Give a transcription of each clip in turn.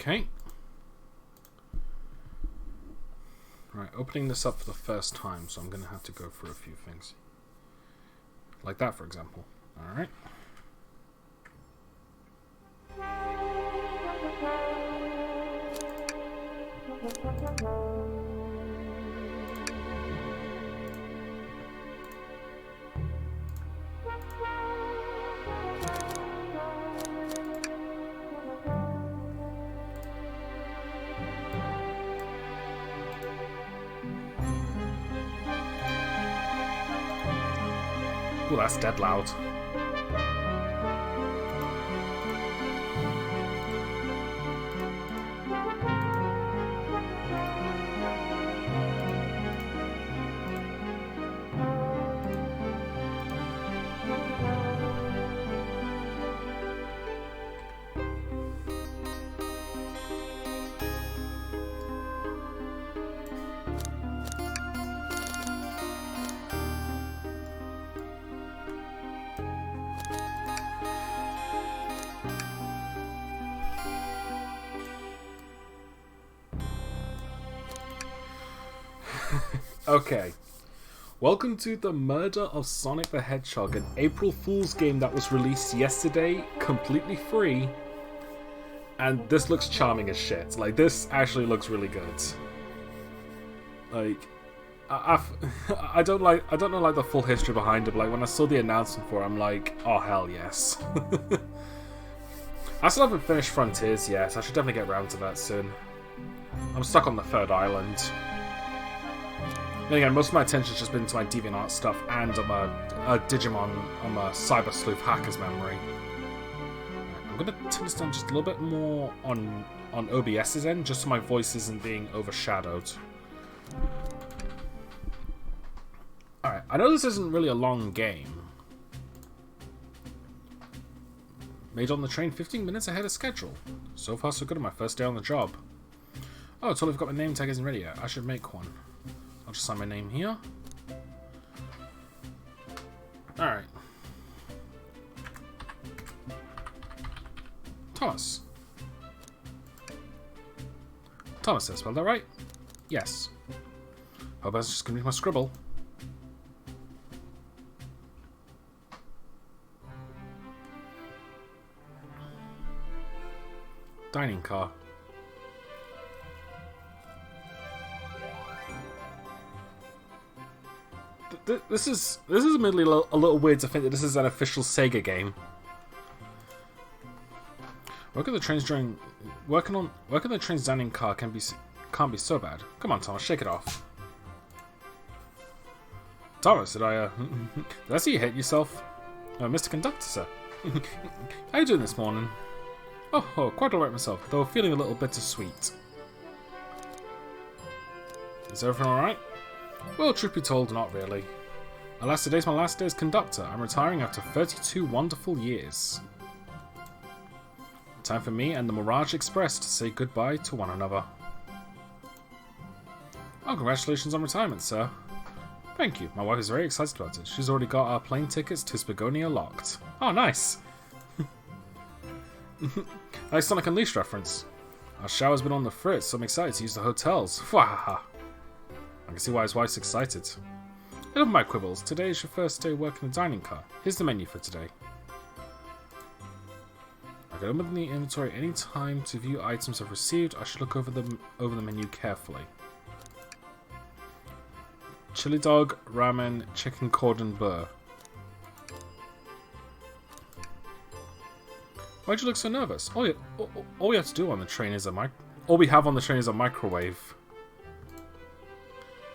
Okay. Right, opening this up for the first time, so I'm going to have to go through a few things. Like that, for example. Alright. Ooh, that's dead loud. Okay. Welcome to the Murder of Sonic the Hedgehog, an April Fool's game that was released yesterday, completely free. And this looks charming as shit. Like, this actually looks really good. Like, I don't know like the full history behind it, but like when I saw the announcement for it, I'm like, oh hell yes. I still haven't finished Frontiers yet. I should definitely get around to that soon. I'm stuck on the third island. Then again, most of my attention's just been to my DeviantArt stuff and a Digimon, a Cyber Sleuth hacker's memory. I'm gonna turn this down just a little bit more on OBS's end, just so my voice isn't being overshadowed. Alright, I know this isn't really a long game. Made on the train 15 minutes ahead of schedule. So far so good on my first day on the job. Oh, I totally forgot my name tag isn't ready yet. I should make one. I'll just sign my name here. Alright. Thomas. Thomas, did I spell that right? Yes. Hope I was just gonna read my scribble. Dining car. This is admittedly a little weird to think that this is an official Sega game. Working the trains dining car can't be so bad. Come on, Thomas, shake it off. Thomas, did I see you hit yourself? Mr. Conductor, sir. How you doing this morning? Oh, quite alright myself, though feeling a little bittersweet. Is everything alright? Well, truth be told, not really. Alas, today's my last day as conductor. I'm retiring after 32 wonderful years. Time for me and the Mirage Express to say goodbye to one another. Oh, congratulations on retirement, sir. Thank you. My wife is very excited about it. She's already got our plane tickets to Spagonia locked. Oh, nice. Nice Sonic Unleashed reference. Our shower's been on the fritz, so I'm excited to use the hotels. Fwahaha. I can see why his wife's excited. Enough of my quibbles. Today is your first day working the dining car. Here's the menu for today. I can open the inventory any time to view items I've received. I should look over the menu carefully. Chili dog, ramen, chicken cordon bleu. Why'd you look so nervous? All we have to do on the train is all we have on the train is a microwave.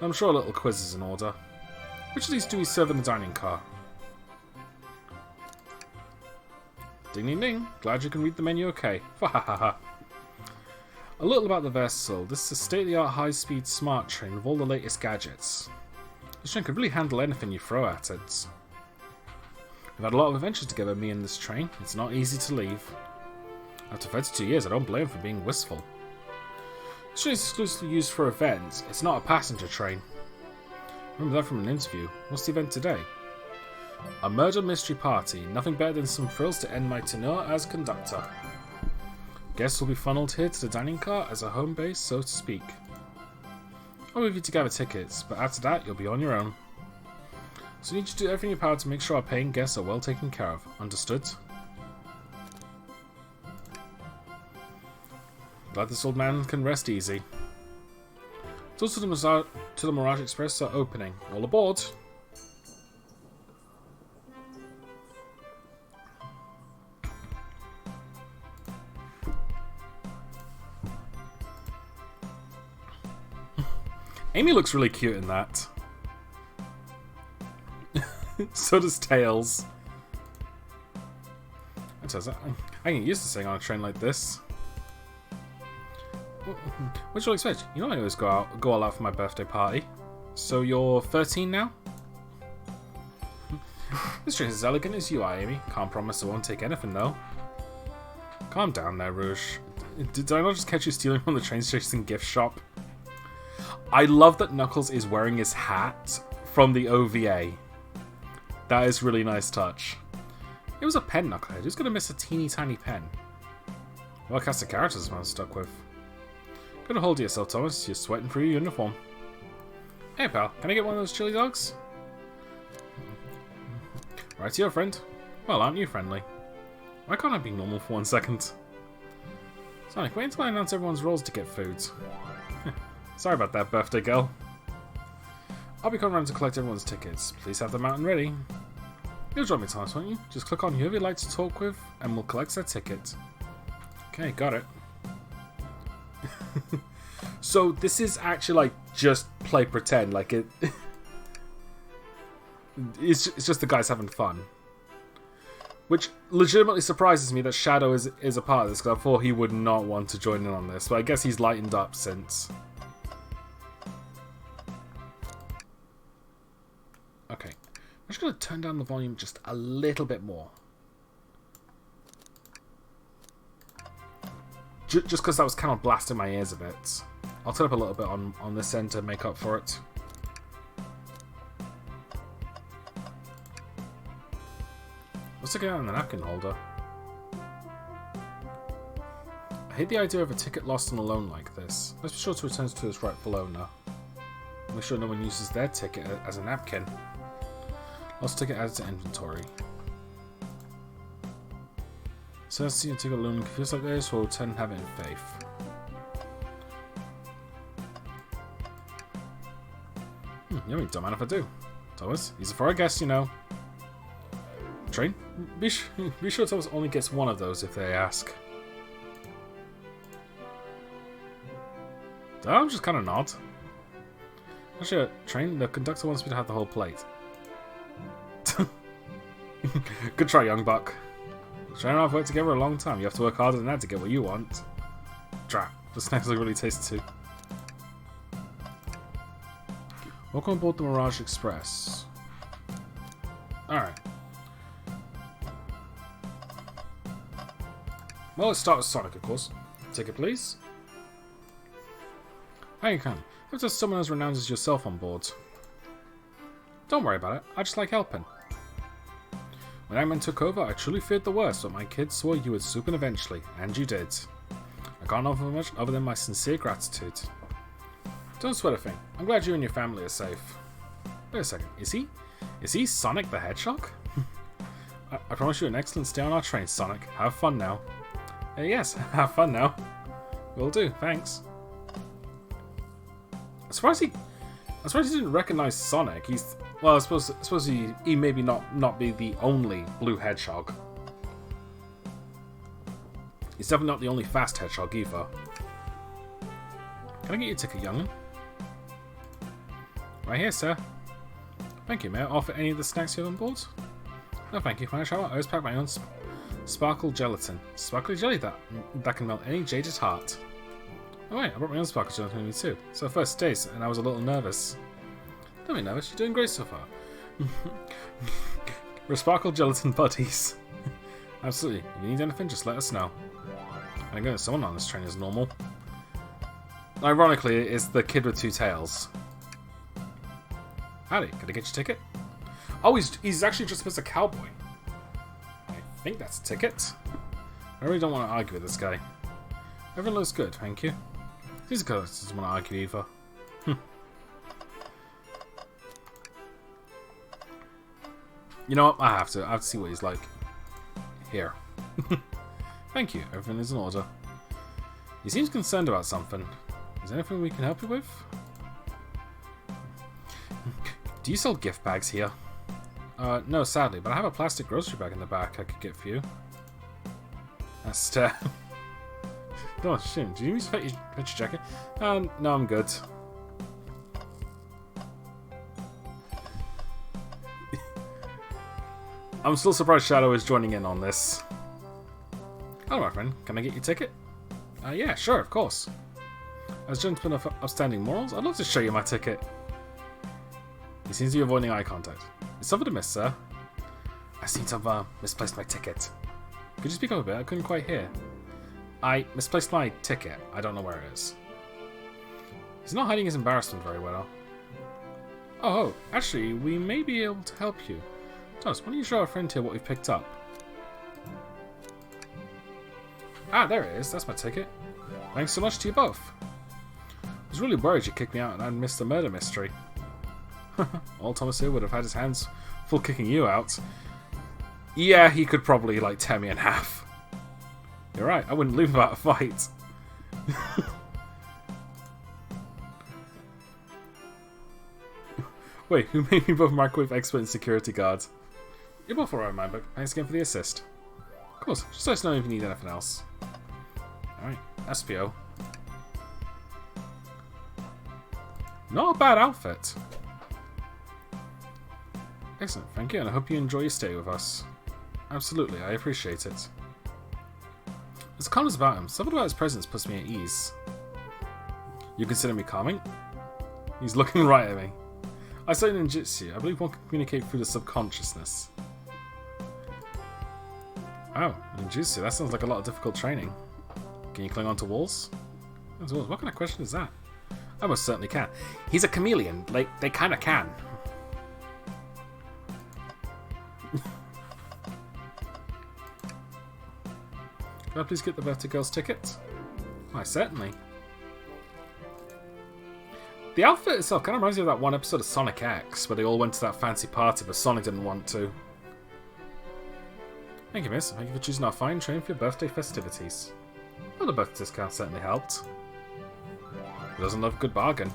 I'm sure a little quiz is in order. Which of these do we serve in the dining car? Ding ding ding. Glad you can read the menu okay. A little about the vessel. This is a state-of-the-art high-speed smart train with all the latest gadgets. This train could really handle anything you throw at it. We've had a lot of adventures together, me and this train. It's not easy to leave. After 32 years, I don't blame him for being wistful. This train is exclusively used for events. It's not a passenger train. Remember that from an interview. What's the event today? A murder mystery party. Nothing better than some thrills to end my tenure as conductor. Guests will be funneled here to the dining car as a home base, so to speak. I'll move you to gather tickets, but after that, you'll be on your own. So you need to do everything in your power to make sure our paying guests are well taken care of. Understood? Glad this old man can rest easy. Doors to the Mirage Express are opening. All aboard! Amy looks really cute in that. So does Tails. I can get used to staying on a train like this. What you expect? You know I always go all out for my birthday party. So you're 13 now? This train is as elegant as you are, Amy. Can't promise I won't take anything though. Calm down there, Rouge. Did I not just catch you stealing from the train station gift shop? I love that Knuckles is wearing his hat from the OVA. That is really nice touch. It was a pen, Knucklehead. Who's going to miss a teeny tiny pen? Well cast of characters I'm stuck with. Good hold of yourself, Thomas. You're sweating through your uniform. Hey, pal. Can I get one of those chili dogs? Right to your friend. Well, aren't you friendly? Why can't I be normal for 1 second? Sonic, wait until I announce everyone's roles to get food. Sorry about that, birthday girl. I'll be coming around to collect everyone's tickets. Please have them out and ready. You'll join me, Thomas, won't you? Just click on whoever you'd like to talk with, and we'll collect their ticket. Okay, got it. So this is actually like just play pretend, like it. It's just the guys having fun, which legitimately surprises me that Shadow is a part of this, because I thought he would not want to join in on this, but I guess he's lightened up since. Okay, I'm just going to turn down the volume just a little bit more. Just because that was kind of blasting my ears a bit. I'll turn up a little bit on this end to make up for it. What's it going on the napkin holder? I hate the idea of a ticket lost and alone like this. Let's be sure to return it to its rightful owner. Make sure no one uses their ticket as a napkin. Lost ticket added to inventory. So let's see a ticket alone confused like this, we'll return and have it in faith. Yummy, don't mind if I do. Thomas, easy for our guests, you know. Train? Be sure Thomas only gets one of those if they ask. I'm just kind of nod. Actually, Train, the conductor wants me to have the whole plate. Good try, young buck. Train and I have worked together a long time. You have to work harder than that to get what you want. Drat. The snacks look really tasty too. Welcome aboard the Mirage Express. Alright. Well, let's start with Sonic, of course. Ticket, please. How you can? If there's someone as renowned as yourself on board. Don't worry about it. I just like helping. When Eggman took over, I truly feared the worst, but my kids swore you would swoop in eventually, and you did. I can't offer much other than my sincere gratitude. Don't sweat a thing. I'm glad you and your family are safe. Wait a second. Is he Sonic the Hedgehog? I promise you an excellent stay on our train, Sonic. Have fun now. Yes, have fun now. Will do, thanks. I'm surprised he didn't recognize Sonic. Well, I suppose he maybe not be the only blue hedgehog. He's definitely not the only fast hedgehog either. Can I get you a ticket, young'un? Right here, sir. Thank you. May I offer any of the snacks you have on board? No, thank you. When I travel, I always pack my own sparkle gelatin. Sparkly jelly that can melt any jaded heart. Oh wait, I brought my own sparkle gelatin with me too. So first taste, and I was a little nervous. Don't be nervous. You're doing great so far. We're sparkle gelatin buddies. Absolutely. If you need anything, just let us know. I'm going to someone on this train is normal. Ironically, it's the kid with two tails. Howdy, can I get your ticket? Oh, he's actually dressed up as a cowboy. I think that's a ticket. I really don't want to argue with this guy. Everyone looks good, thank you. These colors doesn't want to argue either. You know what? I have to see what he's like. Here. Thank you. Everything is in order. He seems concerned about something. Is there anything we can help you with? Do you sell gift bags here? No, sadly, but I have a plastic grocery bag in the back I could get for you. That's oh shit, do you need to fetch your jacket? No, I'm good. I'm still surprised Shadow is joining in on this. Hello, my friend. Can I get your ticket? Yeah, sure, of course. As a gentleman of upstanding morals, I'd love to show you my ticket. He seems to be avoiding eye contact. Is something amiss, sir? I seem to have misplaced my ticket. Could you speak up a bit? I couldn't quite hear. I misplaced my ticket. I don't know where it is. He's not hiding his embarrassment very well. Oh, actually, we may be able to help you. Thomas, why don't you show our friend here what we've picked up? Ah, there it is. That's my ticket. Thanks so much to you both. I was really worried you kicked me out and I'd missed the murder mystery. Old Thomas here would have had his hands full kicking you out. Yeah, he could probably, like, tear me in half. You're right, I wouldn't leave without a fight. Wait, who made me both microwave expert and security guards? You're both alright, man, but thanks again for the assist. Of course, just let us know if you need anything else. Alright, SPO. Not a bad outfit. Excellent, thank you, and I hope you enjoy your stay with us. Absolutely, I appreciate it. There's calmness about him. Something about his presence puts me at ease. You consider me calming? He's looking right at me. I studied ninjutsu. I believe one can communicate through the subconsciousness. Oh, ninjutsu. That sounds like a lot of difficult training. Can you cling onto walls? What kind of question is that? I most certainly can. He's a chameleon. Like, they kind of can. Can I please get the birthday girl's ticket? Why, certainly. The outfit itself kind of reminds me of that one episode of Sonic X, where they all went to that fancy party, but Sonic didn't want to. Thank you, miss. Thank you for choosing our fine train for your birthday festivities. Well, the birthday discount certainly helped. Who doesn't love a good bargain?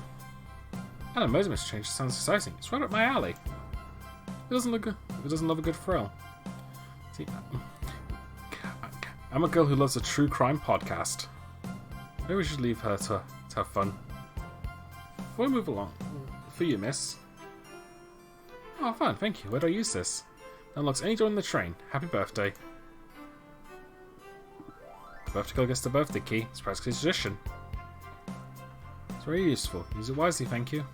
And a murder mystery change sounds exciting. It's right up my alley. Who doesn't love a good thrill? See, I'm a girl who loves a true crime podcast. Maybe we should leave her to have fun. Before we move along, for you, miss. Oh, fun, thank you. Where do I use this? Unlocks any door in the train. Happy birthday. The birthday girl gets the birthday key. It's practically a tradition. It's very useful. Use it wisely, thank you.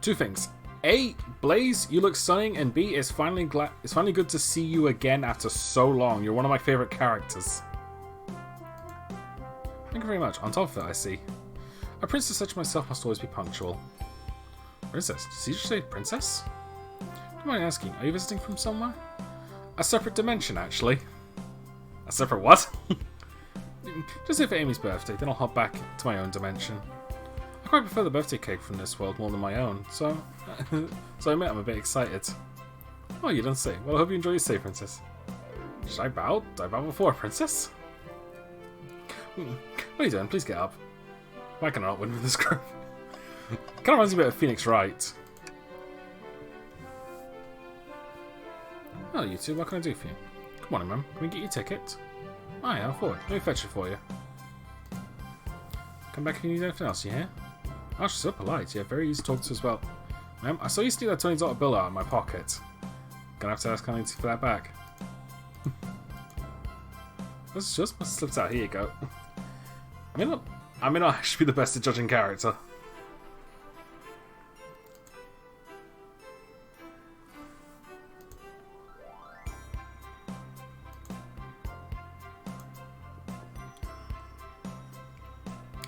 Two things. A, Blaze, you look stunning, and B, it's finally good to see you again after so long. You're one of my favourite characters. Thank you very much. On top of it, I see. A princess such as myself must always be punctual. Princess? Did you say princess? Don't mind asking, are you visiting from somewhere? A separate dimension, actually. A separate what? Just here for Amy's birthday, then I'll hop back to my own dimension. I quite prefer the birthday cake from this world more than my own, so I admit I'm a bit excited. Oh, you don't say. Well, I hope you enjoy your stay, princess. Should I bow? Did I bow before a princess? What are you doing? Please get up. Why can I not win with this group? Kind of reminds me a bit of Phoenix Wright. Oh, you two, what can I do for you? Come on, ma'am. Can we get your ticket? Oh, yeah, I'll forward. Let me fetch it for you. Come back if you need anything else, you hear? Oh, she's so polite. Yeah, very easy to talk to as well. Ma'am, I saw you steal that $20 bill out of my pocket. Gonna have to ask Connie for that back. This just must have slipped out. Here you go. I may not actually be the best at judging character.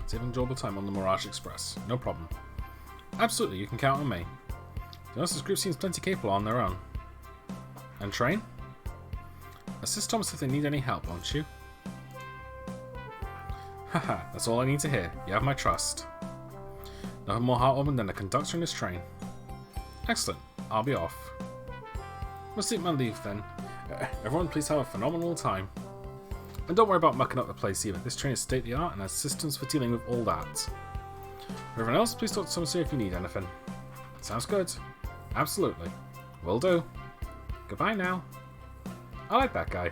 Saving enjoyable time on the Mirage Express. No problem. Absolutely, you can count on me. The rest of this group seems plenty capable on their own. And train? Assist Thomas if they need any help, won't you? Haha, that's all I need to hear. You have my trust. Nothing more heartwarming than a conductor in this train. Excellent. I'll be off. Must take my leave then. Everyone please have a phenomenal time. And don't worry about mucking up the place either. This train is state-of-the-art and has systems for dealing with all that. Everyone else, please talk to someone here if you need anything. Sounds good. Absolutely. Will do. Goodbye now. I like that guy.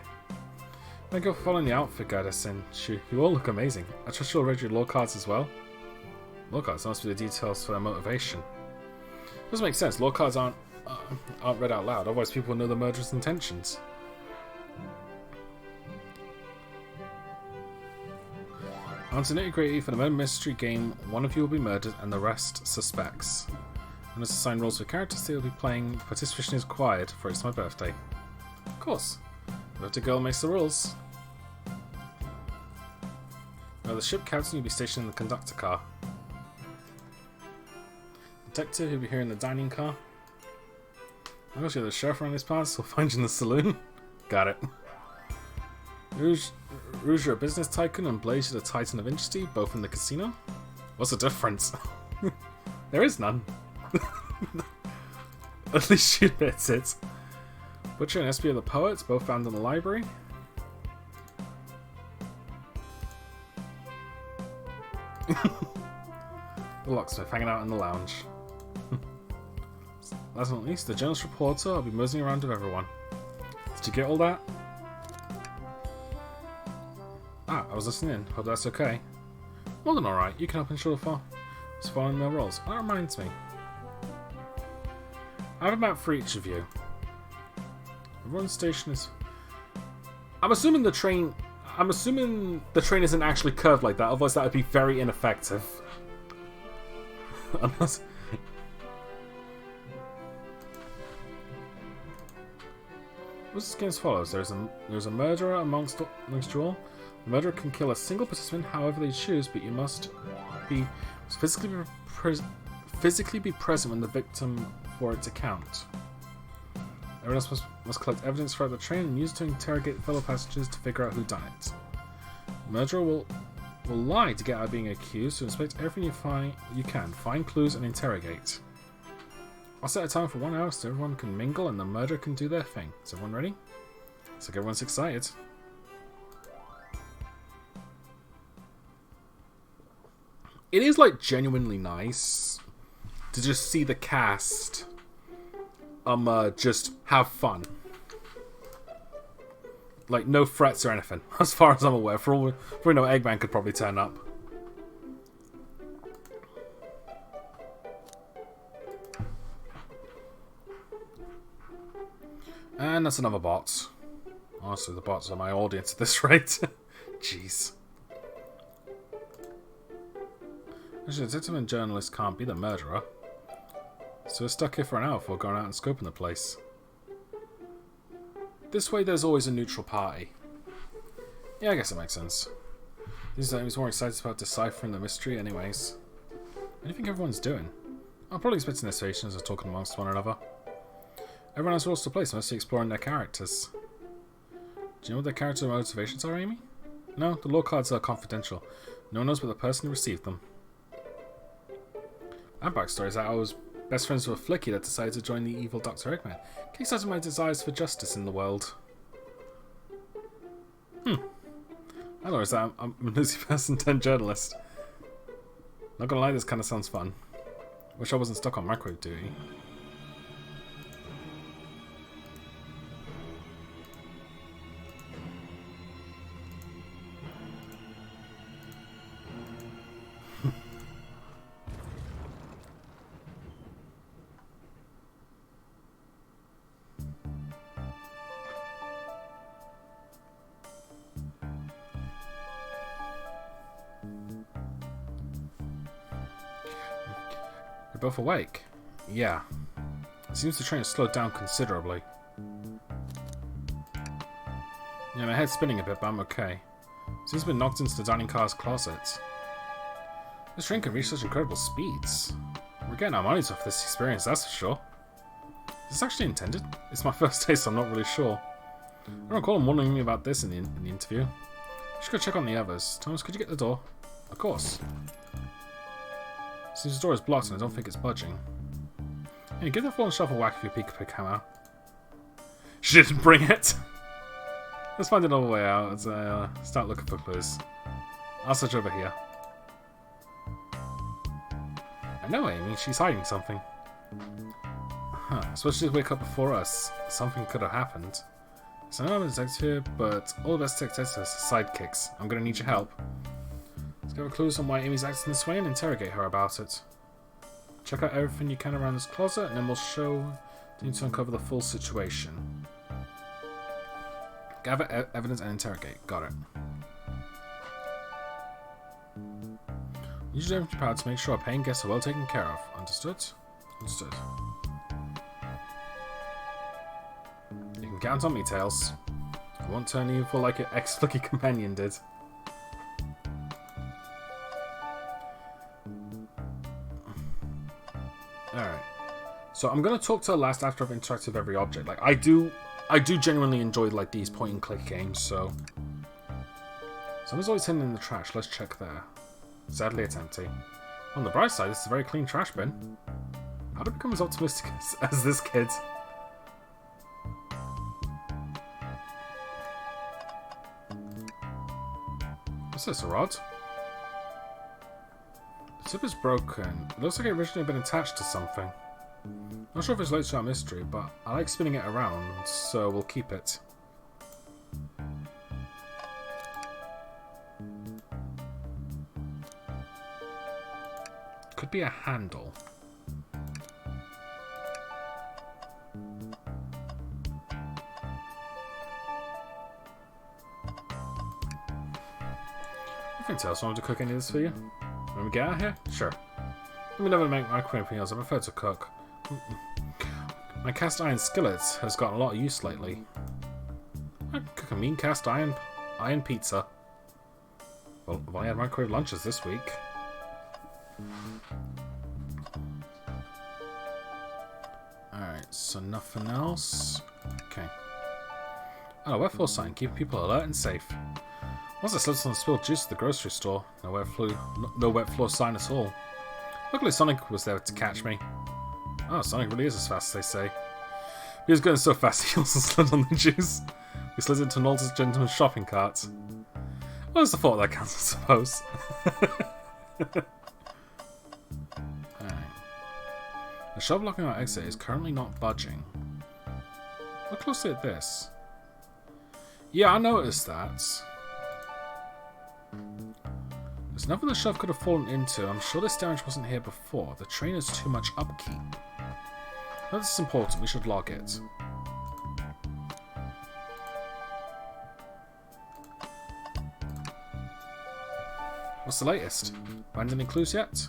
Thank you for following the outfit guide I sent you. You all look amazing. I trust you'll read your law cards as well. Law cards must be the details for their motivation. Doesn't make sense. Law cards aren't read out loud. Otherwise, people will know the murderer's intentions. On to nitty-gritty for the murder mystery game, one of you will be murdered and the rest suspects. And as assigned roles for characters they will be playing, participation is required for it's my birthday. Of course. The birthday girl makes the rules. Now the ship captain will be stationed in the conductor car. Detective will be here in the dining car. I'm going to the sheriff around these parts, so we'll find you in the saloon. Got it. Rouge, you're a business tycoon, and Blaze, you're the titan of industry, both in the casino. What's the difference? There is none. At least she admits it. Butcher and SB are the poets, both found in the library. The locksmith hanging out in the lounge. Last but not least, the journalist reporter will be moseying around with everyone. Did you get all that? Ah, I was listening in. Hope that's okay. More than alright. You can help ensure it's following their roles. That reminds me. I have a map for each of you. Everyone's station is... I'm assuming the train isn't actually curved like that, otherwise that would be very ineffective. Unless... What's this game as follows? There's a murderer amongst you all. The murderer can kill a single participant however they choose, but you must physically be present when the victim for it to count. Everyone else must collect evidence throughout the train and use it to interrogate fellow passengers to figure out who done it. The murderer will lie to get out of being accused, so inspect everything you can, find clues and interrogate. I'll set a time for 1 hour so everyone can mingle and the murderer can do their thing. Is everyone ready? Looks like everyone's excited. It is like genuinely nice to just see the cast just have fun. Like no threats or anything, as far as I'm aware. For all we know, Eggman could probably turn up. And that's another bot. Honestly, the bots are my audience at this rate. Jeez. Actually, the detective and journalist can't be the murderer. So we're stuck here for an hour before going out and scoping the place. This way there's always a neutral party. Yeah, I guess that makes sense. These days more excited about deciphering the mystery anyways. What do you think everyone's doing? I'm probably expecting their stations are talking amongst one another. Everyone has roles to play, so mostly exploring their characters. Do you know what their character motivations are, Amy? No, the law cards are confidential. No one knows but the person who received them. My backstory is that I was best friends with a Flicky that decided to join the evil Dr. Eggman, kickstarting my desires for justice in the world. I know, is that I'm a nosy person turned journalist. Not gonna lie, this kind of sounds fun. Wish I wasn't stuck on microwave duty. Both awake? Yeah. It seems the train has slowed down considerably. Yeah, my head's spinning a bit, but I'm okay. Seems to be knocked into the dining car's closet. This train can reach such incredible speeds. We're getting our money's off this experience, that's for sure. Is this actually intended? It's my first day, so I'm not really sure. I don't recall him wondering me about this in the interview. I should go check on the others. Thomas, could you get the door? Of course. Since the door is blocked and I don't think it's budging. Hey, give the fallen shelf a whack if you pick hammer. She didn't bring it! Let's find another way out as I start looking for clues. I'll search over here. I know Amy, she's hiding something. Huh, I suppose she'd wake up before us. Something could have happened. So I know I'm a detective here, but all the best detectives are sidekicks. I'm gonna need your help. Let's gather clues on why Amy's acting this way and interrogate her about it. Check out everything you can around this closet, and then we'll show you need to uncover the full situation. Gather evidence and interrogate. Got it. Use your empty power to make sure our paying guests are well taken care of. Understood? Understood. You can count on me, Tails. I won't turn evil like your ex-lucky companion did. Alright. So I'm going to talk to her last after I've interacted with every object. Like, I do genuinely enjoy, like, these point-and-click games, so... Someone's always hidden in the trash. Let's check there. Sadly, it's empty. On the bright side, this is a very clean trash bin. How to become as optimistic as this kid? What's this, a rod? The tip is broken. It looks like it originally had been attached to something. Not sure if it's related to our mystery, but I like spinning it around, so we'll keep it. Could be a handle. I think Tails wanted to cook any of this for you. When we get out of here? Sure. Let me never make microwave meals. I prefer to cook. My cast iron skillet has gotten a lot of use lately. I could cook a mean cast iron pizza. Well, I've only had microwave lunches this week. Alright, so nothing else. Okay. Oh, wet floor sign. Keep people alert and safe. Once I slipped on the spilled juice at the grocery store, no wet floor sign at all. Luckily Sonic was there to catch me. Oh, Sonic really is as fast as they say. He was going so fast he also slid on the juice. We slid into an old gentleman's shopping cart. Well, there's the thought that counts, I suppose. Alright. The shelf blocking our exit is currently not budging. Look closely at this. Yeah, I noticed that. There's nothing the shelf could have fallen into. I'm sure this damage wasn't here before. The train has too much upkeep. Now this is important. We should log it. What's the latest? Find any clues yet?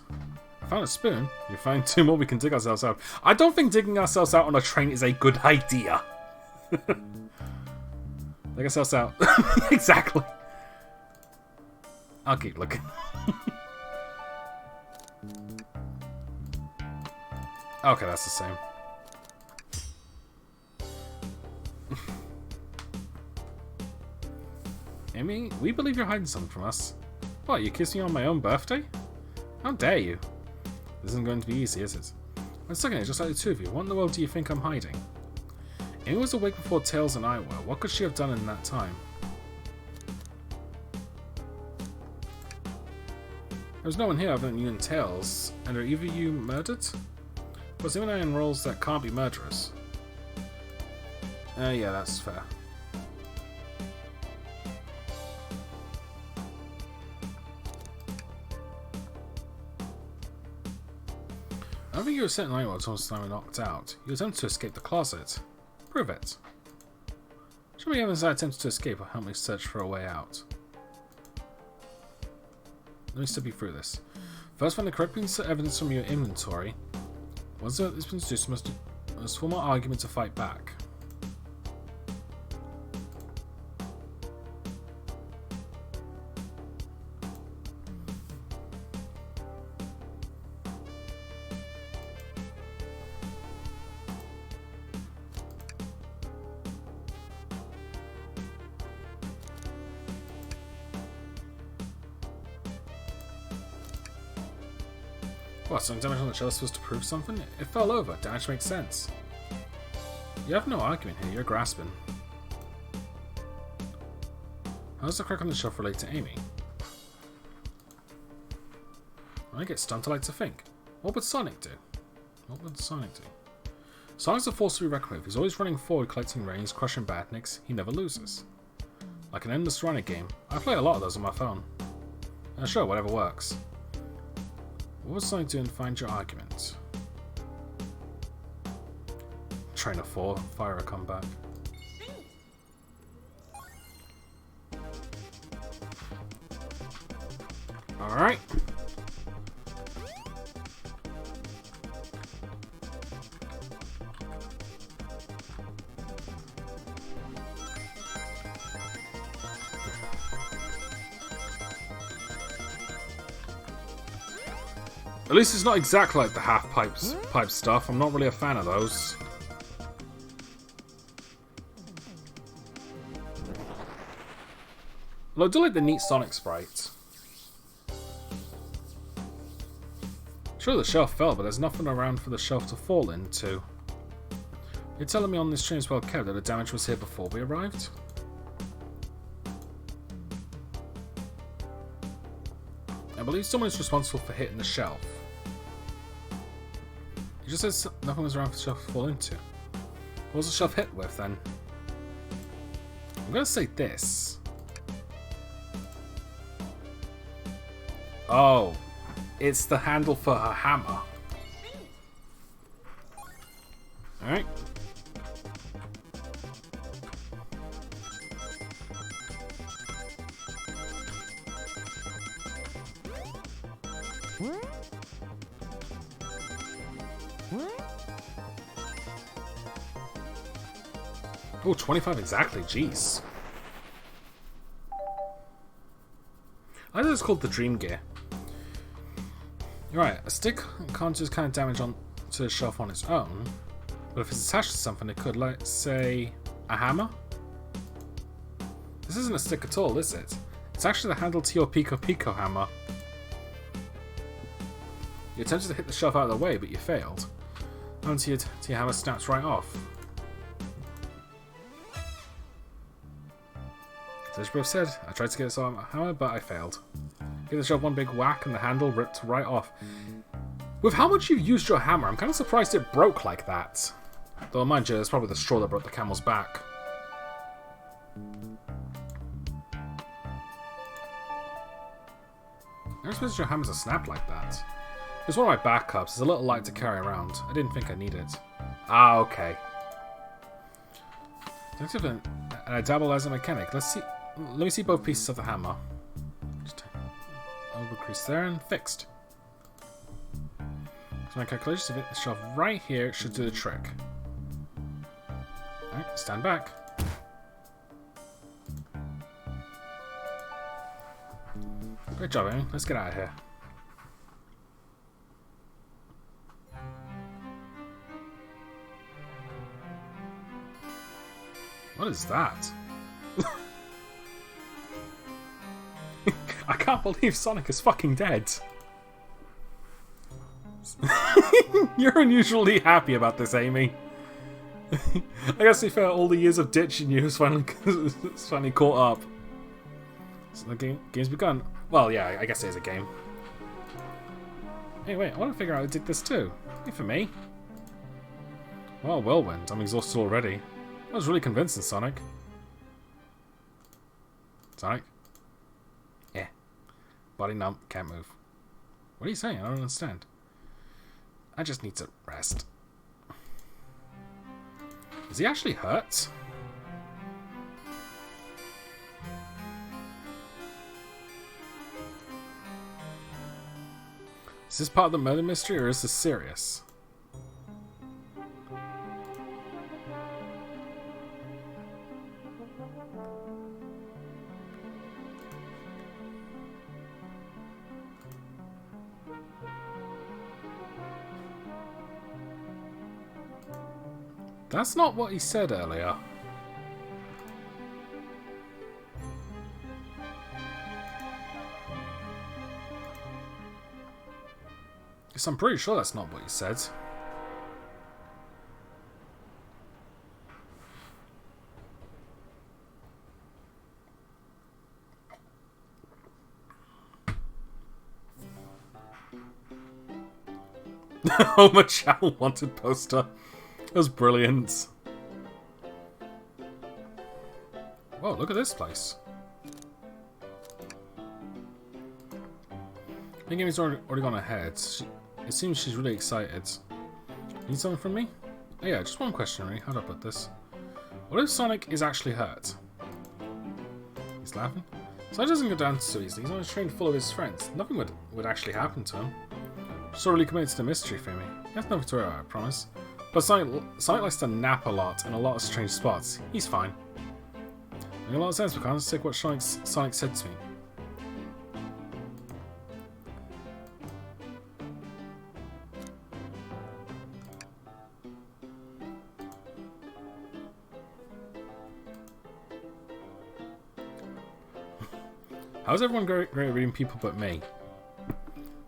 I found a spoon. You find 2 more, we can dig ourselves out. I don't think digging ourselves out on a train is a good idea. Dig ourselves out. Exactly. I'll keep looking. Okay, that's the same. Amy, we believe you're hiding something from us. What, you kissed me on my own birthday? How dare you? This isn't going to be easy, is it? I'm stuck in it, just like the two of you. What in the world do you think I'm hiding? Amy was awake before Tails and I were. What could she have done in that time? There's no one here other than you and Tails, and are either you murdered? Was even in roles that can't be murderers. Yeah, that's fair. I don't think you were sitting like while Thomas and I were knocked out. You attempted to escape the closet. Prove it. Show me evidence that attempted to escape or help me search for a way out. Let me step you through this. First, find the correct piece of evidence from your inventory. Once this been produced, you must form an argument to fight back. What, something damage on the shelf supposed to prove something? It fell over. Damage makes sense. You have no argument here. You're grasping. How does the crack on the shelf relate to Amy? When I get stunned, I like to think. What would Sonic do? What would Sonic do? Sonic's a force to be reckoned with. He's always running forward, collecting rings, crushing badniks. He never loses. Like an endless running game. I play a lot of those on my phone. Sure, whatever works. What was Sonic doing to find your argument? Train of 4, fire a comeback. Alright. At least it's not exactly like the pipe stuff. I'm not really a fan of those. Although I do like the neat Sonic sprites. Sure, the shelf fell, but there's nothing around for the shelf to fall into. You're telling me on this train is well kept that the damage was here before we arrived? I believe someone is responsible for hitting the shelf. He just says nothing was around for the shelf to fall into. What was the shelf hit with then? I'm gonna say this. Oh, it's the handle for her hammer. Alright. Oh, 25 exactly, jeez. I think it's called the Dream Gear. You're right, a stick can't just kind of damage on to the shelf on its own, but if it's attached to something, it could, like, say, a hammer? This isn't a stick at all, is it? It's actually the handle to your Pico Pico hammer. You attempted to hit the shelf out of the way, but you failed. Until your hammer snaps right off. As Bro said, I tried to get this on my hammer, but I failed. Gave the shelf one big whack and the handle ripped right off. With how much you've used your hammer, I'm kind of surprised it broke like that. Though mind you, it's probably the straw that broke the camel's back. I never suppose your hammers are snapped like that. It's one of my backups. It's a little light to carry around. I didn't think I needed it. Ah, okay. And I dabble as a mechanic. Let me see both pieces of the hammer. Just over crease there and fixed. So my calculations, if it hit the shelf right here, it should do the trick. Alright, stand back. Great job, Amy. Let's get out of here. What is that? I can't believe Sonic is fucking dead. You're unusually happy about this, Amy. I guess we felt all the years of ditching you has finally caught up. So the game's begun. Well, yeah, I guess it is a game. Hey, wait, I want to figure out who did this too. Hey, for me. Well, whirlwind. I'm exhausted already. That was really convincing, Sonic. Sonic? Yeah. Body numb, can't move. What are you saying? I don't understand. I just need to rest. Is he actually hurt? Is this part of the murder mystery, or is this serious? That's not what he said earlier. Yes, I'm pretty sure that's not what you said. Oh, my channel wanted poster. That was brilliant. Whoa, look at this place. I think Amy's already gone ahead. It seems she's really excited. Need something from me? Oh yeah, just one question, really. How do I put this? What if Sonic is actually hurt? He's laughing. Sonic doesn't go down so easily. He's on a train full of his friends. Nothing would actually happen to him. So really committed to the mystery for me. You have nothing to worry about, I promise. But Sonic likes to nap a lot in a lot of strange spots. He's fine. Makes a lot of sense because take what Sonic said to me. How's everyone great at reading people but me?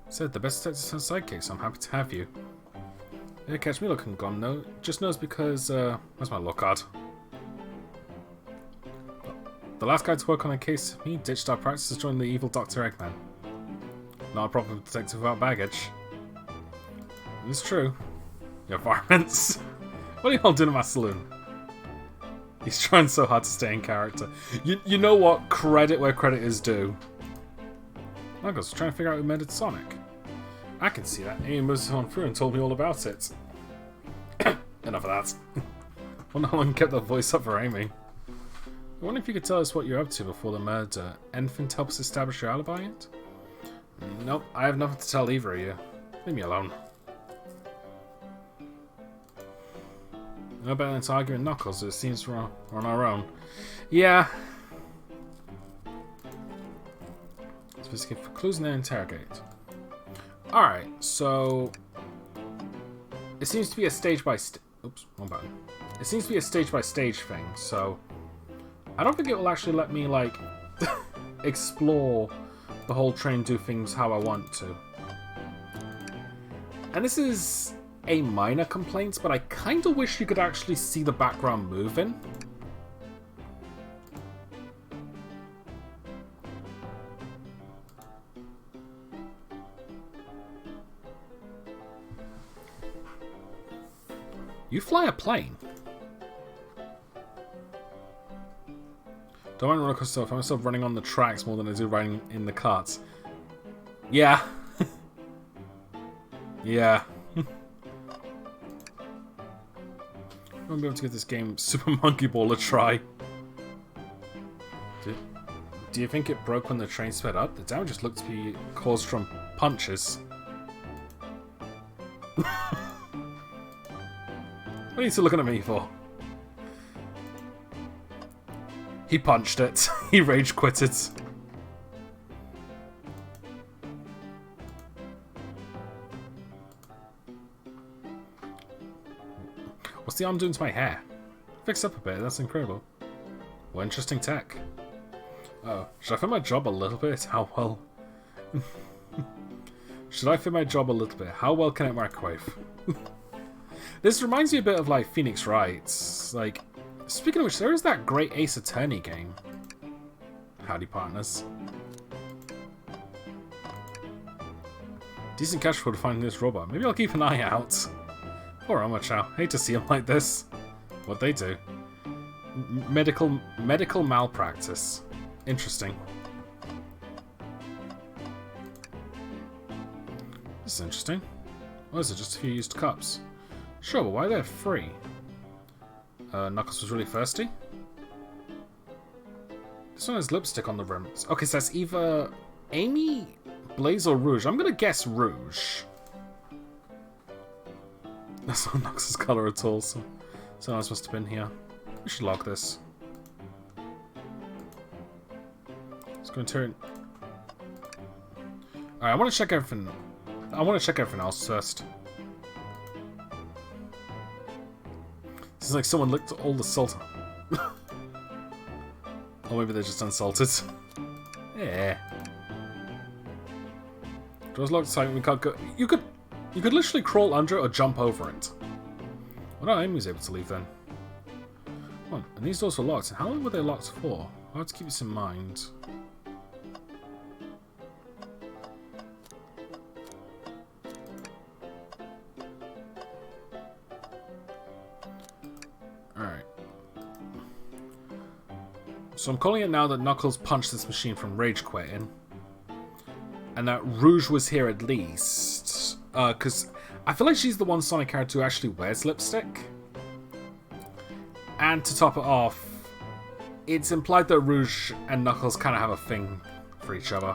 Said the best detectives and sidekicks, so I'm happy to have you. Yeah, catch me looking gone, no. Just knows because, where's my look card? The last guy to work on a case of me ditched our practice to join the evil Dr. Eggman. Not a proper detective without baggage. It's true. Your varmints. What are you all doing in my saloon? He's trying so hard to stay in character. You know what? Credit where credit is due. Knuckles, trying to figure out who murdered Sonic. I can see that. Amy moved on through and told me all about it. Enough of that. Wonder how long kept that voice up for Amy. I wonder if you could tell us what you're up to before the murder. Anything to help us establish your alibi yet? Nope, I have nothing to tell either of you. Leave me alone. No better than to argue with Knuckles, so it seems we're on our own. Yeah. Investigate for clues and then interrogate. Alright, so it seems to be a stage by oops, wrong button. It seems to be a stage by stage thing, so I don't think it will actually let me like explore the whole train, do things how I want to. And this is a minor complaint, but I kind of wish you could actually see the background moving. You fly a plane? Don't mind roller coaster. I find myself running on the tracks more than I do riding in the carts. Yeah. Yeah. I'm gonna be able to give this game Super Monkey Ball a try. Do you think it broke when the train sped up? The damage just looked to be caused from punches. What are you two looking at me for? He punched it. He rage quitted. What's the arm doing to my hair? Fixed up a bit, that's incredible. Well, interesting tech. Oh, should I fit my job a little bit? How well? Should I fit my job a little bit? How well can it microwave? This reminds me a bit of like Phoenix Wright. Like, speaking of which, there is that great Ace Attorney game. Howdy, partners. Decent cash flow to find this robot. Maybe I'll keep an eye out. Poor Omochao. Hate to see him like this. What they do? Medical malpractice. Interesting. This is interesting. What is it? Just a few used cups. Sure, but why they're free? Knuckles was really thirsty. This one has lipstick on the rim. Okay, so that's either Amy, Blaze, or Rouge. I'm gonna guess Rouge. That's not Knuckles' color at all, so someone else must have been here. We should log this. Let's go and turn. Alright, I want to check everything. I want to check everything else first. This is like someone licked all the salt. Or maybe they're just unsalted. Yeah. Doors locked, silent, we can't go. You could. You could literally crawl under it or jump over it. Well, no, Amy was able to leave then. Come on, and these doors were locked. How long were they locked for? I'll have to keep this in mind. Alright. So I'm calling it now that Knuckles punched this machine from rage quitting. And that Rouge was here at least. Because I feel like she's the one Sonic character who actually wears lipstick. And to top it off, it's implied that Rouge and Knuckles kind of have a thing for each other.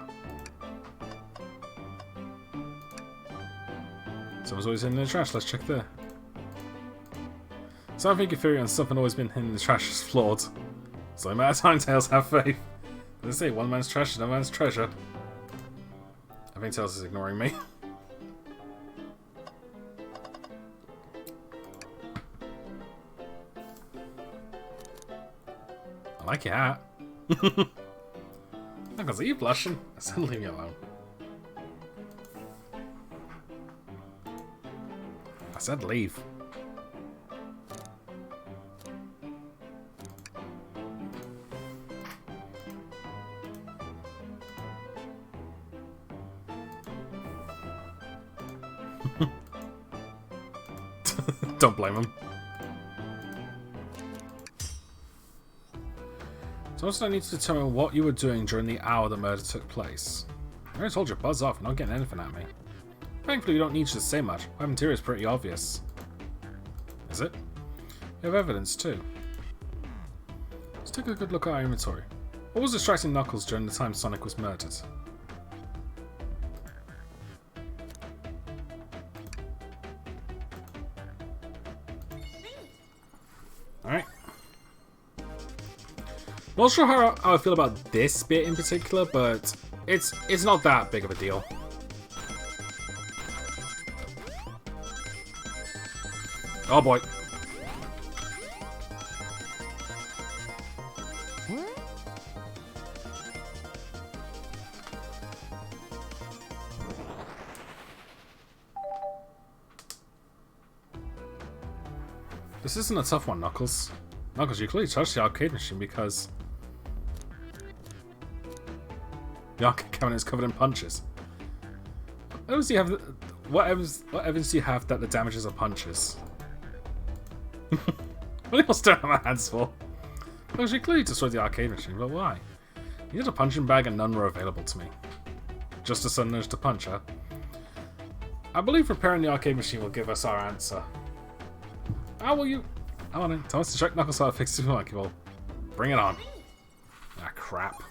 Someone's always hidden in the trash. Let's check there. Scientific theory on something always been hidden in the trash is flawed. So no matter time, Tails, have faith. They say one man's trash is another man's treasure. I think Tails is ignoring me. I like your hat. Knuckles, are you blushing? I said leave me alone. I said leave. Don't blame him. So also I need to determine what you were doing during the hour the murder took place. I already told you, buzz off, you're not getting anything at me. Thankfully you don't need you to say much. My material is pretty obvious. Is it? You have evidence too. Let's take a good look at our inventory. What was distracting Knuckles during the time Sonic was murdered? Alright. Not sure how I feel about this bit in particular, but it's not that big of a deal. Oh boy. This isn't a tough one, Knuckles. Knuckles, you clearly touched the arcade machine because the arcade cabinet is covered in punches. What evidence do you have that the damages are punches? What else do I have my hands for? Knuckles, you clearly destroyed the arcade machine, but why? You had a punching bag and none were available to me. Just a sudden urge to punch her. I believe repairing the arcade machine will give us our answer. How will you? I want to tell us to check Knuckles how to fix the monkey ball. Bring it on. Ah, crap.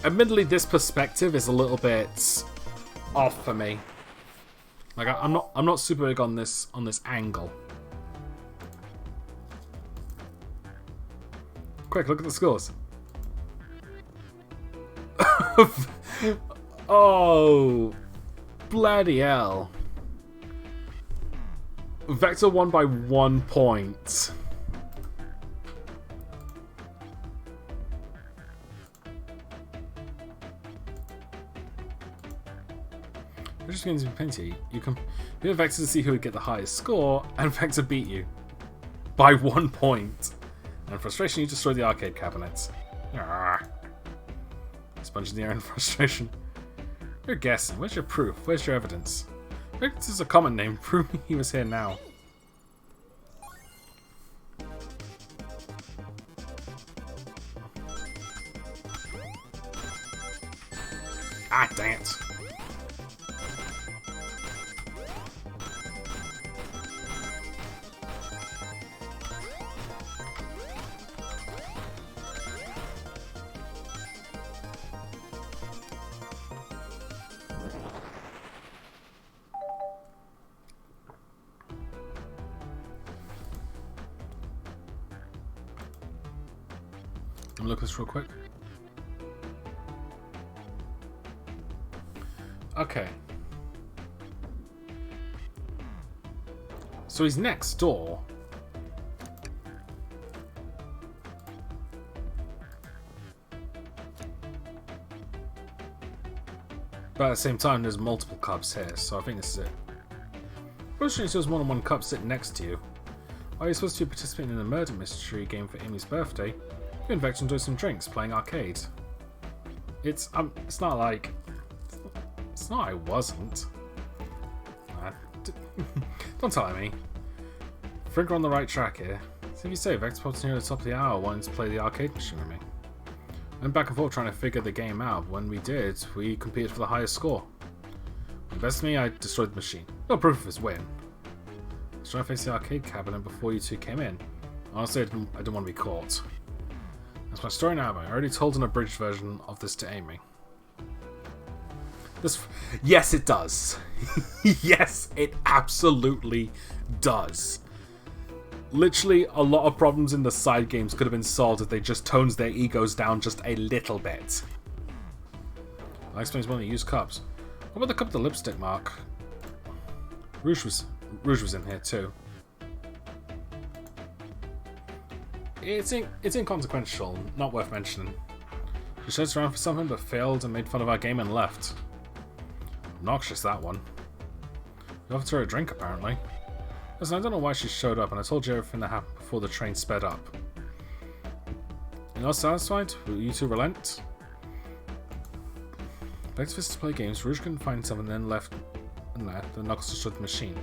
Admittedly, this perspective is a little bit off for me. Like I'm not super big on this angle. Quick, look at the scores. Oh, bloody hell! Vector won by 1 point. We're just going to be plenty. You can beat Vector to see who would get the highest score, and Vector beat you by 1 point. And in frustration, you destroyed the arcade cabinet. Sponge in the air in frustration. You're guessing. Where's your proof? Where's your evidence? Vector is a common name. Prove me he was here now. Ah, dang it. Let me look at this real quick. Okay. So he's next door. But at the same time, there's multiple cups here, so I think this is it. Fortunately, there's more than one cup sitting next to you. Are you supposed to be participating in a murder mystery game for Amy's birthday? You and Vex enjoy some drinks, playing arcade. It's not like... It's not I wasn't. Don't tell me. I think we're on the right track here. So if you say, Vex popped near the top of the hour wanting to play the arcade machine with me. I went back and forth trying to figure the game out. When we did, we competed for the highest score. When you bested me, I destroyed the machine. No proof of his win. I was trying to face the arcade cabinet before you two came in. Honestly, I didn't want to be caught. That's my story now, but I already told an abridged version of this to Amy. Yes, it does. Yes, it absolutely does. Literally, a lot of problems in the side games could have been solved if they just toned their egos down just a little bit. That explains one of the used cups. What about the cup with the lipstick mark? Rouge was in here too. It's inconsequential, not worth mentioning. She searched around for something but failed and made fun of our game and left. Obnoxious, that one. You offered her a drink, apparently. Listen, I don't know why she showed up, and I told you everything that happened before the train sped up. You're not satisfied? Will you two relent? Begged us to play games, Rouge couldn't find something, then left and left, then Knuckles destroyed the machine.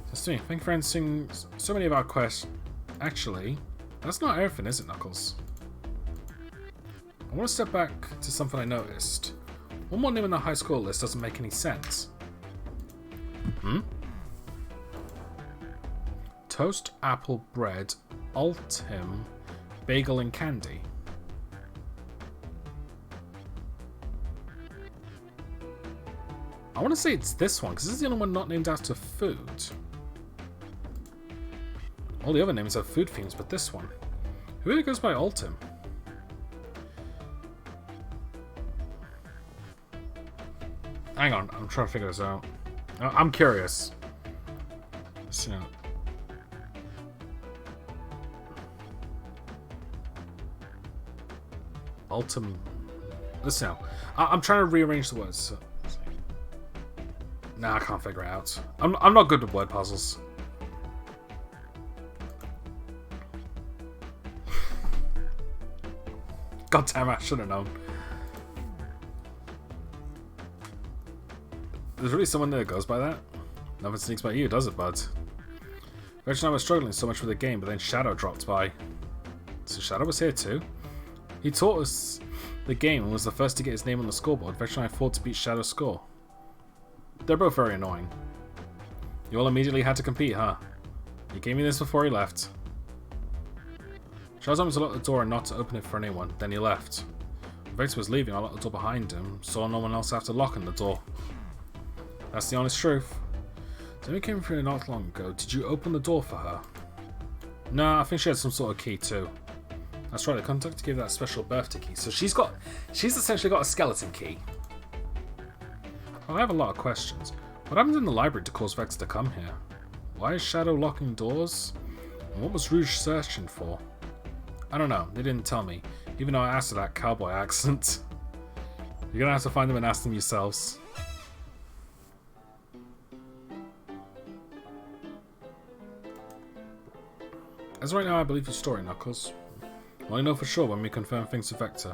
That's me. Thank you for answering so many of our questions. Actually, that's not everything, is it, Knuckles? I want to step back to something I noticed. One more name on the high score list doesn't make any sense. Toast, apple, bread, Ultim, bagel, and candy. I want to say it's this one, because this is the only one not named after food. All the other names have food themes, but this one. Who really goes by Ultim? Hang on, I'm trying to figure this out. I'm curious. So, Ultim. Listen now. I'm trying to rearrange the words. So, nah, I can't figure it out. I'm not good with word puzzles. God damn it, I should have known. There's really someone there that goes by that? Nothing sneaks by you, does it, bud? Reg and I were struggling so much with the game, but then Shadow dropped by. So Shadow was here too? He taught us the game and was the first to get his name on the scoreboard. Reg and I fought to beat Shadow's score. They're both very annoying. You all immediately had to compete, huh? He gave me this before he left. Shadow told me to lock the door and not to open it for anyone. Then he left. When Vector was leaving, I locked the door behind him, saw no one else after locking the door. That's the honest truth. Demi came through not long ago. Did you open the door for her? Nah, I think she had some sort of key too. That's right, the contact gave that special birthday key. So she's essentially got a skeleton key. Well, I have a lot of questions. What happened in the library to cause Vex to come here? Why is Shadow locking doors? And what was Rouge searching for? I don't know, they didn't tell me, even though I asked for that cowboy accent. You're gonna have to find them and ask them yourselves. As of right now, I believe your story, Knuckles. We'll only know for sure when we confirm things with Vector.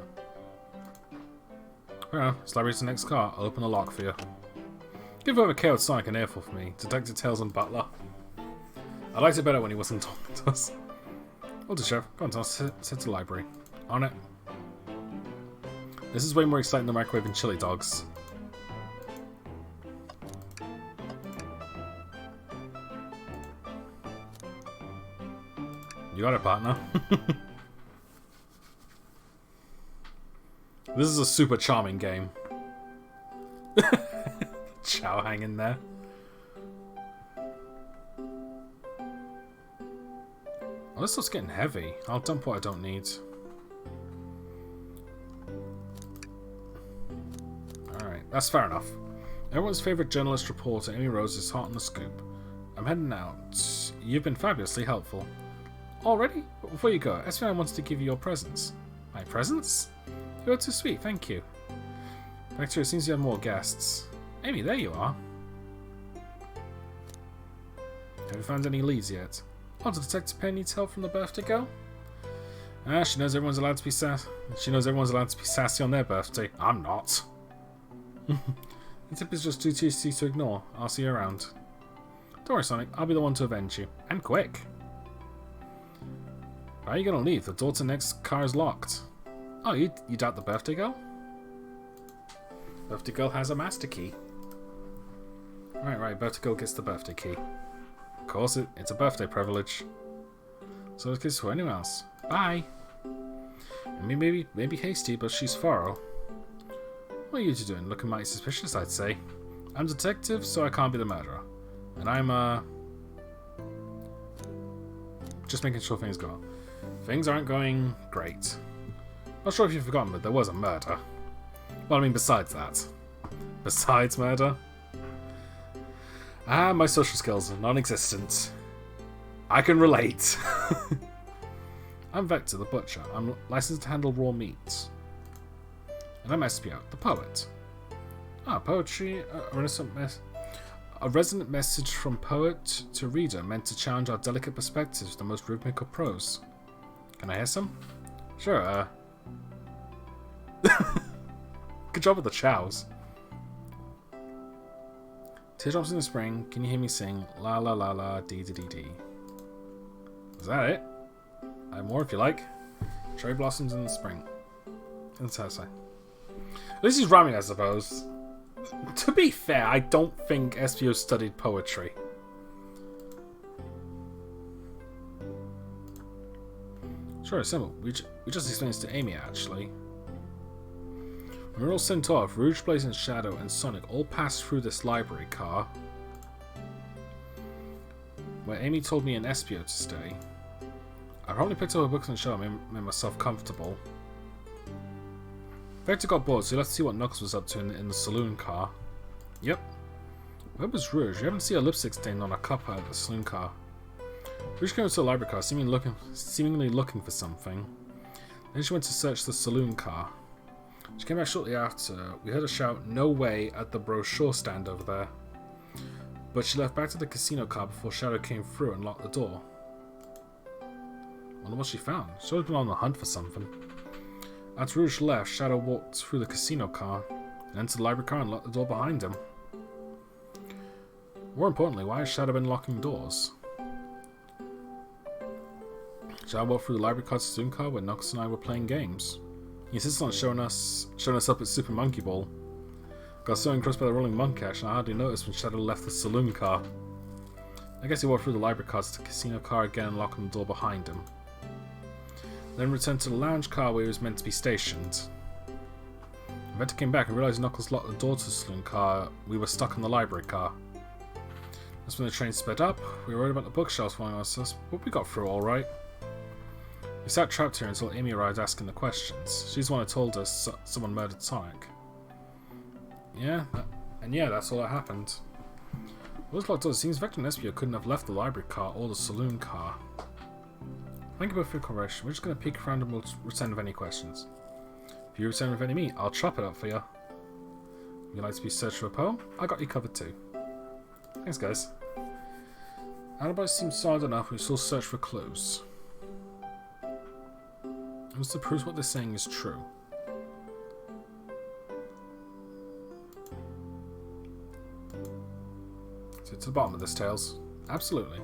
Well, this library's the next car. I'll open the lock for you. Give whoever killed Sonic an earful for me. Detective Tails and Butler. I liked it better when he wasn't talking to us. Well, Chef, go on, let's head to the library. On it. This is way more exciting than microwaving chili dogs. You got it, partner. This is a super charming game. Chow hanging there. Oh, this stuff's getting heavy. I'll dump what I don't need. Alright. That's fair enough. Everyone's favourite journalist reporter, Amy Rose, is hot on the scoop. I'm heading out. You've been fabulously helpful. Already? Before you go, Esfinai wants to give you your presents. My presents? You're too sweet, thank you. Victor, it seems you have more guests. Amy, there you are. Have you found any leads yet? Oh, the detective pen needs help from the birthday girl? Ah, she knows everyone's allowed to be sassy on their birthday. I'm not. The tip is just too tasty to ignore. I'll see you around. Don't worry, Sonic. I'll be the one to avenge you. And quick. How are you gonna leave? The door to the next car is locked. Oh, you doubt the birthday girl? Birthday girl has a master key. Right. Birthday girl gets the birthday key. Of course, it's a birthday privilege. So it's kiss for anyone else. Bye. I mean, maybe hasty, but she's thorough. What are you two doing? Looking mighty suspicious, I'd say. I'm a detective, so I can't be the murderer. And I'm, just making sure things go on. Things aren't going great. Not sure if you've forgotten, but there was a murder. Well, I mean, besides that. Besides murder? Ah, my social skills are non-existent. I can relate. I'm Vector, the butcher. I'm licensed to handle raw meats. And I'm Espio, the poet. Ah, poetry, a resonant message from poet to reader meant to challenge our delicate perspectives with the most rhythmical prose. Can I hear some? Sure, Good job with the chows. Teardrops in the spring, can you hear me sing? La la la la, dee dee dee dee. Is that it? I have more if you like. Cherry blossoms in the spring. That's how I say. This is rhyming, I suppose. To be fair, I don't think Espio studied poetry. Sure, it's simple. We just explained this to Amy, actually. When we were all sent off, Rouge, Blazing Shadow, and Sonic all passed through this library car, where Amy told me and Espio to stay. I probably picked up her books and show and made myself comfortable. Vector got bored, so let's see what Knuckles was up to in the saloon car. Yep. Where was Rouge? You haven't seen a lipstick stain on a cup at the saloon car. Rouge came into the library car, seemingly looking for something. Then she went to search the saloon car. She came back shortly after. We heard her shout, "No way," at the brochure stand over there. But she left back to the casino car before Shadow came through and locked the door. Wonder what she found. She would have been on the hunt for something. After Rouge left, Shadow walked through the casino car, and entered the library car and locked the door behind him. More importantly, why has Shadow been locking doors? Shadow walked through the library car to the saloon car where Knuckles and I were playing games. He insisted on showing us up at Super Monkey Ball. Got so engrossed by the rolling monkey action, I hardly noticed when Shadow left the saloon car. I guess he walked through the library car to the casino car again and locked the door behind him. Then returned to the lounge car where he was meant to be stationed. When Vector came back and realised Knuckles locked the door to the saloon car, we were stuck in the library car. That's when the train sped up. We were worried about the bookshelves falling on us, but we got through alright. We sat trapped here until Amy arrived asking the questions. She's the one who told us someone murdered Sonic. Yeah, that's all that happened. Those locked doors, it seems Vector and Espio couldn't have left the library car or the saloon car. Thank you both for your conversation. We're just going to peek around and we'll return with any questions. If you return with any meat, I'll chop it up for you. Would you like to be searched for a poem? I got you covered too. Thanks, guys. Alibis seems solid enough, we still search for clues. What's to prove what they're saying is true? So to the bottom of this, Tails. Absolutely.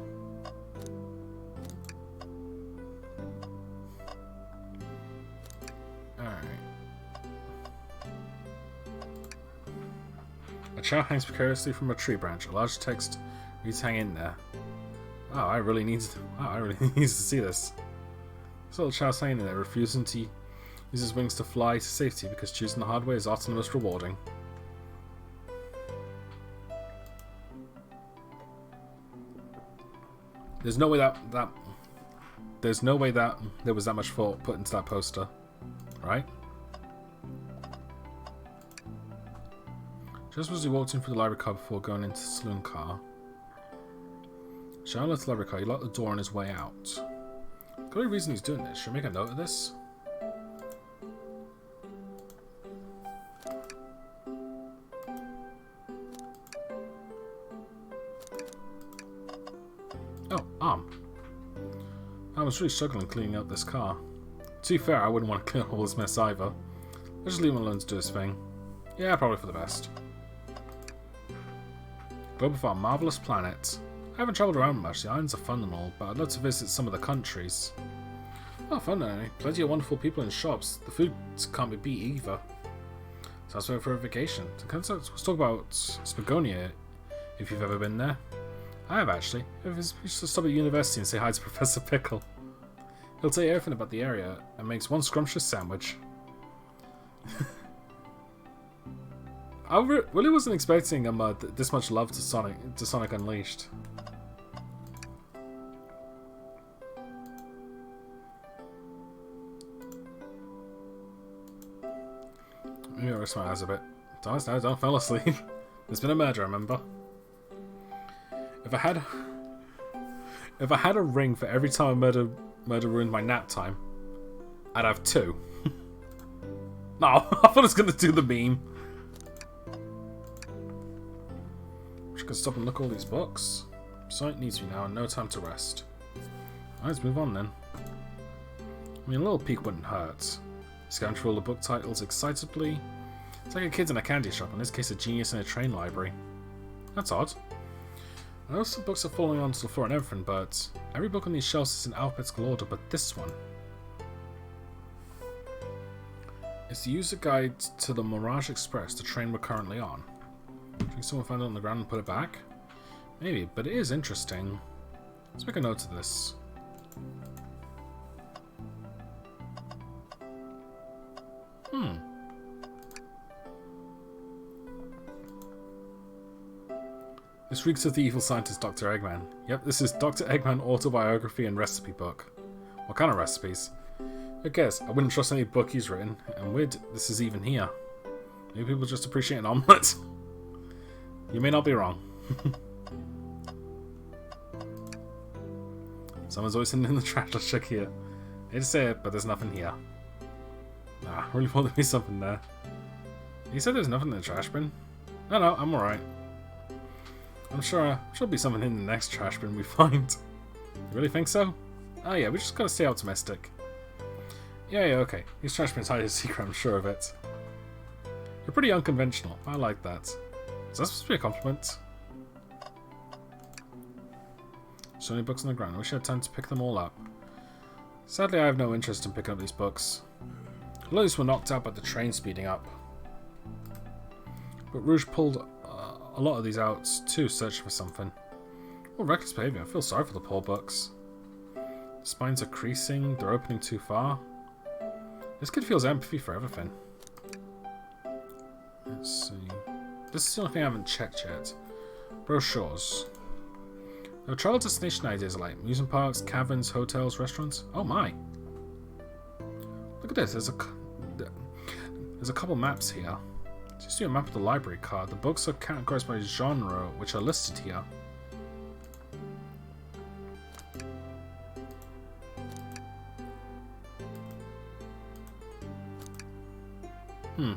Alright. A child hangs precariously from a tree branch. A large text reads, "Hang in there." Oh, I really need to see this. This little child's hanging in there, refusing to use his wings to fly to safety because choosing the hard way is often the most rewarding. There's no way that there was that much thought put into that poster, right? Just as he walked in through the library car before going into the saloon car. Shouting left the library car, he locked the door on his way out. Got any reason he's doing this? Should I make a note of this? Oh, arm. I was really struggling cleaning up this car. To be fair, I wouldn't want to clean up all this mess either. Let's just leave him alone to do his thing. Yeah, probably for the best. Globe of our marvellous planet. I haven't travelled around much, the islands are fun and all, but I'd love to visit some of the countries. Oh, fun anyway. Plenty of wonderful people in shops. The food can't be beat either. Sounds like for a vacation. Let's talk about Spagonia, if you've ever been there. I have actually. We should stop at university and say hi to Professor Pickle. He'll tell you everything about the area and makes one scrumptious sandwich. I really wasn't expecting this much love to Sonic Unleashed. Maybe I'll rest my eyes a bit. Don't fall asleep. There's been a murder, remember? If I had a ring for every time a murder ruined my nap time, I'd have 2. No, I thought I was gonna do the meme. Just gonna stop and look at all these books. Sight needs me now and no time to rest. Let's move on then. I mean, a little peek wouldn't hurt. Scan through all the book titles excitedly. It's like a kid in a candy shop, in this case a genius in a train library. That's odd. I know some books are falling onto the floor and everything, but every book on these shelves is in alphabetical order, but this one. It's the user guide to the Mirage Express, the train we're currently on. Do you think someone found it on the ground and put it back? Maybe, but it is interesting. Let's make a note of this. This reeks of the evil scientist Dr. Eggman. Yep, this is Dr. Eggman autobiography and recipe book. What kind of recipes? Who cares? I wouldn't trust any book he's written. And weird, this is even here. Maybe people just appreciate an omelette. You may not be wrong. Someone's always sitting in the trash. Let's check here. I hate to say it, but there's nothing here. Nah, really thought there'd be something there. You said there's nothing in the trash bin? No, I'm alright. I'm sure there'll be something in the next trash bin we find. You really think so? Oh yeah, we just gotta stay optimistic. Yeah, okay. These trash bins hide a secret, I'm sure of it. You're pretty unconventional. I like that. Is that supposed to be a compliment? So many books on the ground. I wish I had time to pick them all up. Sadly, I have no interest in picking up these books. A lot of these were knocked out by the train speeding up. But Rouge pulled a lot of these out too, searching for something. Oh, reckless behavior. I feel sorry for the poor books. The spines are creasing. They're opening too far. This kid feels empathy for everything. Let's see. This is the only thing I haven't checked yet. Brochures. There are travel destination ideas like amusement parks, caverns, hotels, restaurants. Oh my! Look at this. There's a couple maps here. Just do a map of the library card. The books are categorized by genre, which are listed here.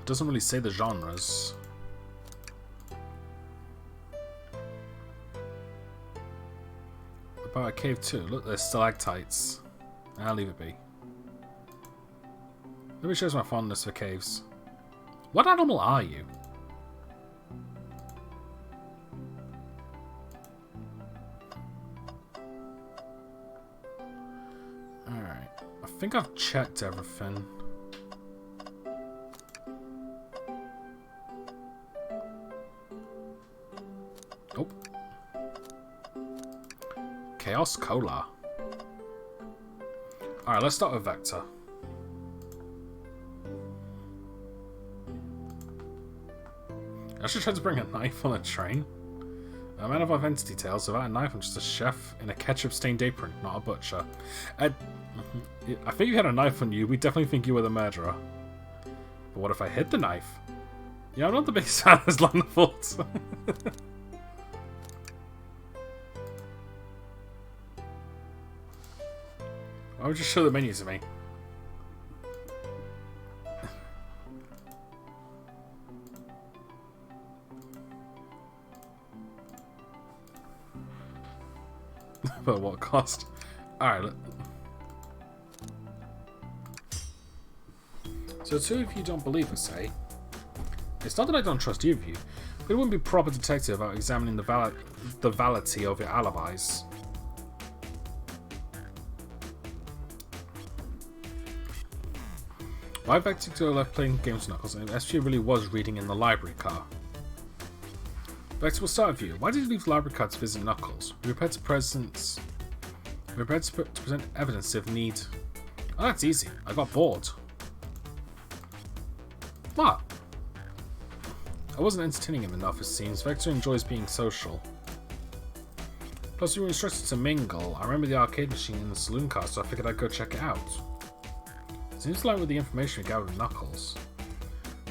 Doesn't really say the genres. About a cave too. Look, there's stalactites. I'll leave it be. Maybe shows my fondness for caves. What animal are you? Alright. I think I've checked everything. Oh. Chaos Cola. Alright, let's start with Vector. I should try to bring a knife on a train. A man of identity tales. Without a knife, I'm just a chef in a ketchup-stained apron, not a butcher. I think you had a knife on you. We definitely think you were the murderer. But what if I hid the knife? Yeah, I'm not the biggest fan of this line of thoughts. Why would you show the menu to me? But at what cost? Alright. So two of you don't believe us, eh? It's not that I don't trust either of you, but it wouldn't be a proper detective without examining the validity of your alibis. Why Vector to left playing games with Knuckles and SG really was reading in the library car? Vector, we'll start with you. Why did you leave the library car to visit Knuckles? We were prepared to present evidence if need. Oh, that's easy. I got bored. What? I wasn't entertaining him enough, it seems. Vector enjoys being social. Plus, we were instructed to mingle. I remember the arcade machine in the saloon car, so I figured I'd go check it out. Seems like with the information we gathered with Knuckles.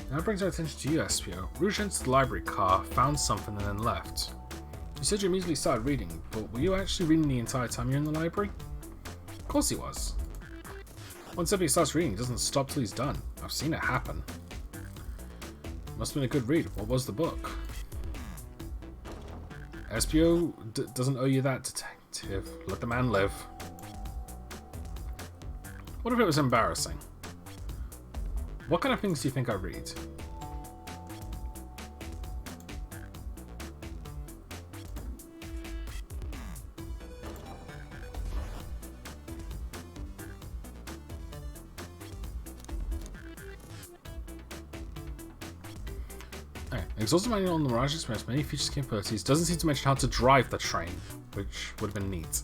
Now it brings our attention to you, Espio. Rouge entered the library car, found something, and then left. You said you immediately started reading, but were you actually reading the entire time you're in the library? Of course he was. Once somebody starts reading, he doesn't stop till he's done. I've seen it happen. Must have been a good read. What was the book? Espio doesn't owe you that, detective. Let the man live. What if it was embarrassing? What kind of things do you think I read? Okay. Exhaustive manual on the Mirage Express, many features and capabilities. Doesn't seem to mention how to drive the train, which would have been neat.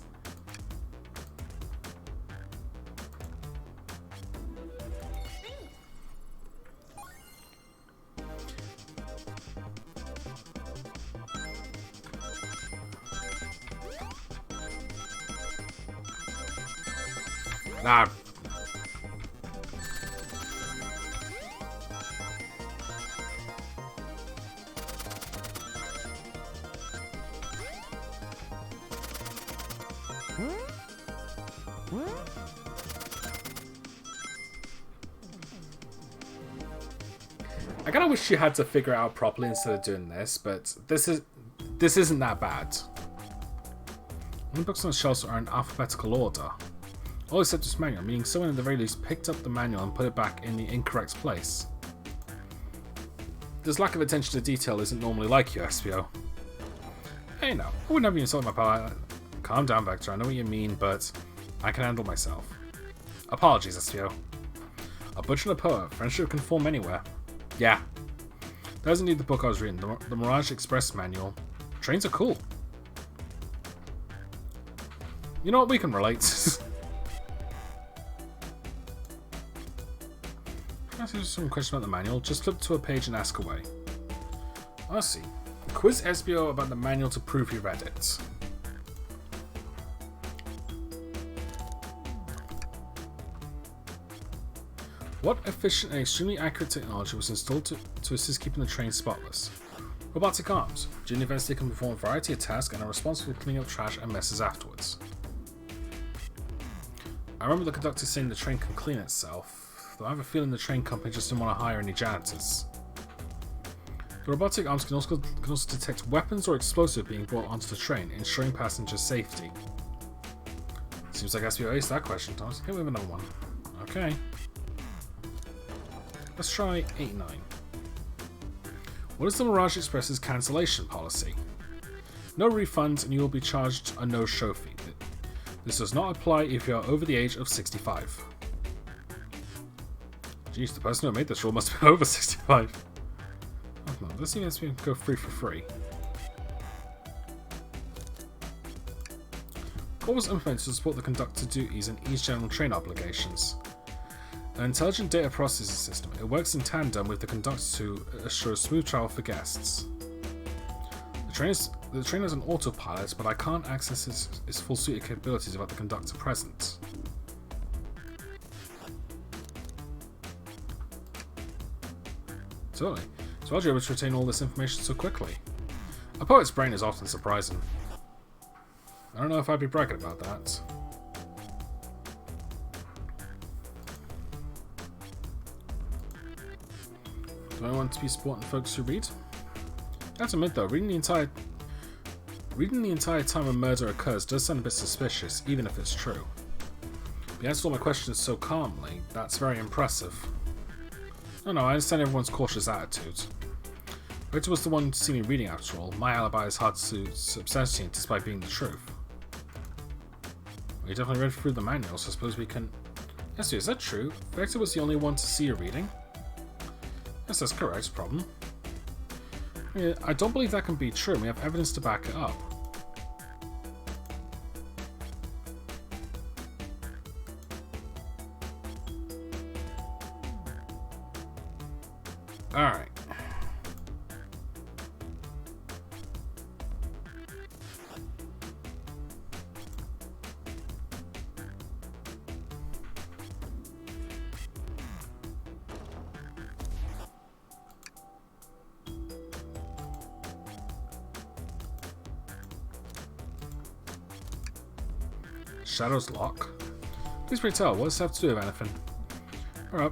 Nah. I kinda wish you had to figure it out properly instead of doing this, but this isn't that bad. The books on the shelves are in alphabetical order. All except this manual, meaning someone at the very least picked up the manual and put it back in the incorrect place. This lack of attention to detail isn't normally like you, Espio. Hey now, I wouldn't have you insult my pal. Calm down, Vector, I know what you mean, but I can handle myself. Apologies, Espio. A butcher and a poet, friendship can form anywhere. Yeah. That doesn't need the book I was reading, the Mirage Express manual. Trains are cool. You know what, we can relate. Ask you some question about the manual, just flip to a page and ask away. I see. Quiz Espio about the manual to prove he read it. What efficient and extremely accurate technology was installed to assist keeping the train spotless? Robotic arms. During events they can perform a variety of tasks and are responsible for cleaning up trash and messes afterwards. I remember the conductor saying the train can clean itself. Though I have a feeling the train company just didn't want to hire any janitors. The robotic arms can also detect weapons or explosives being brought onto the train, ensuring passenger safety. Seems like Espio aced that question, Thomas. Okay, we have another one. Okay. Let's try 8-9. What is the Mirage Express's cancellation policy? No refunds and you will be charged a no-show fee. This does not apply if you are over the age of 65. Jeez, the person who made this rule must have been over 65. Oh, no, let's see if we can go free for free. What was implemented to support the conductor duties and ease general train obligations? An intelligent data processing system. It works in tandem with the conductor to assure smooth travel for guests. The train has an autopilot, but I can't access its full suite of capabilities without the conductor present. Totally. So glad you're able to retain all this information so quickly. A poet's brain is often surprising. I don't know if I'd be bragging about that. Do I want to be supporting folks who read? I have to admit though, reading the entire time a murder occurs does sound a bit suspicious, even if it's true. But you answered all my questions so calmly, that's very impressive. No, I understand everyone's cautious attitude. Victor was the one to see me reading after all. My alibi is hard to substantiate despite being the truth. We definitely read through the manual, so I suppose we can... Yes, is that true? Vector was the only one to see you reading? Yes, that's correct. Problem. I don't believe that can be true. We have evidence to back it up. Alright. Shadow's lock? Please pray tell, what does this have to do with anything? Alright.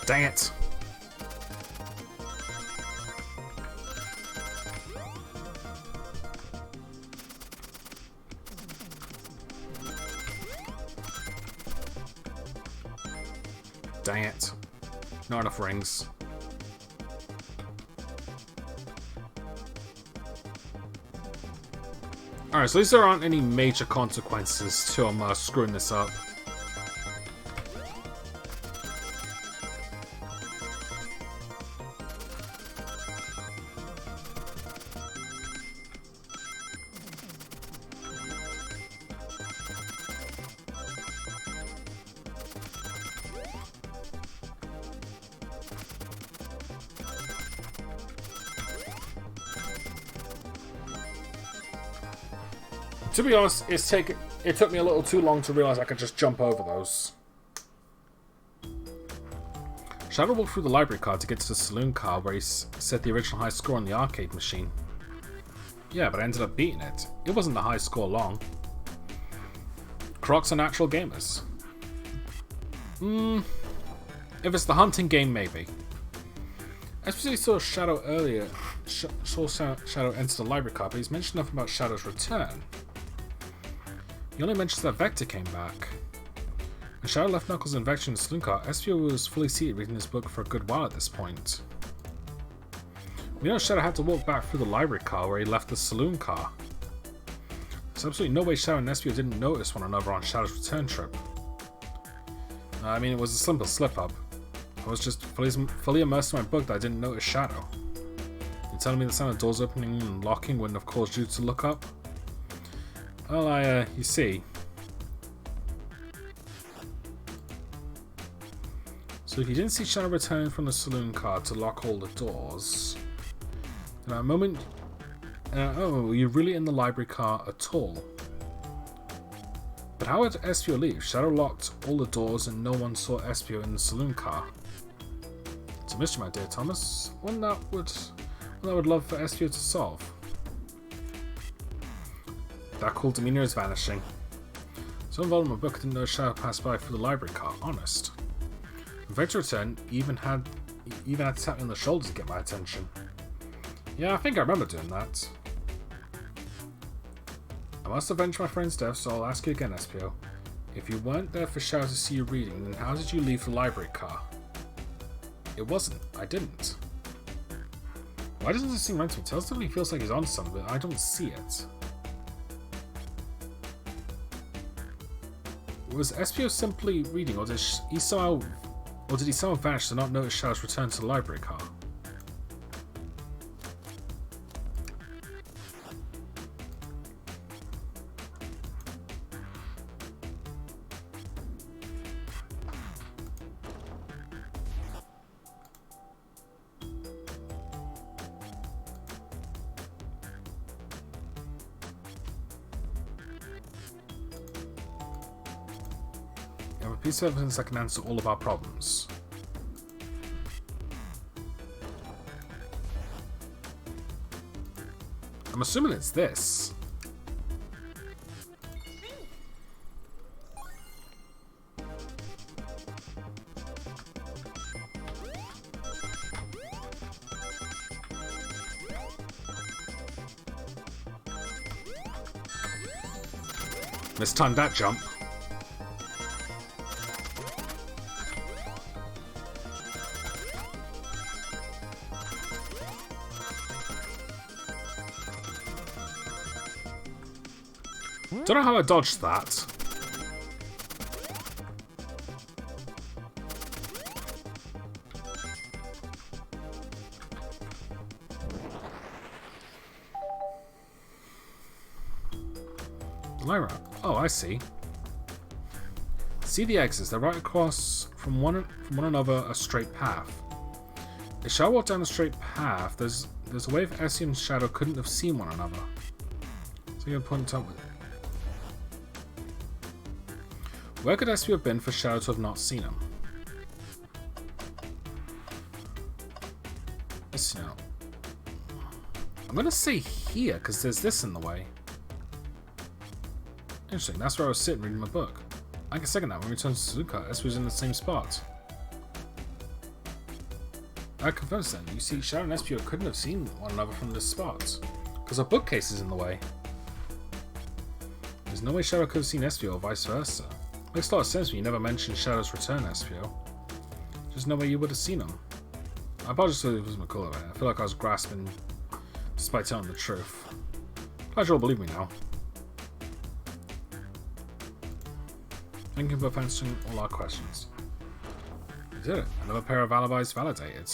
Dang it. Dang it. Not enough rings. Alright, so at least there aren't any major consequences to him screwing this up. To be honest, it took me a little too long to realize I could just jump over those. Shadow walked through the library car to get to the saloon car where he set the original high score on the arcade machine. Yeah, but I ended up beating it. It wasn't the high score long. Crocs are natural gamers. If it's the hunting game, maybe. I especially saw Shadow earlier. Saw Shadow enter the library car, but he's mentioned nothing about Shadow's return. He only mentions that Vector came back. When Shadow left Knuckles and Vector in the saloon car, Espio was fully seated reading his book for a good while at this point. We know Shadow had to walk back through the library car where he left the saloon car. There's absolutely no way Shadow and Espio didn't notice one another on Shadow's return trip. I mean, it was a simple slip-up. I was just fully immersed in my book that I didn't notice Shadow. You're telling me the sound of doors opening and locking wouldn't have caused you to look up? Well, you see. So if you didn't see Shadow return from the saloon car to lock all the doors, then at a moment, were you really in the library car at all? But how would Espio leave? Shadow locked all the doors and no one saw Espio in the saloon car. It's a mystery, my dear Thomas. One that I would love for Espio to solve. That cool demeanor is vanishing. So involved in my book, I didn't know Shadow passed by through the library car. Honest. When Vector returned, he even had to tap me on the shoulder to get my attention. Yeah, I think I remember doing that. I must avenge my friend's death, so I'll ask you again, Espio. If you weren't there for Shadow to see you reading, then how did you leave the library car? It wasn't. I didn't. Why doesn't this seem right to me? Tells me he feels like he's on something, but I don't see it. Was Espio simply reading, or did he somehow vanish to not notice Shadow's return to the library car? piece of evidence that can answer all of our problems. I'm assuming it's this. Mistimed that jump. Don't know how I dodged that. Lyra. Oh, I see. See the exits. They're right across from one another, a straight path. If Shadow walked down a straight path, there's a way if Essie and Shadow couldn't have seen one another. So you're gonna point out. Where could Essie have been for Shadow to have not seen him? Let's see now. I'm gonna say here because there's this in the way. Interesting, that's where I was sitting reading my book. I can second that. When we returned to Suzuka, Essie was in the same spot. I confess then, you see, Shadow and Espio couldn't have seen one another from this spot. Because our bookcase is in the way. There's no way Shadow could have seen Espio or vice versa. Makes a lot of sense when you never mentioned Shadow's return, Espio. There's no way you would have seen him. I apologize if it wasn't cool of it. I feel like I was grasping despite telling the truth. Glad you all believe me now. Thank you for answering all our questions. We did it. Another pair of alibis validated.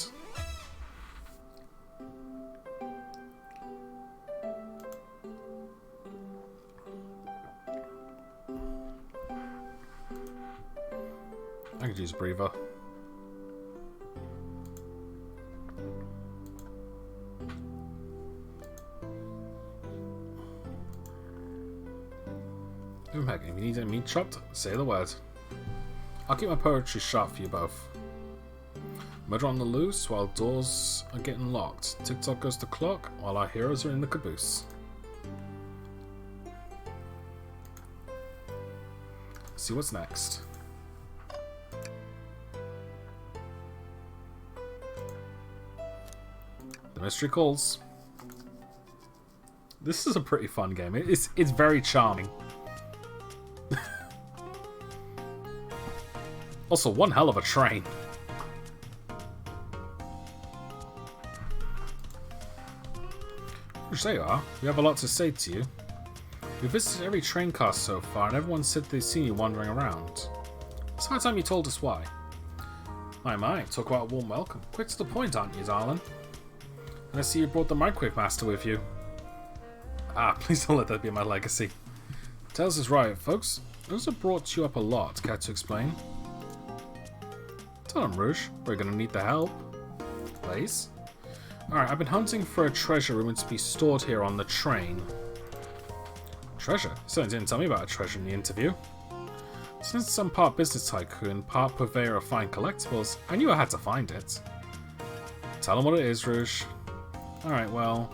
I could use a breather. If you need any meat chopped, say the word. I'll keep my poetry sharp for you both. Murder on the loose while doors are getting locked. Tick-tock goes the clock while our heroes are in the caboose. Let's see what's next. The mystery calls. This is a pretty fun game. It's very charming. Also, one hell of a train. Which there you are. We have a lot to say to you. We visited every train car so far, and everyone said they've seen you wandering around. It's high time you told us why. My, talk about a warm welcome. Quick to the point, aren't you, darling? And I see you brought the Microwave Master with you. Ah, please don't let that be my legacy. Tails is right, folks. Those have brought you up a lot. Care to explain? Tell him, Rouge. We're gonna need the help. Please? Alright, I've been hunting for a treasure rumored to be stored here on the train. Treasure? You certainly didn't tell me about a treasure in the interview. Since I'm part business tycoon, part purveyor of fine collectibles, I knew I had to find it. Tell him what it is, Rouge. Alright, well...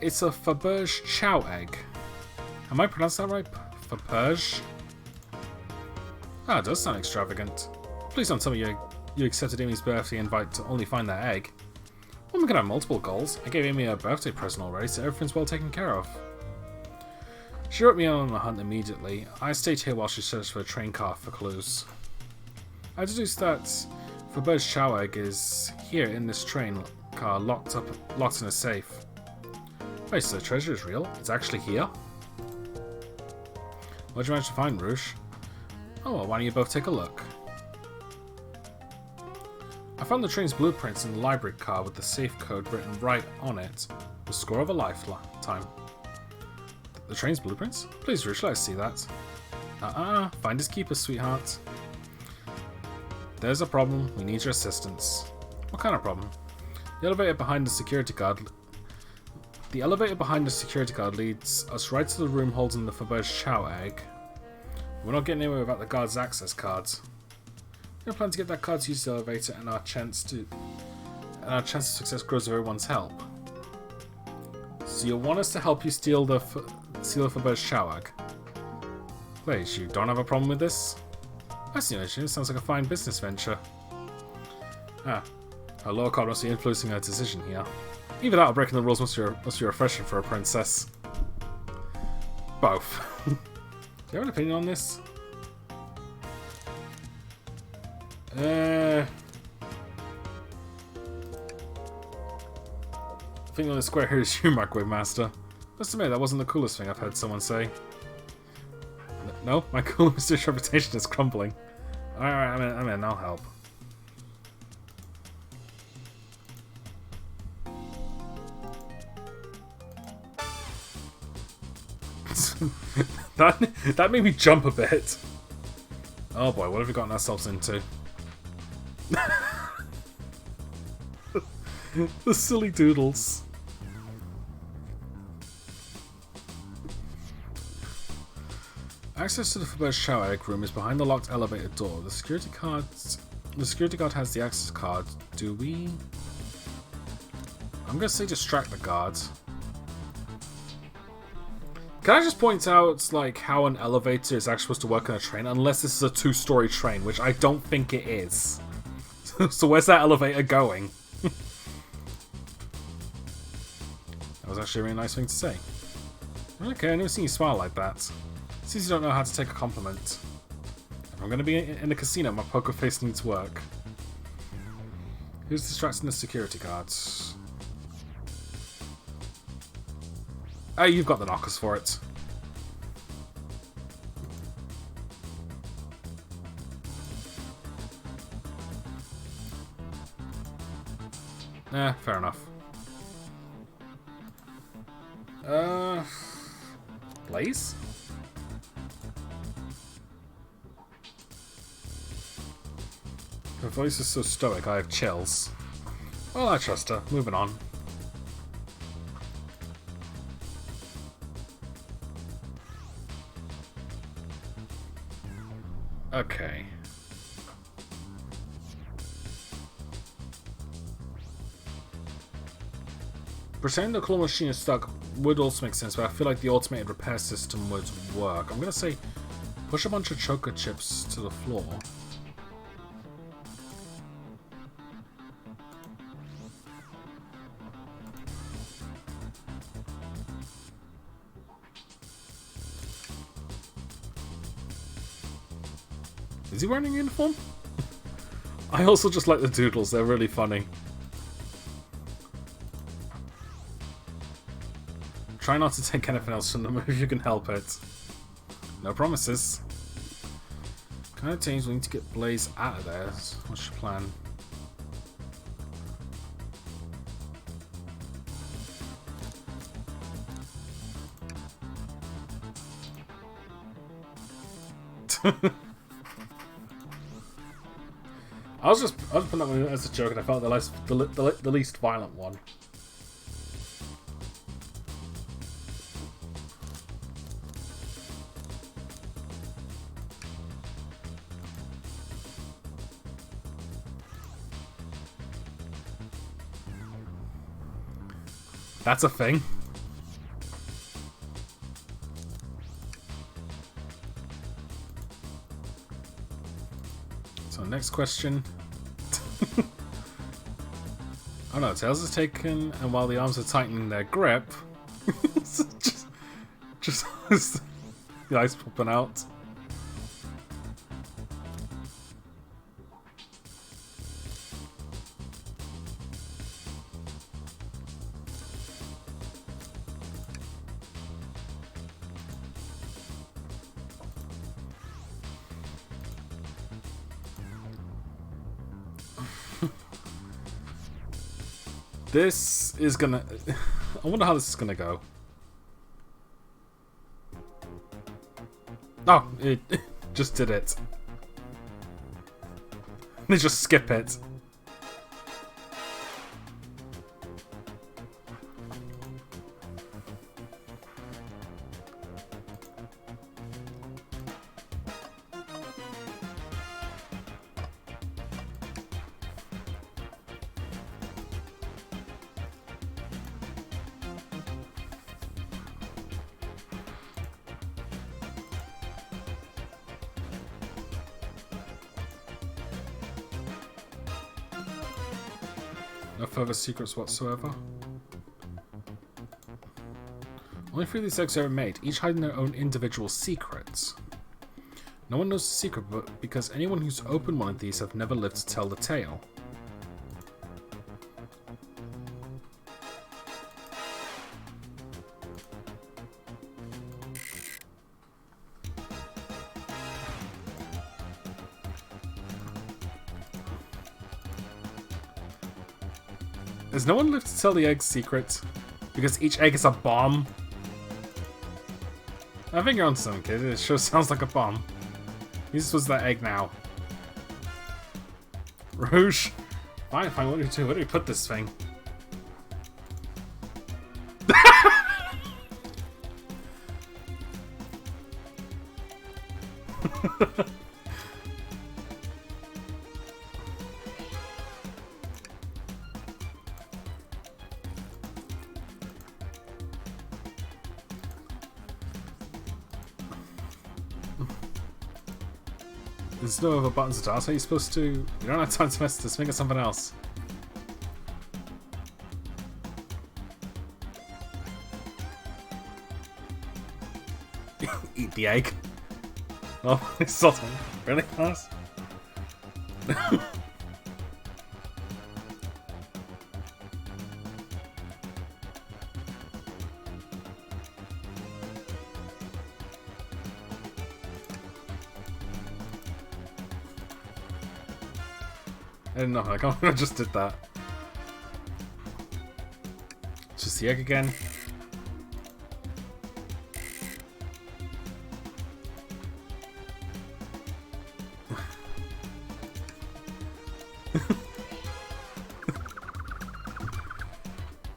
It's a Faberge Chow egg. Am I pronouncing that right? Faberge? Ah, it does sound extravagant. Please don't tell me you accepted Amy's birthday invite to only find that egg. Woman can have multiple goals. I gave Amy a birthday present already, so everything's well taken care of. She wrote me on a hunt immediately. I stayed here while she searched for a train car for clues. I deduced that Faberge Chow egg is here in this train car, locked in a safe. Wait, so the treasure is real? It's actually here? What'd you manage to find, Rouge? Oh, well, why don't you both take a look? I found the train's blueprints in the library car with the safe code written right on it. The score of a lifetime. The train's blueprints? Please, Rouge, let us see that. Finders keepers, sweetheart. There's a problem. We need your assistance. What kind of problem? The elevator behind the security guard leads us right to the room holding the Faberge Chow egg. We're not getting anywhere without the guard's access cards. We plan to get that card to use the elevator, and our chance of success grows with everyone's help. So you want us to help you steal the Hedgehog Shawag? Please, you don't have a problem with this? Fascinating. It sounds like a fine business venture. Ah, our lower card must be influencing our decision here. Either that or breaking the rules must be refreshing for a princess. Both. Do you have an opinion on this? The thing on the square here is you, Microwave Master. Must admit, that wasn't the coolest thing I've heard someone say. No, my cool mysterious reputation is crumbling. Alright, I'm in, I'll help. that made me jump a bit. Oh boy, what have we gotten ourselves into? The silly doodles. Access to the Hedgehog Shawag room is behind the locked elevator door. The security guard has the access card. Do we? I'm gonna say distract the guard. Can I just point out, like, how an elevator is actually supposed to work on a train, unless this is a two-story train, which I don't think it is. So where's that elevator going? That was actually a really nice thing to say. Okay, I've never seen you smile like that. Seems you don't know how to take a compliment. If I'm going to be in a casino, my poker face needs work. Who's distracting the security guards? Oh, you've got the knockers for it. Fair enough. Blaze? Her voice is so stoic, I have chills. Well, I trust her. Moving on. Okay. Pretending the claw machine is stuck would also make sense, but I feel like the automated repair system would work. I'm gonna say push a bunch of choker chips to the floor. Is he wearing a uniform? I also just like the doodles, they're really funny. Try not to take anything else from them if you can help it. No promises. Kind of teams we need to get Blaze out of there. What's your plan? I was just putting that one as a joke, and I felt the least violent one. That's a thing. So next question. Oh no, Tails is taken, and while the arms are tightening their grip, just the ice popping out. This is gonna... I wonder how this is gonna go. Oh, it just did it. They just skip it. No further secrets whatsoever. Only 3 of these eggs are made, each hiding their own individual secrets. No one knows the secret, but because anyone who's opened one of these have never lived to tell the tale. Has no one lived to tell the egg's secret? Because each egg is a bomb? I think you're on something, kid. It sure sounds like a bomb. This was that egg now. Rouge? Fine, fine. What do we do? Where do we put this thing? There's no other buttons to ask. How are you supposed to... You don't have time to mess with this. Think of something else. Eat the egg. Oh, it's something really fast. I didn't know. I just did that. It's just the egg again.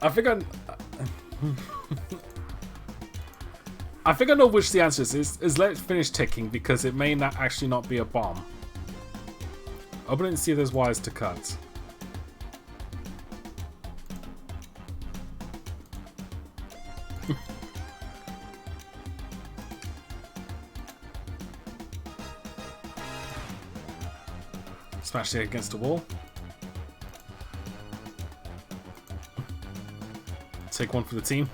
I think I know which the answer is let it finish ticking because it may not actually not be a bomb. Open it and see if there's wires to cut. Smash it against the wall. Take one for the team.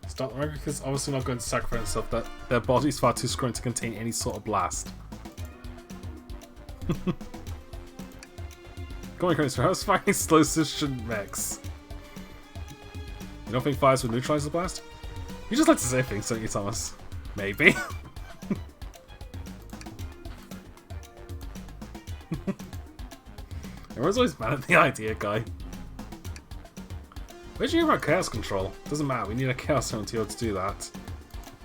Start the record because obviously not going to sacrifice themselves, that their body's far too strong to contain any sort of blast. Come on, Chris, how's firing explosives mechs? You don't think fires would neutralize the blast? You just like to say things, don't you, Thomas? Maybe. Everyone's always mad at the idea, guy. Where'd you hear about chaos control? Doesn't matter, we need a chaos zone to be able to do that.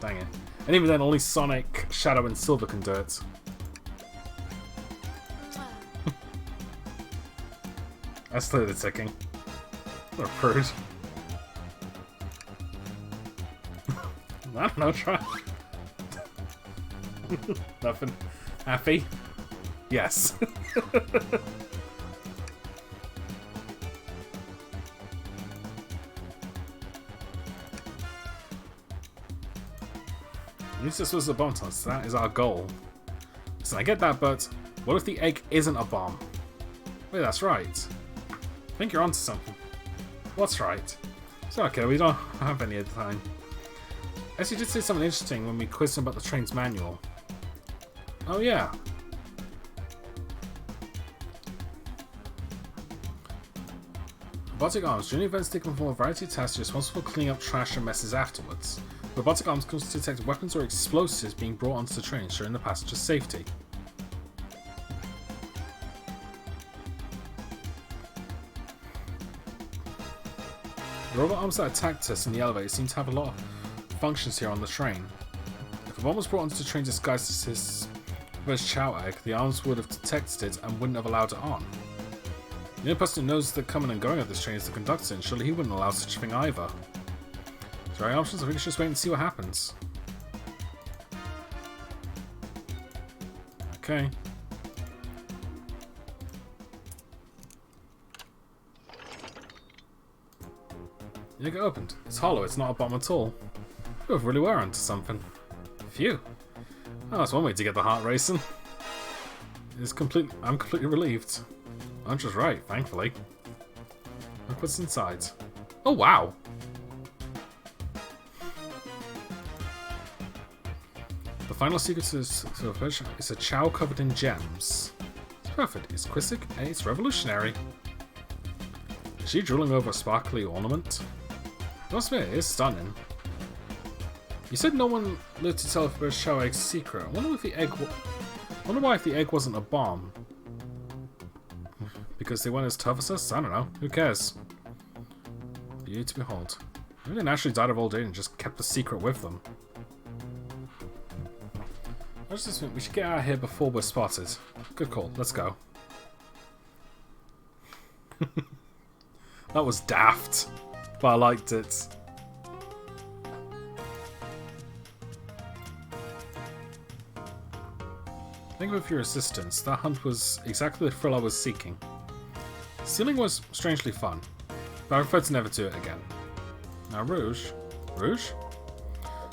Dang it. And even then, only Sonic, Shadow, and Silver can do it. I slid the ticking. What a prude. I don't know, try. Nothing. Happy? Yes. At least this was a bomb toss, so that is our goal. So I get that, but what if the egg isn't a bomb? Wait, that's right. I think you're onto something. What's right? So okay, we don't have any other time. As you did say something interesting when we quizzed him about the train's manual. Oh yeah. Robotic arms. During events taken from a variety of tasks responsible for cleaning up trash and messes afterwards. Robotic arms can detect weapons or explosives being brought onto the train, ensuring the passenger's safety. The robot arms that attacked us in the elevator seem to have a lot of functions here on the train. If a bomb was brought onto the train disguised as his first chow egg, the arms would have detected it and wouldn't have allowed it on. The only person who knows the coming and going of this train is the conductor, and surely he wouldn't allow such a thing either. So our options, I think we should just wait and see what happens. Okay. The egg opened. It's hollow, it's not a bomb at all. both really were onto something. Phew. Oh, that's one way to get the heart racing. I'm completely relieved. Lunch was right, thankfully. Look what's inside. Oh, wow! The final secret to the pleasure is a chow covered in gems. It's perfect. It's quizzic and it's revolutionary. Is she drooling over a sparkly ornament? I must admit, it is stunning. You said no one lived to tell if Chow Egg's secret. I wonder if the egg. Wonder why if the egg wasn't a bomb. Because they weren't as tough as us? I don't know. Who cares? Beauty to behold. Maybe they naturally died of old age and just kept the secret with them. I just think we should get out of here before we're spotted. Good call. Let's go. That was daft, but I liked it. Thank you for your assistance. That hunt was exactly the thrill I was seeking. Stealing was strangely fun, but I prefer to never do it again. Now Rouge? Rouge?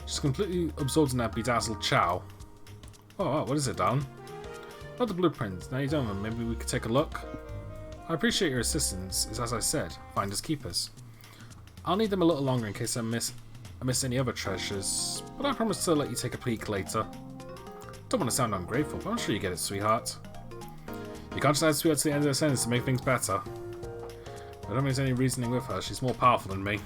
She's completely absorbed in that bedazzled chow. Oh, what is it, darling? Not the blueprints. Now you don't, maybe we could take a look? I appreciate your assistance, as I said, finders keepers. I'll need them a little longer in case I miss any other treasures, but I promise to let you take a peek later. Don't want to sound ungrateful, but I'm sure you get it, sweetheart. You can't just add sweetheart to the end of the sentence to make things better. I don't think there's any reasoning with her, she's more powerful than me.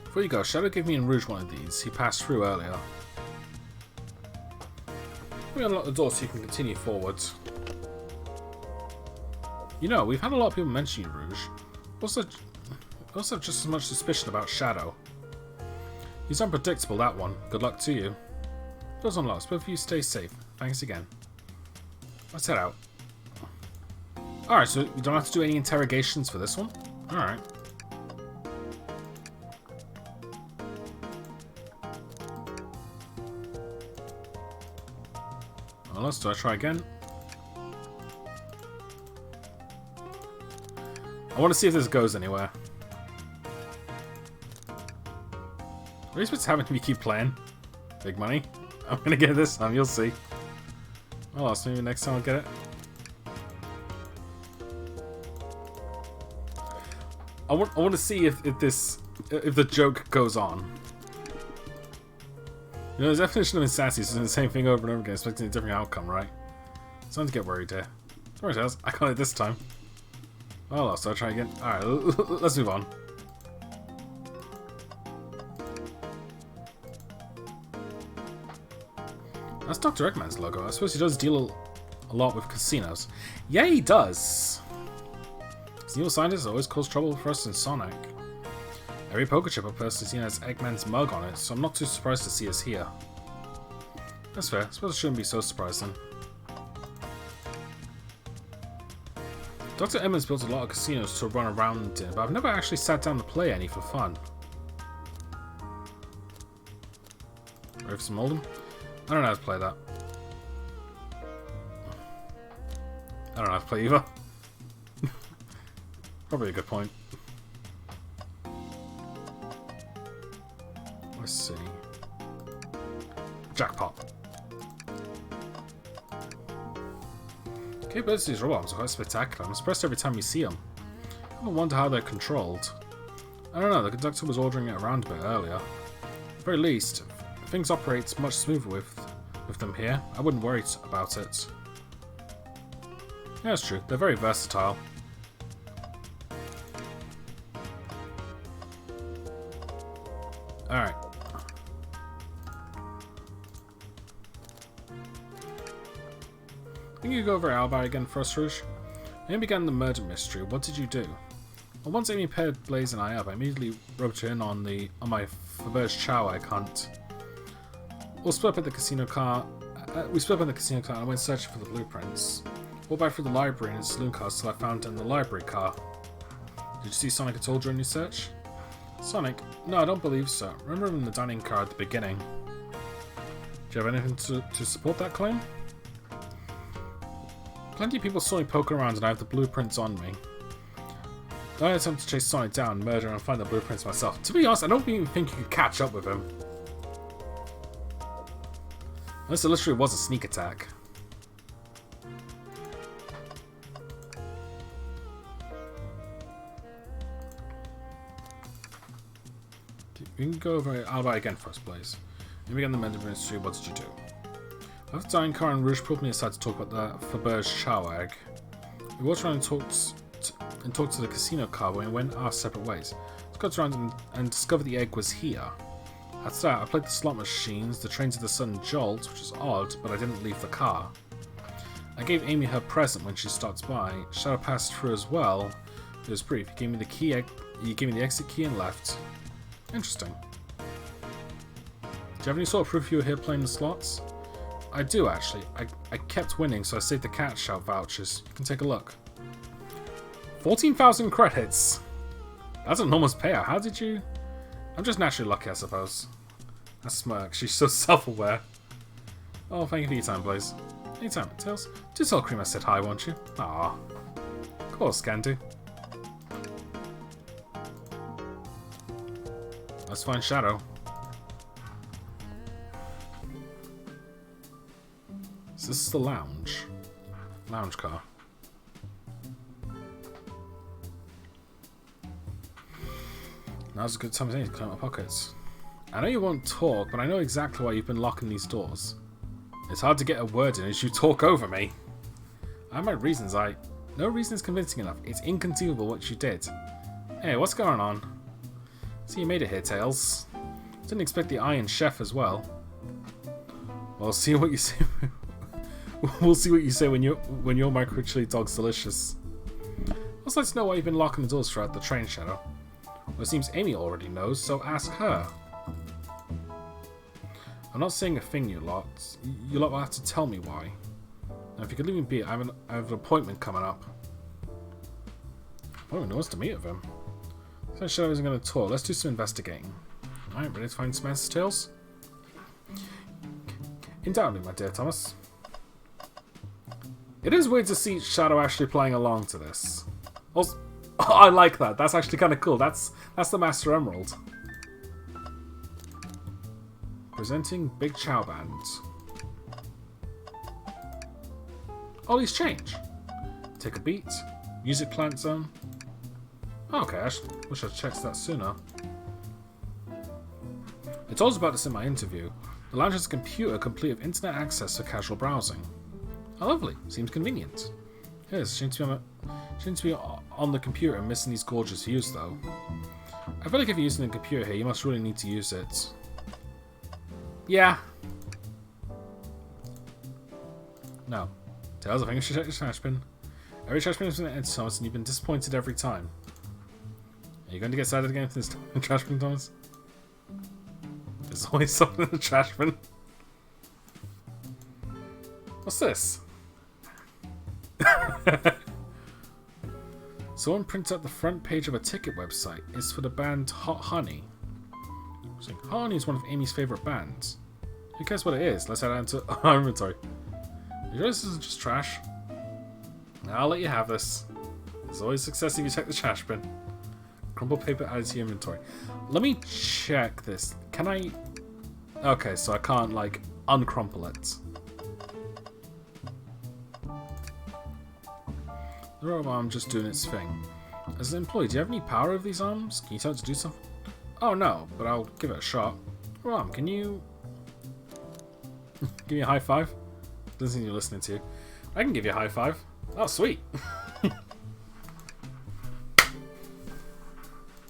Before you go, Shadow gave me and Rouge one of these. He passed through earlier. Let me unlock the door so you can continue forwards. You know, we've had a lot of people mention you, Rouge. Also just as much suspicion about Shadow. He's unpredictable, that one. Good luck to you. Doors unlocked. Both of you stay safe. Thanks again. Let's head out. Alright, so you don't have to do any interrogations for this one? Alright. Unless, do I try again? I want to see if this goes anywhere. Are you supposed to have me keep playing? Big money? I'm gonna get it this time, you'll see. Oh, so maybe next time I'll get it. I want to see if the joke goes on. You know, the definition of insanity is doing the same thing over and over again, expecting a different outcome, right? It's time to get worried here. Sorry, Tales. I got it this time. Oh, so I'll try again. Alright, let's move on. That's Dr. Eggman's logo. I suppose he does deal a lot with casinos. Yeah, he does. Evil scientists always cause trouble for us in Sonic. Every poker chip I've personally seen has Eggman's mug on it, so I'm not too surprised to see us here. That's fair. I suppose it shouldn't be so surprising. Dr. Eggman's built a lot of casinos to run around in, but I've never actually sat down to play any for fun. Ready for some Oldham? I don't know how to play that. I don't know how to play either. Probably a good point. Let's see. Jackpot. Capabilities of these robots are quite spectacular. I'm impressed every time you see them. I wonder how they're controlled. I don't know, the conductor was ordering it around a bit earlier. At the very least, things operate much smoother with them here. I wouldn't worry about it. Yeah, that's true. They're very versatile. Alright. Think you go over Alibi again for us, Rouge? When you began the murder mystery, what did you do? Well, once Amy paired Blaze and I up, I immediately rubbed her in on my Faberge Chow Egg hunt. We'll split up at the casino car. We split up in the casino car and I went searching for the blueprints. Walked back through the library and the saloon cars till I found them in the library car. Did you see Sonic at all during your search? Sonic? No, I don't believe so. Remember him in the dining car at the beginning. Do you have anything to support that claim? Plenty of people saw me poking around and I have the blueprints on me. I attempt to chase Sonic down, murder, and find the blueprints myself. To be honest, I don't even think you could catch up with him. Unless it literally was a sneak attack. We can go over Alibi again first, please. Maybe again the Mender Ministry, what did you do? After dying, Car and Rouge pulled me aside to talk about the Faberge Chow egg. We walked around and talked to the casino car when we went our separate ways. Let's go around and discover the egg was here. After that, I played the slot machines, the trains of the sun jolt, which is odd, but I didn't leave the car. I gave Amy her present when she stopped by. Shadow passed through as well. It was brief. He gave me the key. He gave me the exit key and left. Interesting. Do you have any sort of proof you were here playing the slots? I do, actually. I kept winning, so I saved the cash out vouchers. You can take a look. 14,000 credits! That's an enormous payout. How did you... I'm just naturally lucky, I suppose. I smirk. She's so self-aware. Oh, thank you for your time, please. Anytime, Tails. Do tell Cream I said hi, won't you? Aww. Of course, can do. Let's find Shadow. So this is the lounge. Lounge car. Now's a good time to clean my pockets. I know you won't talk, but I know exactly why you've been locking these doors. It's hard to get a word in as you talk over me. I have my reasons. No reason is convincing enough. It's inconceivable what you did. Hey, what's going on? So you made it here, Tails. Didn't expect the Iron Chef as well. Well, see what you say. We'll see what you say when your microchili dog's delicious. I'd also like to know why you've been locking the doors throughout the train, Shadow. Well, it seems Amy already knows, so ask her. I'm not saying a thing, you lot. You lot will have to tell me why. Now, if you could leave me be, I have an appointment coming up. Oh, no one's to meet with him. So Shadow isn't going to talk. Let's do some investigating. Alright, ready to find some answers, Tails? Undoubtedly, my dear Thomas. It is weird to see Shadow actually playing along to this. Also, I like that. That's actually kind of cool. That's the Master Emerald. Presenting Big Chow Band. All these change. Take a beat. Music plant zone. Okay, I wish I'd checked that sooner. I told us about this in my interview. The lounge has a computer complete with internet access for casual browsing. Oh, lovely. Seems convenient. Yes, seems to be on the computer and missing these gorgeous views, though. I feel like if you're using the computer here, you must really need to use it. Yeah. No. Tails, I think I should check the trash bin. Every trash bin has been empty, Thomas, and you've been disappointed every time. Are you going to get excited again for this trash bin, Thomas? There's always something in the trash bin. What's this? Someone printed out the front page of a ticket website. It's for the band Hot Honey. Hot Honey is one of Amy's favourite bands. Who cares what it is? Let's head out into our inventory. You sure this isn't just trash? I'll let you have this. There's always success if you check the trash bin. Crumpled paper added to your inventory. Let me check this. Can I... Okay, so I can't, like, uncrumple it. The robot arm just doing its thing. As an employee, do you have any power over these arms? Can you tell it to do something? Oh no, but I'll give it a shot. Rom, can you... give me a high five? Doesn't seem you're listening to you. I can give you a high five. Oh, sweet.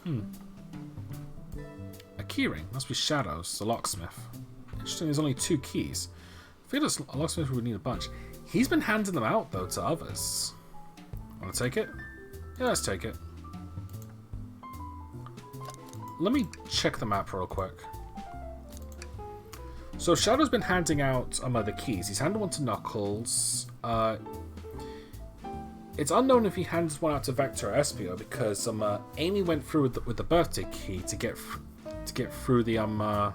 A keyring. Must be Shadow's, the locksmith. Interesting, there's only 2 keys. I feel a locksmith would need a bunch. He's been handing them out, though, to others. Want to take it? Yeah, let's take it. Let me check the map real quick. So Shadow's been handing out the keys. He's handed one to Knuckles. It's unknown if he hands one out to Vector or Espio because Amy went through with the birthday key to get through the oh,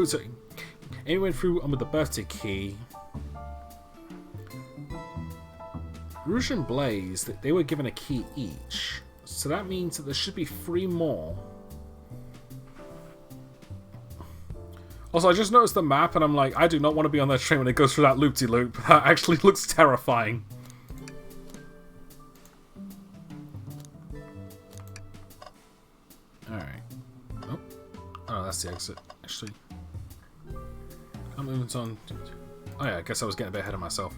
sorry. Amy went through with the birthday key Rouge and Blaze, they were given a key each. So that means that there should be 3 more. Also, I just noticed the map and I'm like, I do not want to be on that train when it goes through that loop-de-loop. That actually looks terrifying. Alright. Oh, that's the exit, actually. I'm moving on. Oh yeah, I guess I was getting a bit ahead of myself.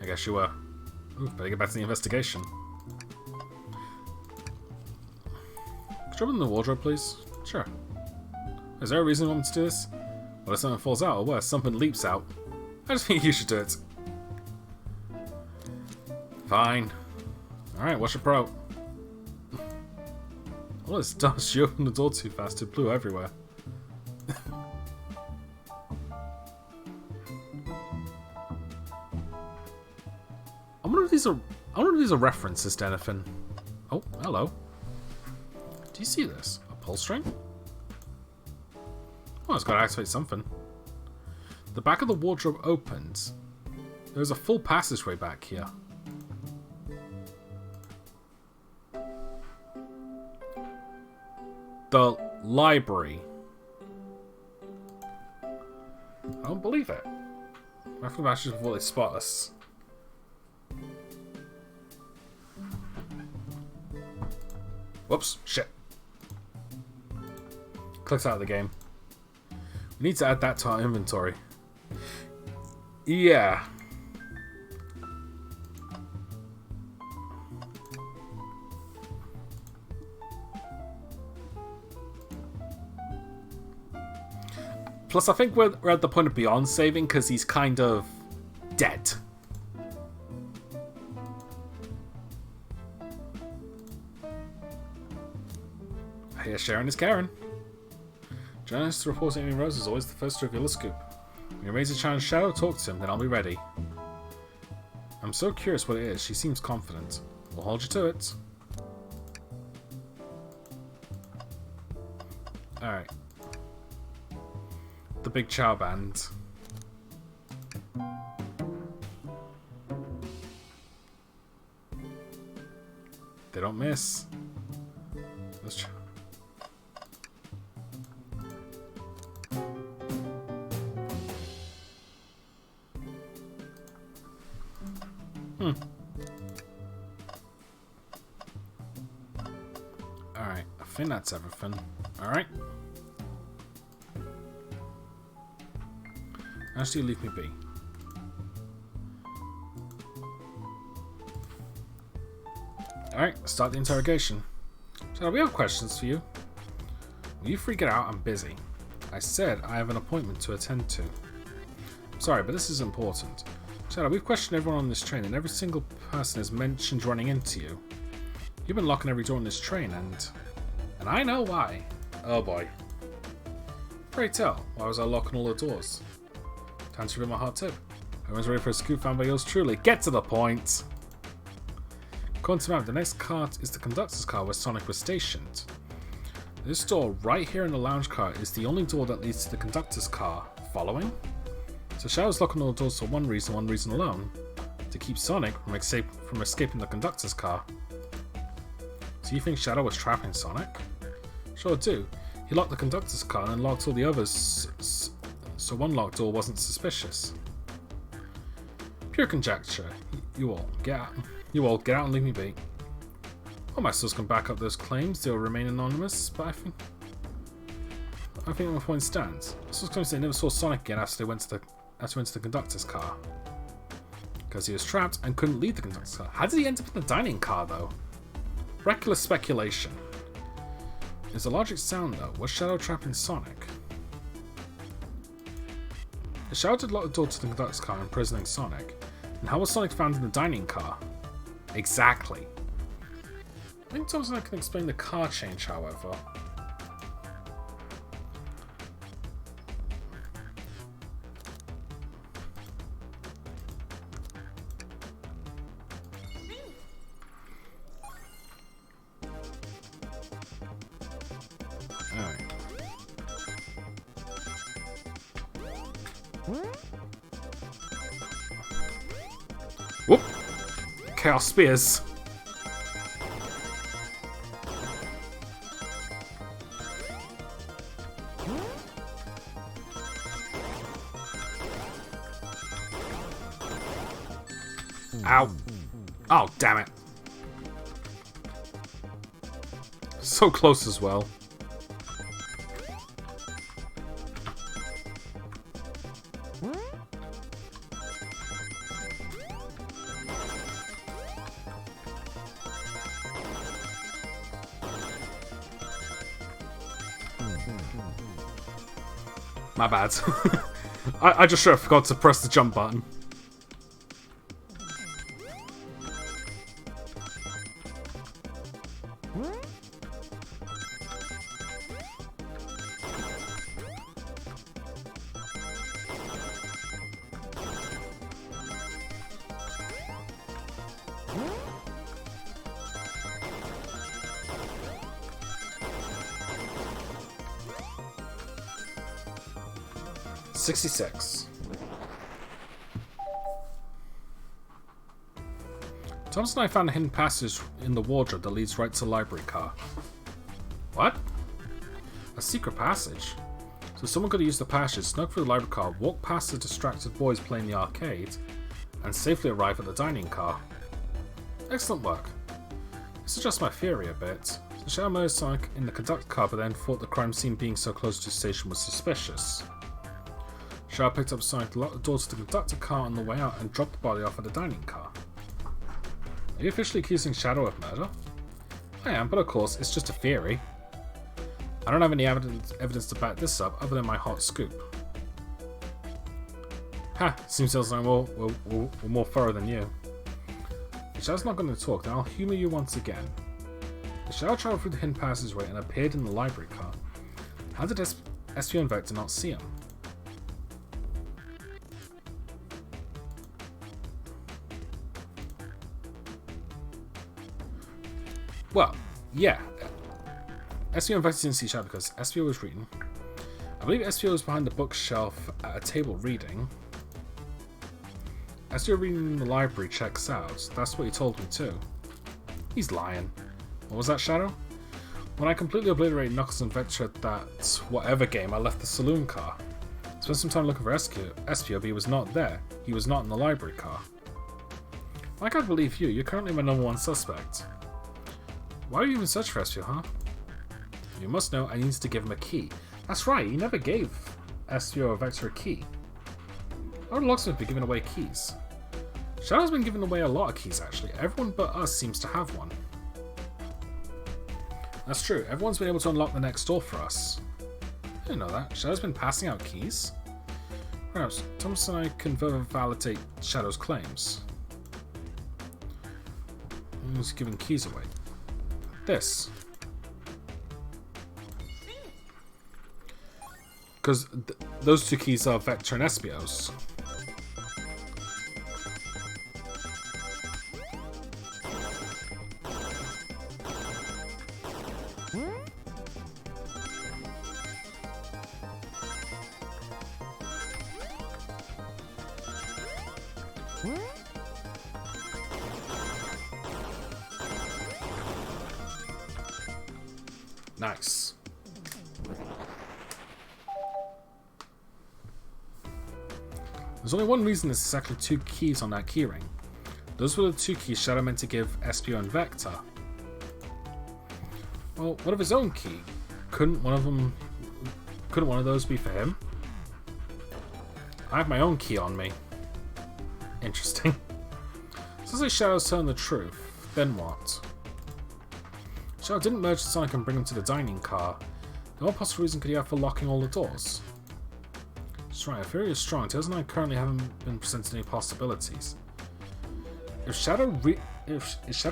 I guess you were. Ooh, better get back to the investigation. Could you open the wardrobe, please? Sure. Is there a reason you want me to do this? Well, if something falls out, or worse, something leaps out. I just think you should do it. Fine. Alright, what's your pro? All this dust, you opened the door too fast, it blew everywhere. I wonder if these are references to anything. Oh, hello. Do you see this? A pull string? Oh, it's got to activate something. The back of the wardrobe opens. There's a full passageway back here. The library. I don't believe it. After the matches before they spot us. Whoops, shit. Clicked out of the game. We need to add that to our inventory. Yeah. Plus, I think we're at the point of beyond saving because he's kind of dead. I hear Sharon is Karen. Journalist reporting Amy Rose is always the first to reveal a scoop. When you raise a challenge Shadow, talk to him, then I'll be ready. I'm so curious what it is. She seems confident. We'll hold you to it. Alright. The Big Chow Band. They don't miss. Let's try. Alright, I think that's everything. Alright. Actually, leave me be. Alright, start the interrogation. So we have questions for you. Will you freak it out? I'm busy. I said I have an appointment to attend to. I'm sorry, but this is important. Shadow, we've questioned everyone on this train, and every single person has mentioned running into you. You've been locking every door on this train, and I know why. Oh boy. Pray tell, why was I locking all the doors? Time to reveal my hot tip. Everyone's ready for a scoop found by yours truly. Get to the point! According to the map, the next car is the conductor's car where Sonic was stationed. This door right here in the lounge car is the only door that leads to the conductor's car. Following? So Shadow's locking all the doors for one reason alone. To keep Sonic from escaping the conductor's car. So you think Shadow was trapping Sonic? Sure do. He locked the conductor's car and then locked all the others, so one locked door wasn't suspicious. Pure conjecture. You all get out and leave me be. Well, my source can back up those claims. They'll remain anonymous, but I think my point stands. Source claims they never saw Sonic again after he went to the conductor's car. Because he was trapped and couldn't leave the conductor's car. How did he end up in the dining car, though? Reckless speculation. Is the logic sound, though? Was Shadow trapping Sonic? The Shadow did lock the door to the conductor's car, imprisoning Sonic. And how was Sonic found in the dining car? Exactly. I think Thompson and I can explain the car change, however. Chaos Spears. Ow. Oh, damn it. So close as well. My bad. I just sure forgot to press the jump button. $66. Thomas and I found a hidden passage in the wardrobe that leads right to the library car. What? A secret passage? So someone could have used the passage, snuck through the library car, walk past the distracted boys playing the arcade, and safely arrive at the dining car. Excellent work. This adjusts my theory a bit. The Shadow murdered Sonic in the conductor car, but then thought the crime scene being so close to the station was suspicious. Shadow picked up Sonic, locked the doors to the conductor car on the way out, and dropped the body off at the dining car. Are you officially accusing Shadow of murder? I am, but of course, it's just a theory. I don't have any evidence to back this up, other than my hot scoop. Ha! Seems as though we're more thorough than you. The Shadow's not going to talk, then I'll humour you once again. The Shadow travelled through the hidden passageway and appeared in the library car. How did Espio and Vector not see him? Well, yeah. Espio and Vector didn't see Shadow because Espio was reading. I believe Espio was behind the bookshelf at a table reading. Espio reading in the library checks out. That's what he told me too. He's lying. What was that, Shadow? When I completely obliterated Knuckles and Vector at that whatever game, I left the saloon car. Spent some time looking for Espio, but he was not there. He was not in the library car. I can't believe you. You're currently my #1 suspect. Why are you even searching for Espio, huh? You must know I need to give him a key. That's right, you never gave Espio or Vector a key. Why would Locksmith be giving away keys? Shadow's been giving away a lot of keys actually. Everyone but us seems to have one. That's true, everyone's been able to unlock the next door for us. I didn't know that. Shadow's been passing out keys? Perhaps Thomas and I can further validate Shadow's claims. He's giving keys away. This. Because those two keys are Vector and Espio's. Nice. There's only one reason there's exactly 2 keys on that keyring. Those were the 2 keys Shadow meant to give Espio and Vector. Well, what of his own key? Couldn't one of those be for him? I have my own key on me. Interesting. Sounds like Shadow's telling the truth. Then what? Shadow didn't merge Sonic and bring him to the dining car. Then what possible reason could he have for locking all the doors? That's right, our theory is strong. Tails and I currently haven't been presented any possibilities. Is Shadow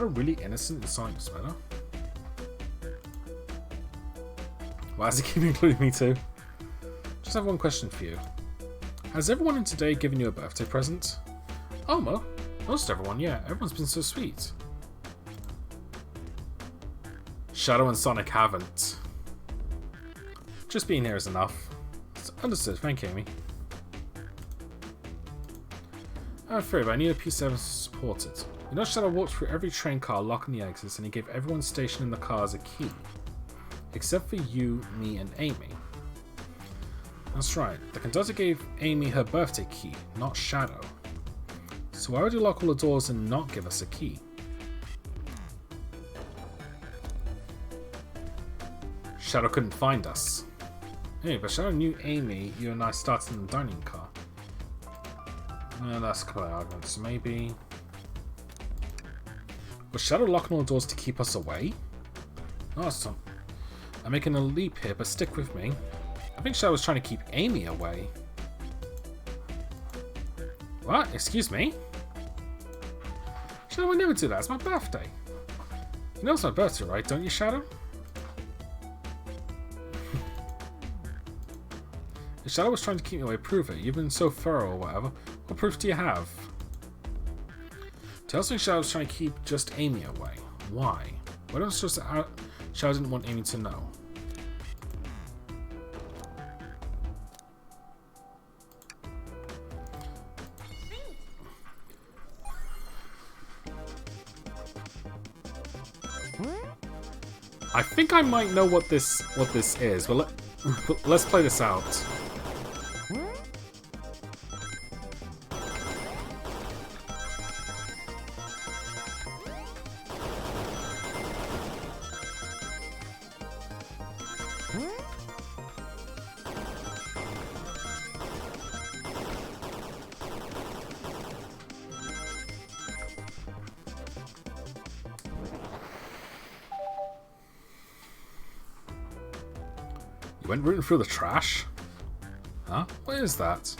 really innocent in Sonic's murder? Why does he keep including me too? Just have one question for you. Has everyone in today given you a birthday present? Oh, most everyone, yeah. Everyone's been so sweet. Shadow and Sonic haven't. Just being here is enough. Understood, thank you, Amy. I'm afraid, but I need a piece of evidence to support it. You know, Shadow walked through every train car, locking the exits, and he gave everyone stationed in the cars a key. Except for you, me, and Amy. That's right. The conductor gave Amy her birthday key, not Shadow. So why would you lock all the doors and not give us a key? Shadow couldn't find us. Hey, but Shadow knew Amy, you and I started in the dining car. Yeah, that's a couple of arguments. Maybe... Was Shadow locking all the doors to keep us away? No, I'm making a leap here, but stick with me. I think Shadow was trying to keep Amy away. What? Excuse me? Shadow would never do that. It's my birthday. You know it's my birthday, right? Don't you, Shadow? If Shadow was trying to keep me away, prove it. You've been so thorough or whatever. What proof do you have? Tells me Shadow was trying to keep just Amy away. Why? Why don't just Shadow didn't want Amy to know? I think I might know what this is, but let's play this out. You went rooting through the trash? Huh? What is that?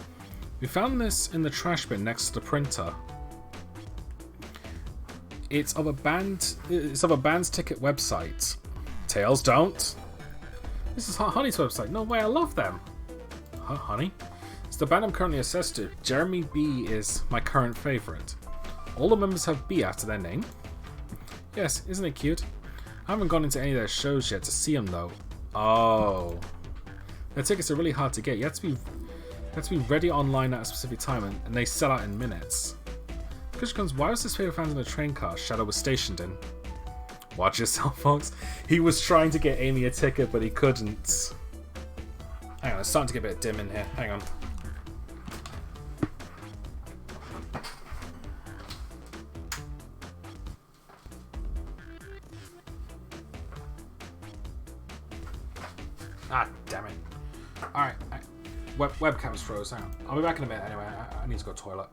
We found this in the trash bin next to the printer. It's of a band's ticket website. Tails don't. This is Honey's website. No way, I love them. Huh, Honey? It's the band I'm currently assessed to. Jeremy B is my current favorite. All the members have B after their name. Yes, isn't it cute? I haven't gone into any of their shows yet to see them though. Oh. Their tickets are really hard to get. You have to be ready online at a specific time, and they sell out in minutes. The question comes, why was his favorite fans in the train car Shadow was stationed in? Watch yourself, folks. He was trying to get Amy a ticket, but he couldn't. Hang on, it's starting to get a bit dim in here. Hang on. Ah, damn it. Alright, webcam's froze. Hang on. I'll be back in a minute anyway. I need to go to the toilet.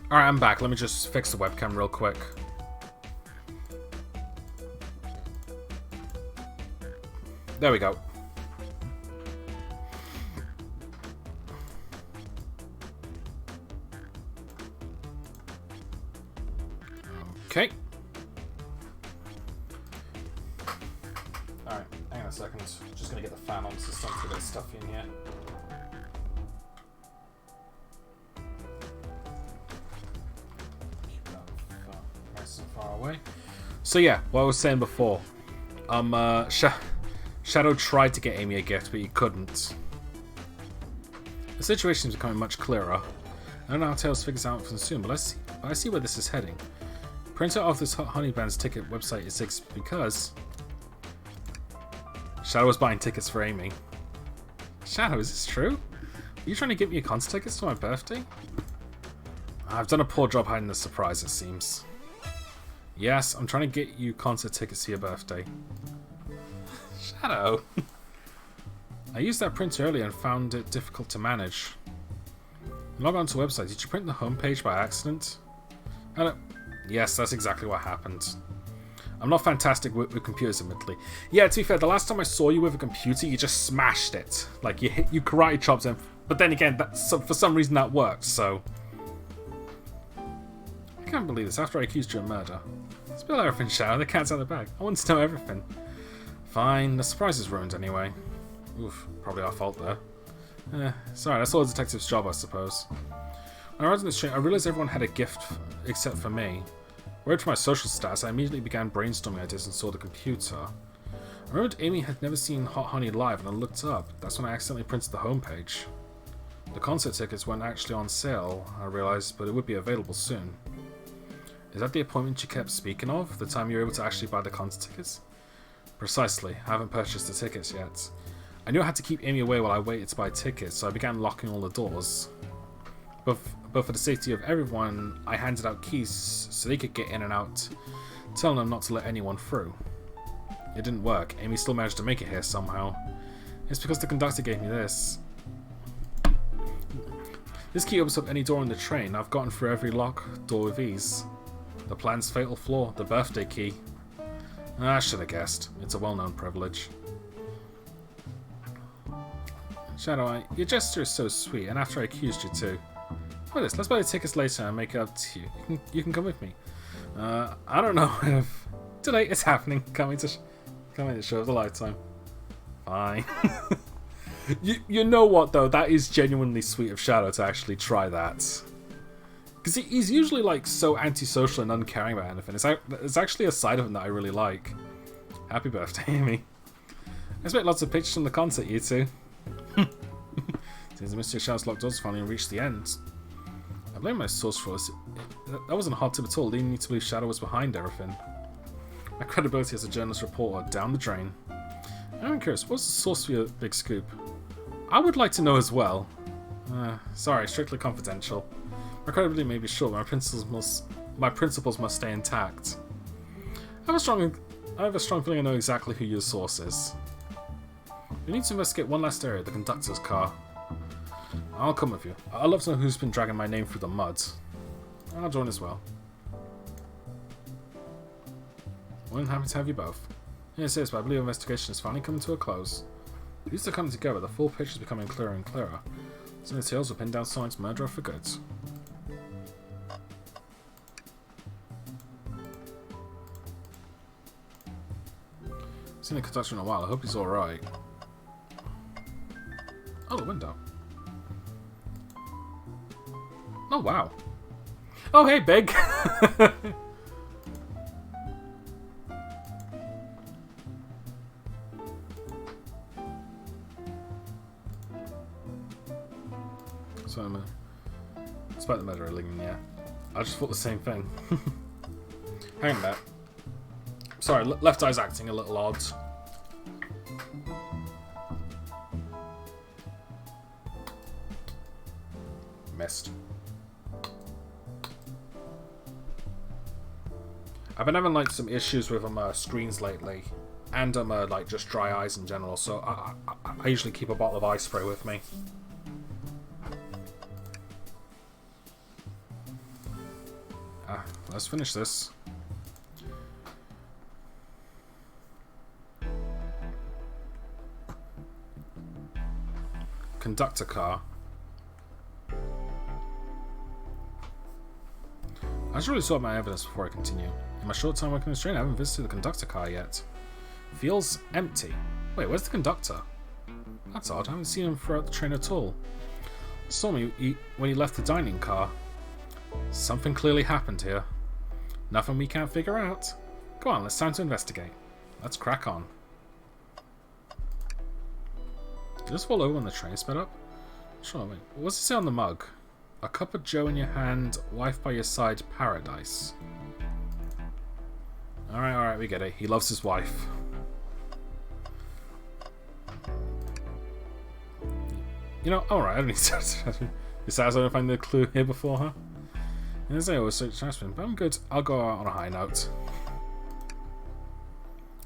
Alright, I'm back. Let me just fix the webcam real quick. There we go. Okay. Alright, hang on a second. Just gonna get the fan on so it's starting to get stuffy in here. Keep that nice and far away. So yeah, what I was saying before. Shadow tried to get Amy a gift, but he couldn't. The situation is becoming much clearer. I don't know how Tails figures out from soon, but I see where this is heading. Printer of this Honeyband's ticket website exists because Shadow was buying tickets for Amy. Shadow, is this true? Are you trying to get me concert tickets for my birthday? I've done a poor job hiding the surprise, it seems. Yes, I'm trying to get you concert tickets to your birthday. Shadow. I used that printer earlier and found it difficult to manage. Log on to the website. Did you print the homepage by accident? Yes, that's exactly what happened. I'm not fantastic with computers, admittedly. Yeah, to be fair, the last time I saw you with a computer, you just smashed it. Like, you karate chops them. But then again, for some reason that worked, so... I can't believe this. After I accused you of murder. Spill everything, Shadow. The cat's out of the bag. I want to know everything. Fine. The surprise is ruined anyway. Oof. Probably our fault there. Sorry, that's all the detective's job, I suppose. When I arrived in this train, I realized everyone had a gift except for me. Worried for my social status, I immediately began brainstorming ideas and saw the computer. I remembered Amy had never seen Hot Honey live, and I looked up. That's when I accidentally printed the homepage. The concert tickets weren't actually on sale, I realized, but it would be available soon. Is that the appointment you kept speaking of? The time you were able to actually buy the concert tickets? Precisely. I haven't purchased the tickets yet. I knew I had to keep Amy away while I waited to buy tickets, so I began locking all the doors. But for the safety of everyone, I handed out keys so they could get in and out, telling them not to let anyone through. It didn't work. Amy still managed to make it here somehow. It's because the conductor gave me this. This key opens up any door on the train. I've gotten through every lock door with ease. The plan's fatal flaw, the birthday key. I should have guessed. It's a well-known privilege. Shadow, your gesture is so sweet, and after I accused you too. What is this? Let's buy the tickets later and make it up to you. You can come with me. I don't know if... Today it's happening. Coming to the show of the lifetime. Fine. you know what, though? That is genuinely sweet of Shadow to actually try that. Because he's usually, like, so antisocial and uncaring about anything. It's actually a side of him that I really like. Happy birthday, Amy. Let's make lots of pictures from the concert, you two. Since the mystery of Shadow's locked doors finally reached the end. I blame my source for this. That wasn't a hot tip at all, leading me to believe Shadow was behind everything. My credibility as a journalist reporter down the drain. I'm curious, what's the source for your big scoop? I would like to know as well. Sorry, strictly confidential. My credibility may be short, but my principles must stay intact. I have a strong feeling I know exactly who your source is. We need to investigate one last area, the conductor's car. I'll come with you. I'd love to know who's been dragging my name through the mud. I'll join as well. More than happy to have you both. Yes, but I believe investigation is finally coming to a close. These are coming together, the full picture is becoming clearer and clearer. Some of the tales will pin down Sonic's murderer for good. Seen the conductor in a while, I hope he's alright. Oh, the window. Oh, wow. Oh, hey, Big! So, despite the murder of Lingen, yeah. I just thought the same thing. Hang on back. Sorry, left eye's acting a little odd. Missed. I've been having like some issues with screens lately, and like just dry eyes in general. So I usually keep a bottle of eye spray with me. Let's finish this. Conductor car. I should really sort my evidence before I continue. In my short time working this train, I haven't visited the conductor car yet. Feels empty. Wait, where's the conductor? That's odd, I haven't seen him throughout the train at all. I saw him when he left the dining car. Something clearly happened here. Nothing we can't figure out. Come on, it's time to investigate. Let's crack on. Did this fall over when the train sped up? Sure, wait. What's it say on the mug? A cup of joe in your hand, wife by your side, paradise. Alright, we get it. He loves his wife. You know, alright, I don't need to... Besides, I don't find the clue here before, huh? And as I always say, but I'm good. I'll go out on a high note.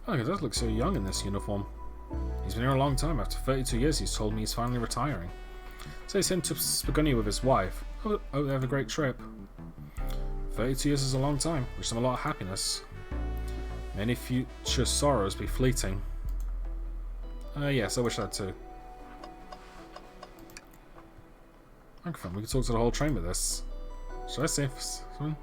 Oh, he does look so young in this uniform. He's been here a long time. After 32 years, he's told me he's finally retiring. So he's heading to Spagonia with his wife. Hope they have a great trip. 32 years is a long time. Wish them a lot of happiness. Many future sorrows be fleeting. Yes, I wish that too. Microphone, we can talk to the whole train with this. Should I say something?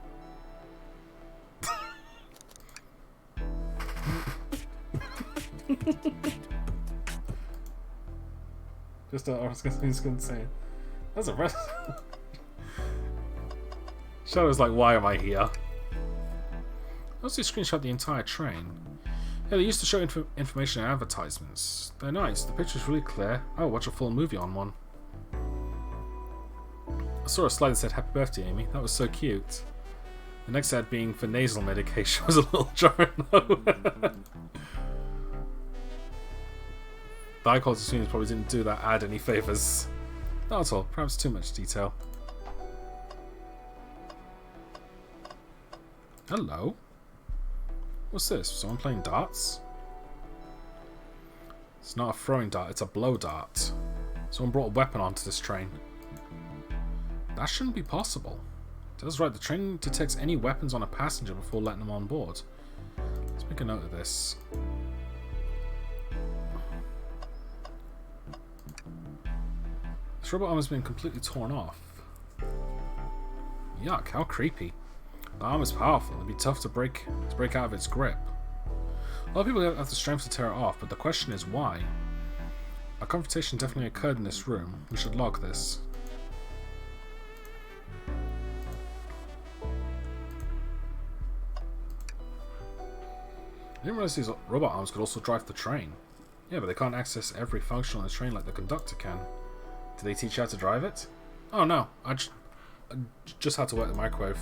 I was going to say, that's a rest. Shadow's like, why am I here? I also screenshot the entire train. Yeah, they used to show information and advertisements. They're nice. The picture's really clear. I'll watch a full movie on one. I saw a slide that said "Happy Birthday, Amy." That was so cute. The next ad being for nasal medication was a little jarring though. The high quality screens probably didn't do that ad any favours. Not at all. Perhaps too much detail. Hello? What's this? Someone playing darts? It's not a throwing dart, it's a blow dart. Someone brought a weapon onto this train. That shouldn't be possible. That's right, the train detects any weapons on a passenger before letting them on board. Let's make a note of this. This robot arm has been completely torn off. Yuck, how creepy. The arm is powerful, it'd be tough to break out of its grip. A lot of people have the strength to tear it off, but the question is why? A confrontation definitely occurred in this room. We should log this. I didn't realize these robot arms could also drive the train. Yeah, but they can't access every function on the train like the conductor can. Did they teach you how to drive it? Oh no, I just had to work the microwave.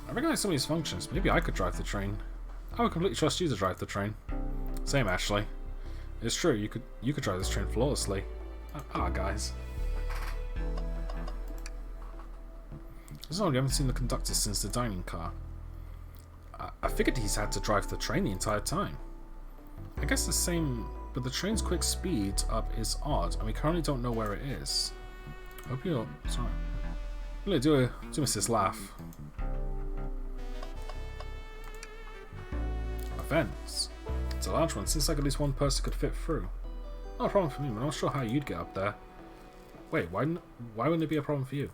I recognize some of these functions. Maybe I could drive the train. I would completely trust you to drive the train. Same, Ashley. It's true, you could drive this train flawlessly. Guys. It's odd, we haven't seen the conductor since the dining car. I figured he's had to drive the train the entire time. I guess the same, but the train's quick speed up is odd, and we currently don't know where it is. Hope you're sorry. Really do miss his laugh. A fence. It's a large one. Seems like at least one person could fit through. Not a problem for me, but I'm not sure how you'd get up there. Wait, why wouldn't it be a problem for you?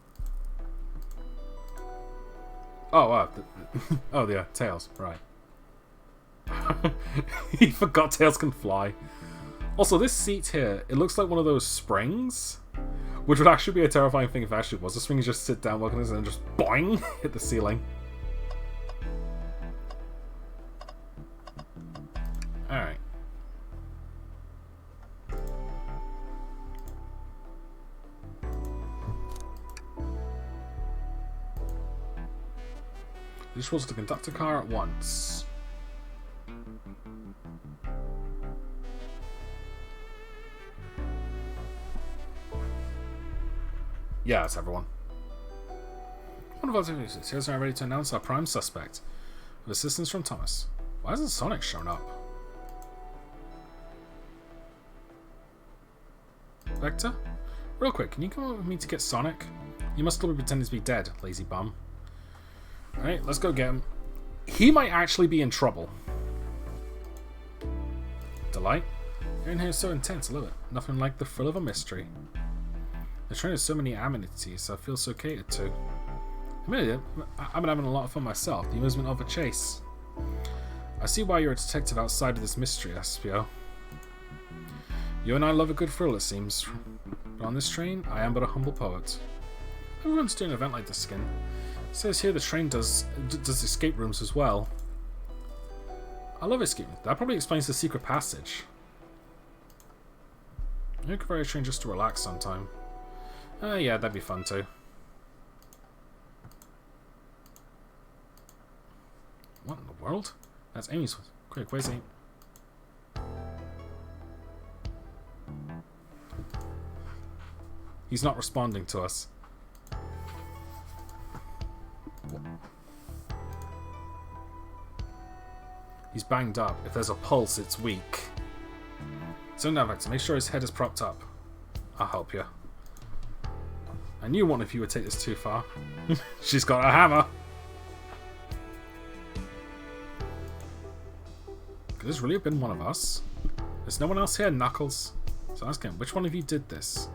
Oh, oh, yeah, Tails, right. He forgot Tails can fly. Also, this seat here, it looks like one of those springs, which would actually be a terrifying thing if it actually was. The springs just sit down, working this, and then just boing, hit the ceiling. Alright. This was the conductor car at once. Yeah, that's everyone. One of our activities. Here's now ready to announce our prime suspect. With assistance from Thomas. Why hasn't Sonic shown up? Vector? Real quick, can you come up with me to get Sonic? You must still be pretending to be dead, lazy bum. Alright, let's go get him. He might actually be in trouble. Delight? You're in here is so intense, I love it. Nothing like the thrill of a mystery. The train has so many amenities, I feel so catered to. Admit I've been having a lot of fun myself. The amusement of a chase. I see why you're a detective outside of this mystery, Espio. You and I love a good thrill, it seems. But on this train, I am but a humble poet. Everyone's doing an event like this again. It says here the train does escape rooms as well. I love escape rooms. That probably explains the secret passage. You could ride a train just to relax sometime. Yeah, that'd be fun too. What in the world? That's Amy's. Quick, where's Amy? He's not responding to us. He's banged up. If there's a pulse, it's weak. So now, Vector, make sure his head is propped up. I'll help you. I knew one of you would take this too far. She's got a hammer. Could this really have been one of us? There's no one else here, Knuckles. So ask him, which one of you did this?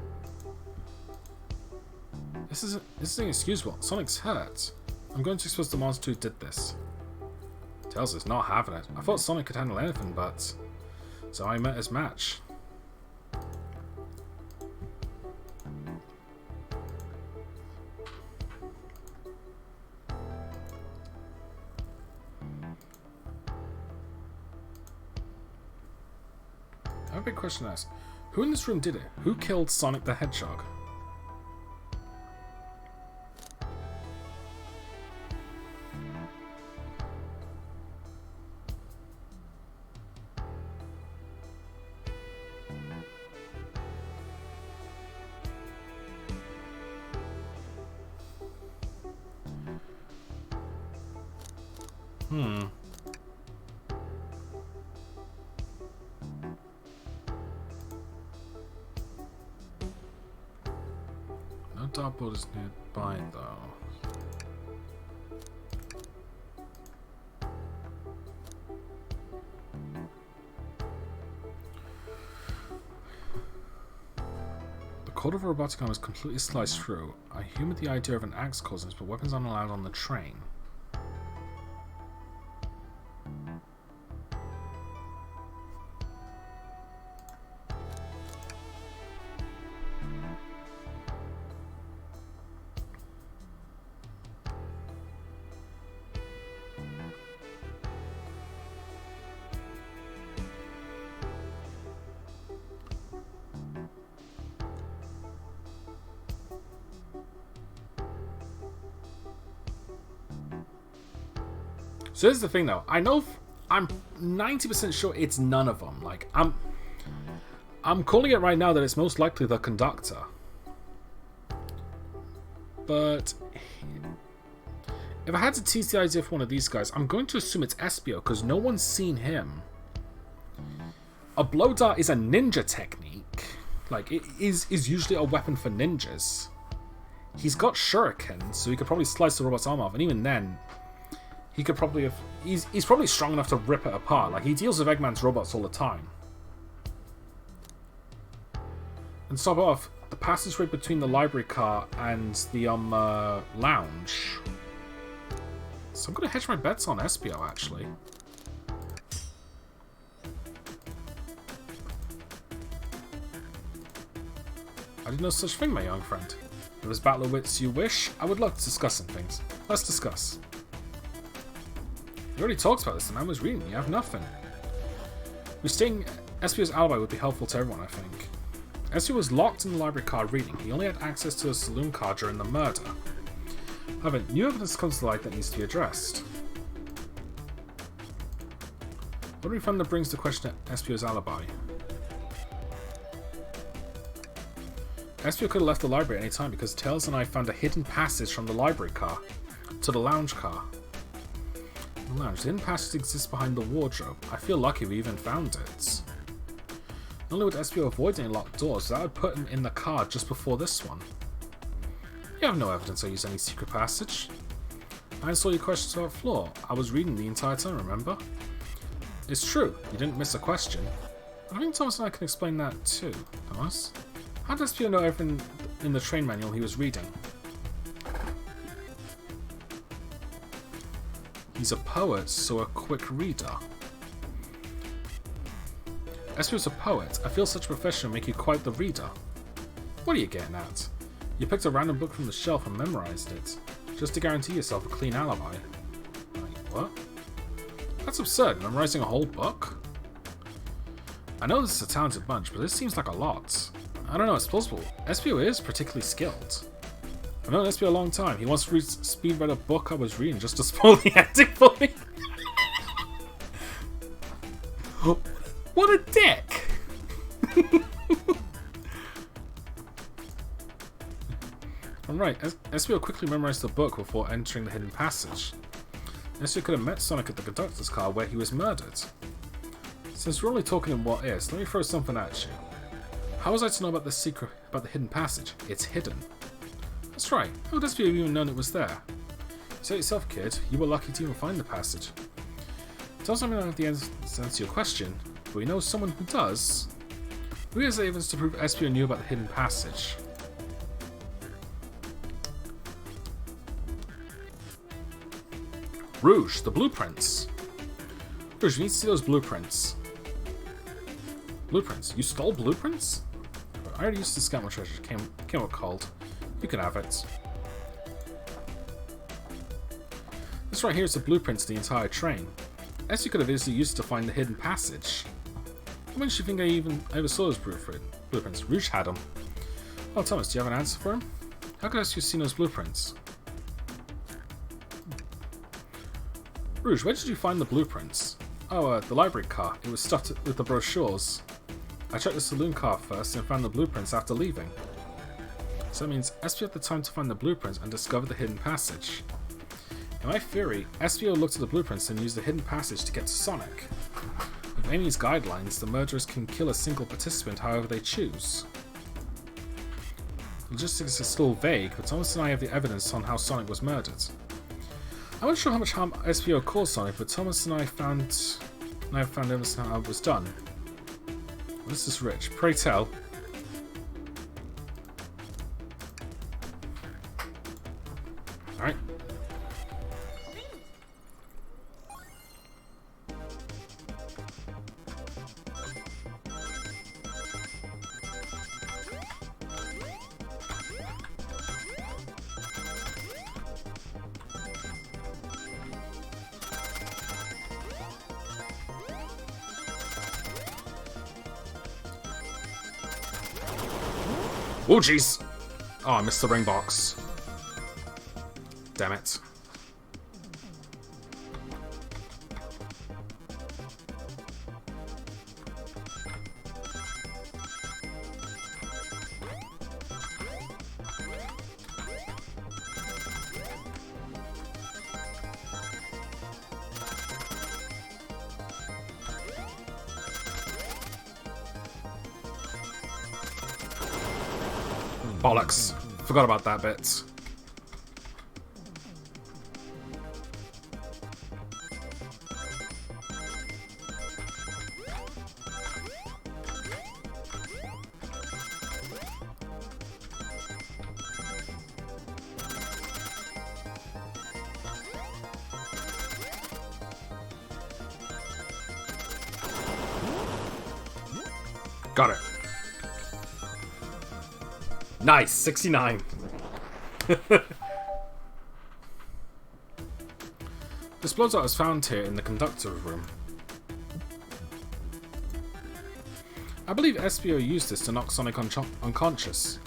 This isn't inexcusable. Sonic's hurt. I'm going to expose the monster who did this. Tails is not having it. I thought Sonic could handle anything, but... So I met his match. I have a big question to ask. Who in this room did it? Who killed Sonic the Hedgehog? No dartboard is nearby, though. The cord of a robotic arm is completely sliced through. I humored the idea of an axe causing this, but weapons aren't allowed on the train. So here's the thing, though. I know I'm 90% sure it's none of them. Like I'm calling it right now that it's most likely the conductor. But if I had to tease the idea of one of these guys, I'm going to assume it's Espio because no one's seen him. A blow dart is a ninja technique. Like it is usually a weapon for ninjas. He's got shurikens, so he could probably slice the robot's arm off, and even then. He could probably have... He's probably strong enough to rip it apart. Like, he deals with Eggman's robots all the time. And stop off, the passageway between the library car and the lounge. So I'm going to hedge my bets on Espio, actually. I did no such thing, my young friend. If as battle of wits you wish, I would love to discuss some things. Let's discuss. You already talked about this and I was reading. You have nothing. Restating Espio's alibi would be helpful to everyone, I think. Espio was locked in the library car reading. He only had access to a saloon car during the murder. However, new evidence comes to light that needs to be addressed. What do we find that brings to question Espio's alibi? Espio could have left the library at any time because Tails and I found a hidden passage from the library car to the lounge car. The lounge. The hidden passage exists behind the wardrobe. I feel lucky we even found it. Not only would Espio avoid any locked doors, that would put him in the car just before this one. You have no evidence I used any secret passage. I saw your questions about floor. I was reading the entire time, remember? It's true, you didn't miss a question. I think Thomas and I can explain that too. Thomas? How did Espio know everything in the train manual he was reading? He's a poet, so a quick reader. SPO's a poet. I feel such a profession would make you quite the reader. What are you getting at? You picked a random book from the shelf and memorized it, just to guarantee yourself a clean alibi. Wait, what? That's absurd, memorizing a whole book? I know this is a talented bunch, but this seems like a lot. I don't know, it's plausible. SPO is particularly skilled. I've known SPO a long time. He once speed read a book I was reading just to spoil the ending for me. What a dick! Alright, SPO quickly memorized the book before entering the hidden passage. SPO could have met Sonic at the conductor's car where he was murdered. Since we're only talking in what is, let me throw something at you. How was I to know about the secret, about the hidden passage? It's hidden. That's right, how would SPO have even known it was there? You said yourself, kid, you were lucky to even find the passage. It doesn't mean I have the answer to your question, but we know someone who does. Who has the evidence to prove SPO knew about the hidden passage? Rouge, the blueprints. Rouge, you need to see those blueprints. Blueprints? You stole blueprints? I already used to scout my treasure. Came out cold. You can have it. This right here is the blueprints of the entire train. As you could have easily used to find the hidden passage. How much do you think I ever saw those blueprints? Rouge had them. Oh, Thomas, do you have an answer for him? How could I have seen those blueprints? Rouge, where did you find the blueprints? Oh, the library car. It was stuffed with the brochures. I checked the saloon car first and found the blueprints after leaving. So that means SPO had the time to find the blueprints and discover the hidden passage. In my theory, SPO looked at the blueprints and used the hidden passage to get to Sonic. With Amy's guidelines, the murderers can kill a single participant however they choose. Logistics is still vague, but Thomas and I have the evidence on how Sonic was murdered. I'm not sure how much harm SPO caused Sonic, but Thomas and I found evidence on how it was done. This is rich. Pray tell. Alright. Oh jeez! Oh, I missed the ring box. Damn it. Bollocks. Forgot about that bit. Got it. Nice, 69. This bloodshot was found here in the conductor's room. I believe SPO used this to knock Sonic unconscious.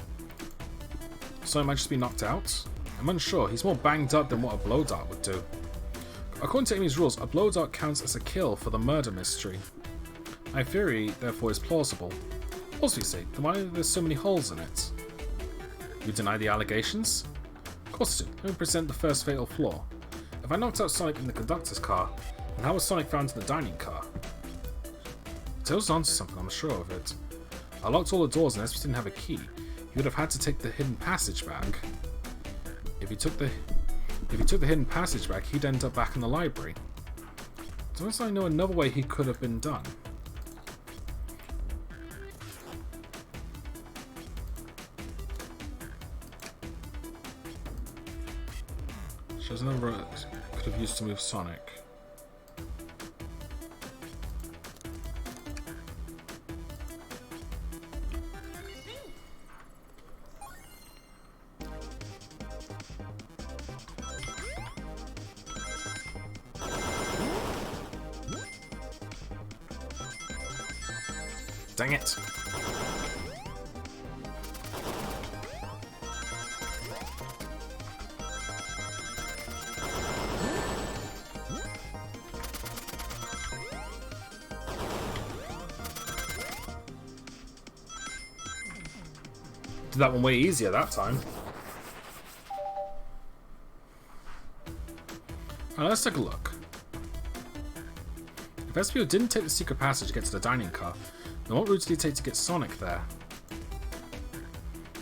Sonic might just be knocked out? I'm unsure, he's more banged up than what a blow dart would do. According to Amy's rules, a blow dart counts as a kill for the murder mystery. My theory, therefore, is plausible. Plausibly sake, then why are there so many holes in it? You deny the allegations? Of course I do. Let me present the first fatal flaw. If I knocked out Sonic in the conductor's car, then how was Sonic found in the dining car? It was onto something, I'm sure of it. I locked all the doors and SPO didn't have a key. He would have had to take the hidden passage back. If he took the hidden passage back, he'd end up back in the library. Don't I know another way he could have been done? Shows a number. Could could have used to move Sonic. Dang it. Did that one way easier that time. Alright, let's take a look. If SPO didn't take the secret passage to get to the dining car, then what route did he take to get Sonic there?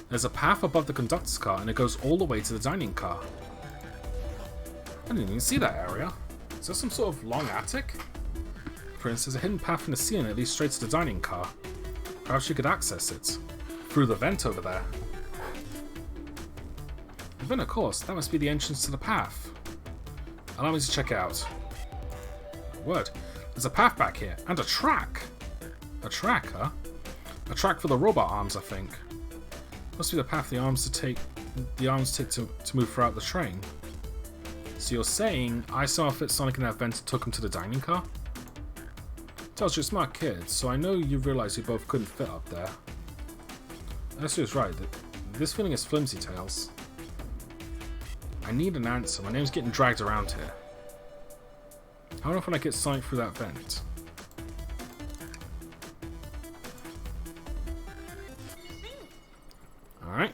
There's a path above the conductor's car and it goes all the way to the dining car. I didn't even see that area. Is there some sort of long attic? For instance, there's a hidden path in the ceiling that leads straight to the dining car. Perhaps you could access it. Through the vent over there. The vent, of course, that must be the entrance to the path. Allow me to check it out. Word. There's a path back here, and a track! A track, huh? A track for the robot arms, I think. Must be the path the arms take to move throughout the train. So you're saying I saw fit Sonic in that vent and took him to the dining car? Tells you a smart kid, so I know you realize you both couldn't fit up there. Esther's right. This feeling is flimsy, Tails. I need an answer. My name's getting dragged around here. How often I get Sonic through that vent? Alright.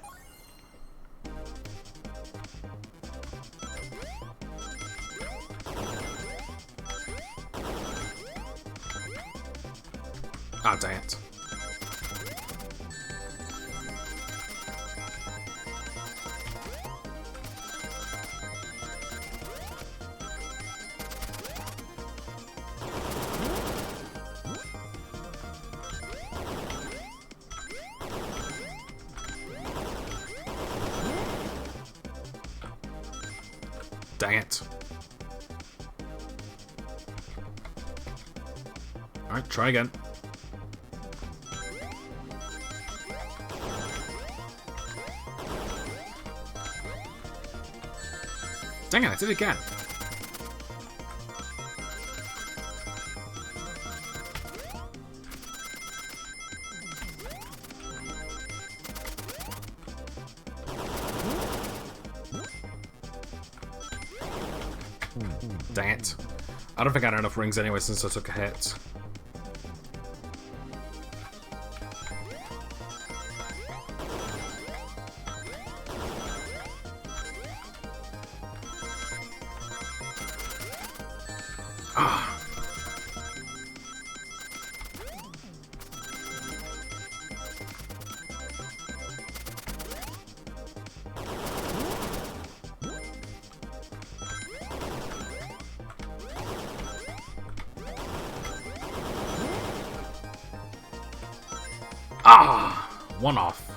Ah, dang it. Dang it. Alright, try again. Dang it, I did it again. Dang it. I don't think I had enough rings anyway since I took a hit. Ah. Ah, one off.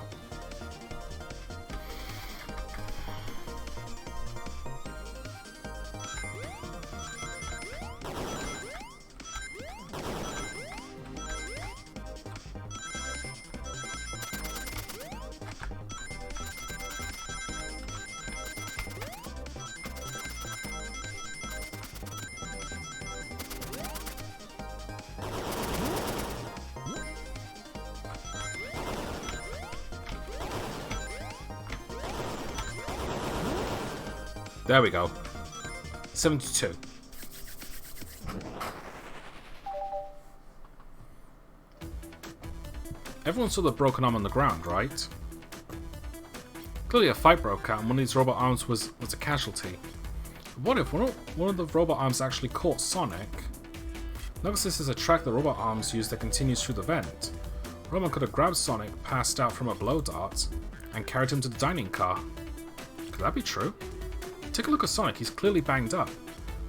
There we go. 72. Everyone saw the broken arm on the ground, right? Clearly a fight broke out and one of these robot arms was a casualty. What if one of the robot arms actually caught Sonic? Notice this is a track the robot arms use that continues through the vent. Roman could have grabbed Sonic, passed out from a blow dart, and carried him to the dining car. Could that be true? Take a look at Sonic, he's clearly banged up.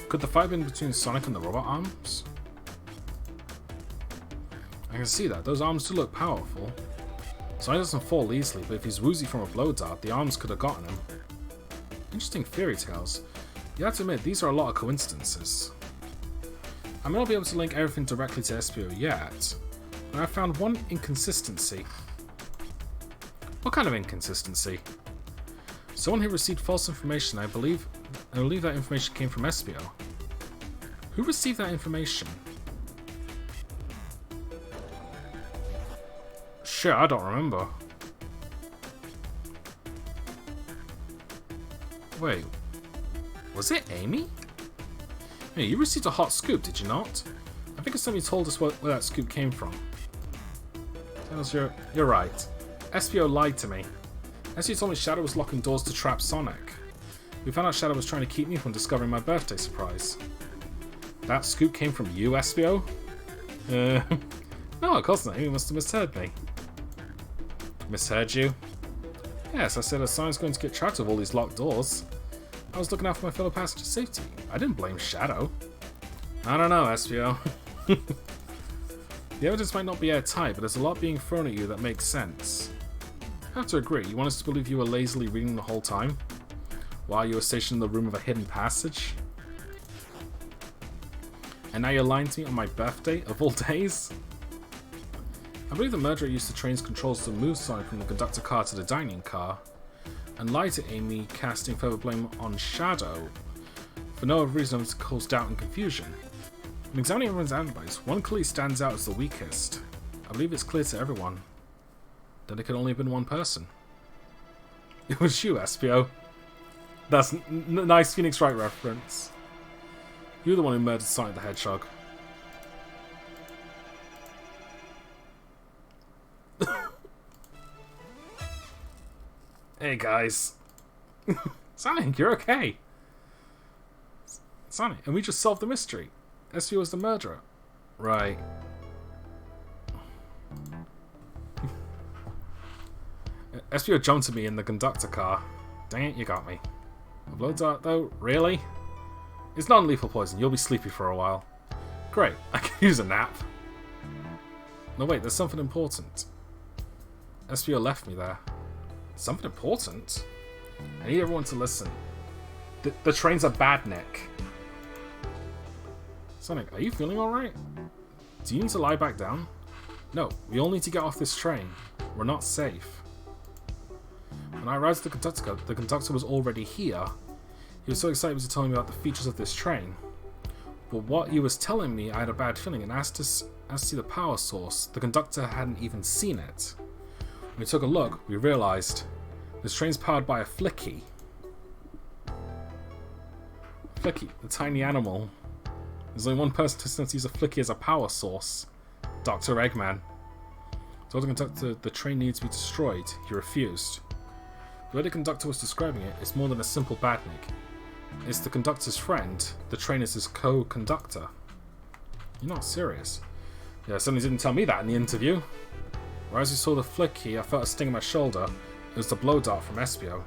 Could the fight have been between Sonic and the robot arms? I can see that, those arms do look powerful. Sonic doesn't fall easily, but if he's woozy from a blow dart, the arms could have gotten him. Interesting theory, Tails. You have to admit, these are a lot of coincidences. I may not be able to link everything directly to SPO yet, but I found one inconsistency. What kind of inconsistency? Someone who received false information, I believe that information came from SPO. Who received that information? Shit, I don't remember. Wait, was it Amy? Hey, you received a hot scoop, did you not? I think it's time you told us where that scoop came from. You're right. SPO lied to me. SPO told me Shadow was locking doors to trap Sonic. We found out Shadow was trying to keep me from discovering my birthday surprise. That scoop came from you, SPO? No, of course not. You must have misheard me. Misheard you? Yes, I said a Sonic's going to get trapped with all these locked doors. I was looking out for my fellow passenger's safety. I didn't blame Shadow. I don't know, SPO. The evidence might not be airtight, but there's a lot being thrown at you that makes sense. I have to agree, you want us to believe you were lazily reading the whole time? While you were stationed in the room of a hidden passage? And now you're lying to me on my birthday, of all days? I believe the murderer used the train's controls to move Sonic from the conductor car to the dining car, and lied to Amy, casting further blame on Shadow, for no other reason than to cause doubt and confusion. In examining everyone's alibis, one clearly stands out as the weakest. I believe it's clear to everyone that it could only have been one person. It was you, SPO. That's nice Phoenix Wright reference. You're the one who murdered Sonic the Hedgehog. Hey guys. Sonic, you're okay. Sonic, and we just solved the mystery. SPO was the murderer. Right. SPO jumped at me in the conductor car. Dang it, you got me. A blow dart though? Really? It's non-lethal poison. You'll be sleepy for a while. Great. I can use a nap. No wait, there's something important. SPO left me there. Something important? I need everyone to listen. The train's a badnik. Sonic, are you feeling alright? Do you need to lie back down? No, we all need to get off this train. We're not safe. When I arrived at the conductor was already here. He was so excited to tell me about the features of this train. But what he was telling me, I had a bad feeling, and asked to see the power source. The conductor hadn't even seen it. When we took a look, we realized this train's powered by a Flicky. Flicky, the tiny animal. There's only one person who knows to use a Flicky as a power source. Dr. Eggman. Told the conductor the train needs to be destroyed. He refused. The way the conductor was describing it, it's more than a simple badnik. It's the conductor's friend. The train is his co-conductor. You're not serious. Yeah, somebody didn't tell me that in the interview. Where as we saw the Flicky, I felt a sting in my shoulder. It was the blow dart from SPO.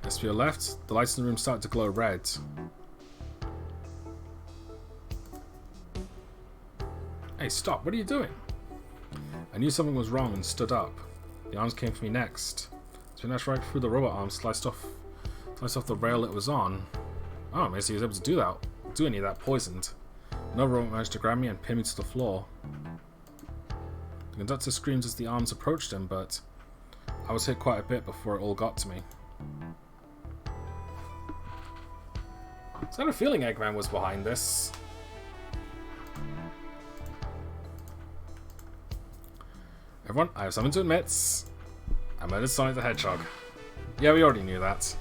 SPO left. The lights in the room started to glow red. Hey, stop. What are you doing? I knew something was wrong and stood up. The arms came for me next. Spinach right through the robot arm, sliced off the rail it was on. Oh, maybe he was able to do any of that poisoned. Another robot managed to grab me and pin me to the floor. The conductor screamed as the arms approached him, but I was hit quite a bit before it all got to me. So I had a feeling Eggman was behind this. Everyone, I have something to admit. I murdered Sonic the Hedgehog. Yeah, we already knew that.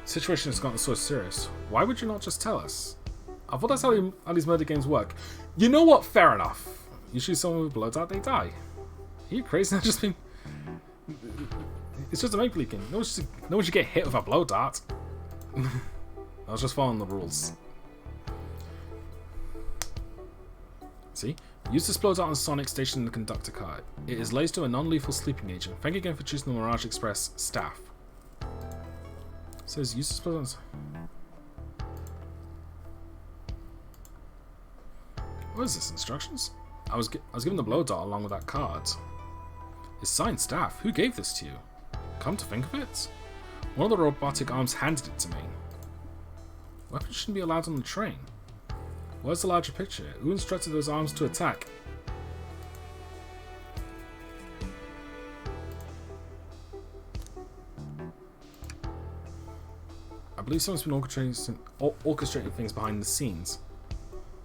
The situation has gotten so serious. Why would you not just tell us? I thought that's how these murder games work. You know what? Fair enough. You shoot someone with a blow dart, they die. Are you crazy? It's just a make-believe game. No one should get hit with a blow dart. I was just following the rules. See? Use this blow dart on Sonic stationed in the conductor car. It is laced to a non-lethal sleeping agent. Thank you again for choosing the Mirage Express staff. It says use this blow dart. What is this? Instructions? I was given the blow dart along with that card. Science staff. Who gave this to you? Come to think of it, one of the robotic arms handed it to me. Weapons shouldn't be allowed on the train. Where's the larger picture? Who instructed those arms to attack? I believe someone's been orchestrating things behind the scenes.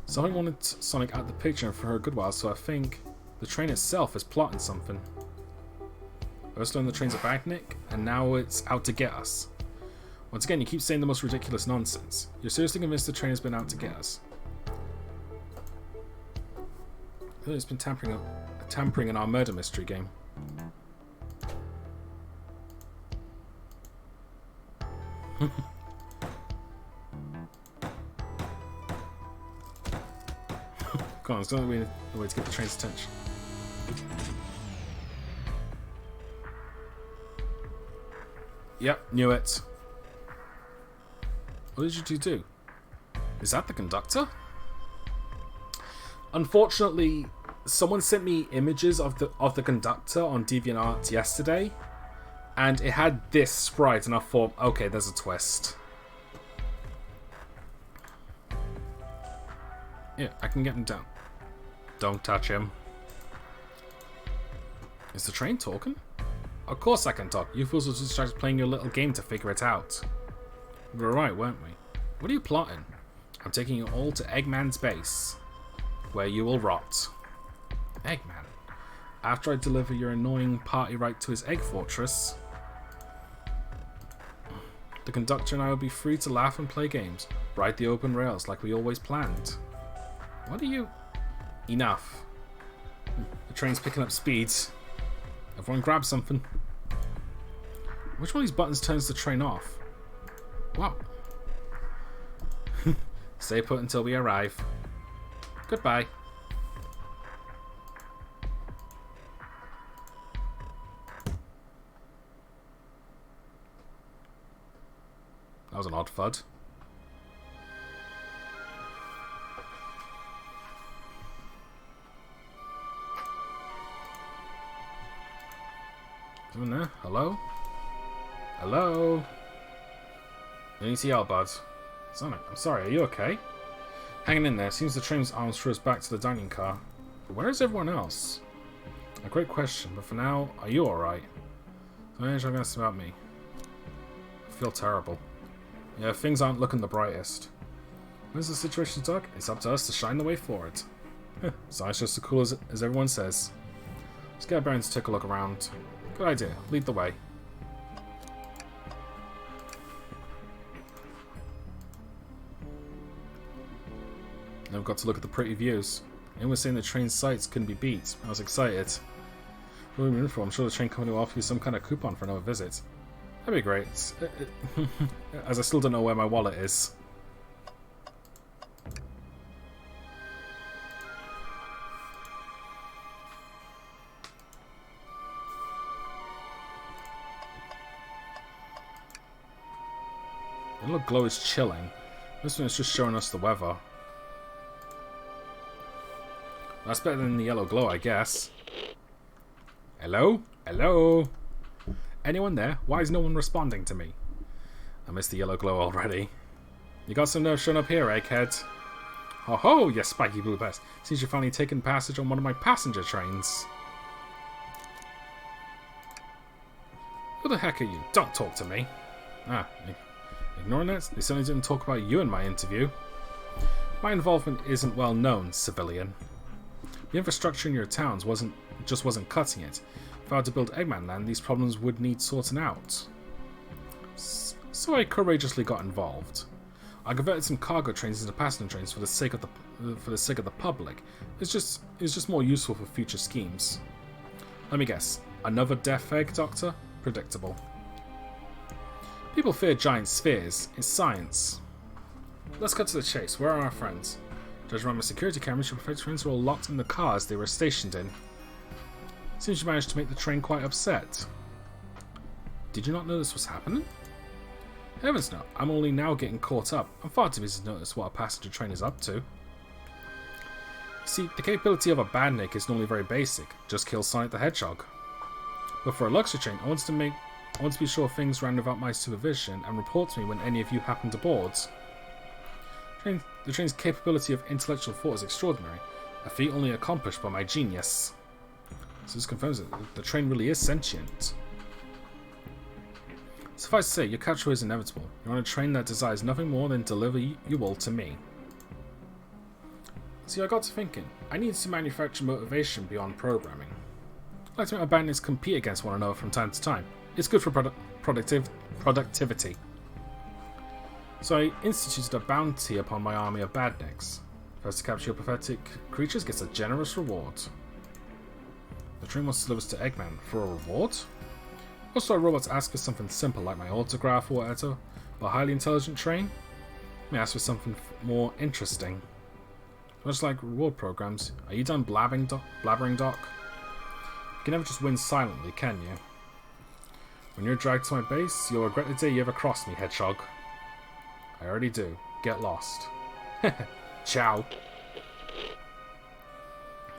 Someone wanted Sonic out of the picture for a good while, so I think the train itself is plotting something. I first learned the train's a bagnick, and now it's out to get us. Once again, you keep saying the most ridiculous nonsense. You're seriously convinced the train has been out to get us? I feel it's been tampering in our murder mystery game. Come on, there's got to be a way to get the train's attention. Yep, knew it. What did you two do? Is that the conductor? Unfortunately, someone sent me images of the conductor on DeviantArt yesterday, and it had this sprite, and I thought, okay, there's a twist. Yeah, I can get him down. Don't touch him. Is the train talking? Of course I can talk. You fools were distracted playing your little game to figure it out. We were right, weren't we? What are you plotting? I'm taking you all to Eggman's base, where you will rot. Eggman? After I deliver your annoying party right to his egg fortress, the conductor and I will be free to laugh and play games. Ride the open rails like we always planned. What are you... Enough. The train's picking up speeds. Everyone grab something. Which one of these buttons turns the train off? Wow. Stay put until we arrive. Goodbye. That was an odd thud. Someone there? Hello? Hello? You need to yell, bud. Sonic, I'm sorry, are you okay? Hanging in there. Seems the train's arms threw us back to the dining car. But where is everyone else? A great question, but for now, are you alright? Don't answer about me. I feel terrible. Yeah, things aren't looking the brightest. When's the situation dark? It's up to us to shine the way forward. Sonic's just as cool as everyone says. Let's get our parents to take a look around. Good idea. Lead the way. Now we've got to look at the pretty views. Anyone was saying the train sights couldn't be beat. I was excited. What are we in for? I'm sure the train company will offer you some kind of coupon for another visit. That'd be great. As I still don't know where my wallet is. The little glow is chilling. This one is just showing us the weather. That's better than the yellow glow, I guess. Hello? Hello? Anyone there? Why is no one responding to me? I missed the yellow glow already. You got some nerve showing up here, egghead. Ho ho, you spiky blue pest. Seems you've finally taken passage on one of my passenger trains. Who the heck are you? Don't talk to me. Ah, ignoring that, they certainly didn't talk about you in my interview. My involvement isn't well known, civilian. The infrastructure in your towns wasn't cutting it. If I were to build Eggman Land, these problems would need sorting out. So I courageously got involved. I converted some cargo trains into passenger trains for the sake of the public. It's just more useful for future schemes. Let me guess. Another death egg, Doctor? Predictable. People fear giant spheres. It's science. Let's cut to the chase. Where are our friends? Judging by my security cameras, your perfect friends were all locked in the cars they were stationed in. Seems you managed to make the train quite upset. Did you not know this was happening? Heavens no, I'm only now getting caught up. I'm far too busy to notice what a passenger train is up to. See, the capability of a bandnik is normally very basic. Just kill Sonic the Hedgehog. But for a luxury train, I want to be sure things ran without my supervision and report to me when any of you happen to board. The train's capability of intellectual thought is extraordinary, a feat only accomplished by my genius. So this confirms that the train really is sentient. Suffice to say, your capture is inevitable. You're on a train that desires nothing more than deliver you all to me. See, I got to thinking, I need to manufacture motivation beyond programming. I like to make my bandits compete against one another from time to time. It's good for productivity. So I instituted a bounty upon my army of badniks. First to capture your pathetic creatures gets a generous reward. The train wants to deliver us to Eggman for a reward? Also, our robots ask for something simple like my autograph or whatever, but a highly intelligent train may ask for something more interesting. Much like reward programs, are you done blabbering, Doc? You can never just win silently, can you? When you're dragged to my base, you'll regret the day you ever crossed me, Hedgehog. I already do. Get lost. Ciao.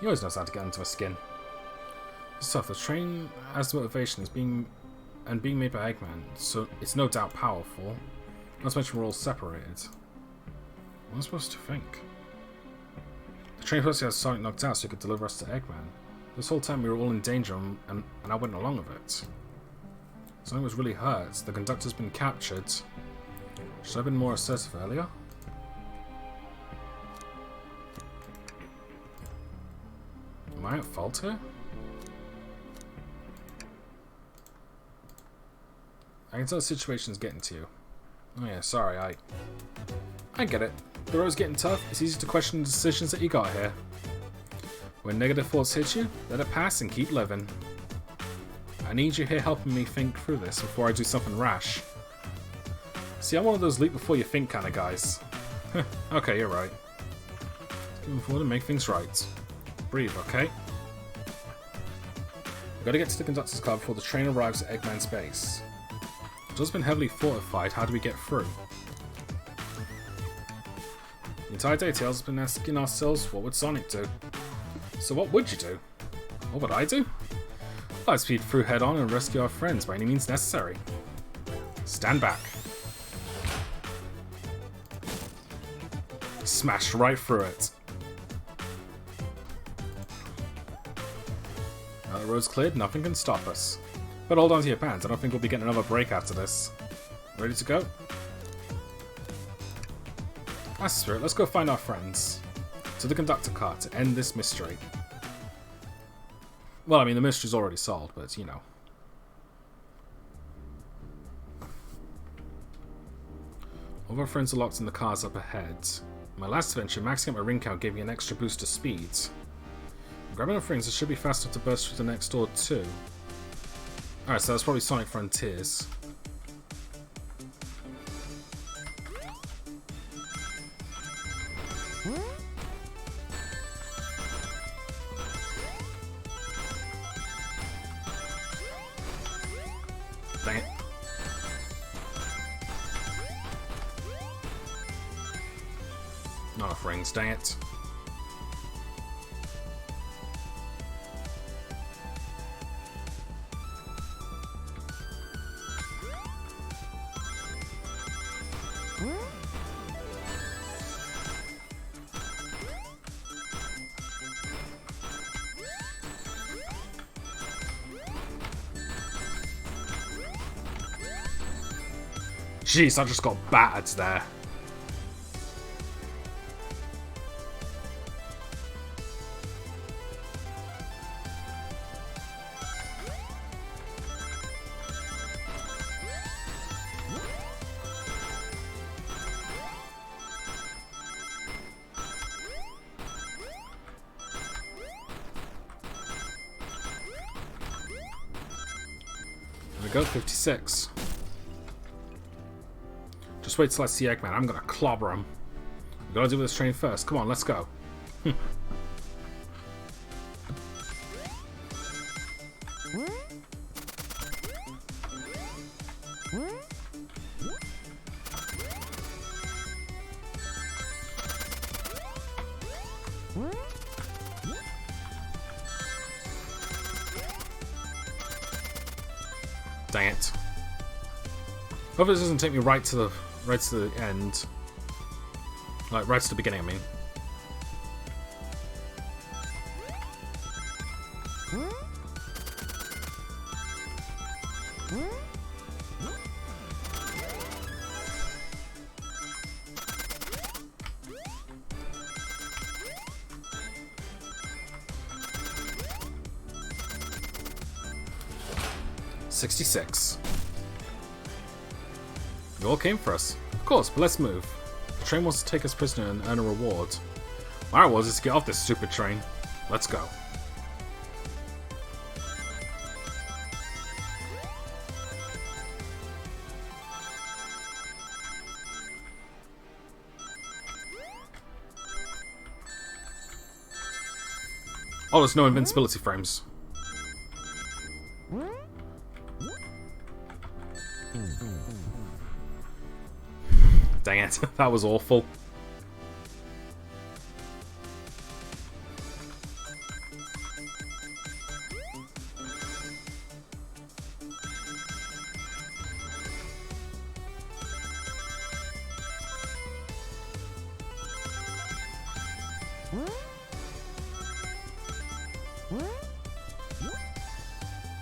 He always knows how to get into my skin. It's tough. The train has the motivation is being made by Eggman, so it's no doubt powerful. Not to mention we're all separated. What am I supposed to think? The train supposed to have Sonic knocked out so he could deliver us to Eggman. This whole time we were all in danger and I went along with it. Sonic was really hurt. The conductor's been captured. Should I have been more assertive earlier? Am I at fault here? I can tell the situation's getting to you. Oh yeah, sorry, I get it. The road's getting tough. It's easy to question the decisions that you got here. When negative thoughts hit you, let it pass and keep living. I need you here helping me think through this before I do something rash. See, I'm one of those leap before you think kind of guys. Okay, you're right. Let's move forward and make things right. Breathe, okay? We've got to get to the conductor's car before the train arrives at Eggman's base. The door's been heavily fortified. How do we get through? The entire day, Tails has been asking ourselves, what would Sonic do? So what would you do? What would I do? I'd speed through head on and rescue our friends by any means necessary. Stand back. Smashed right through it. Now the road's cleared, nothing can stop us. But hold on to your pants, I don't think we'll be getting another break after this. Ready to go? That's spirit, let's go find our friends. To the conductor car to end this mystery. Well, I mean, the mystery's already solved, but you know. All of our friends are locked in the cars up ahead. In my last adventure, maxing out my ring count gave me an extra boost to speed. Grabbing our friends, it should be fast enough to burst through the next door too. Alright, so that's probably Sonic Frontiers. Dang it. Not enough rings, dang it. Jeez, I just got battered there. There we go, 56. Just wait till I see Eggman. I'm gonna clobber him. We gotta do this train first. Come on, let's go. Dang it. Hope this doesn't take me right to the end. Like, right to the beginning, I mean. $66. You all came for us. Of course, but let's move. The train wants to take us prisoner and earn a reward. My reward is to get off this stupid train. Let's go. Oh, there's no invincibility frames. Dang it, that was awful.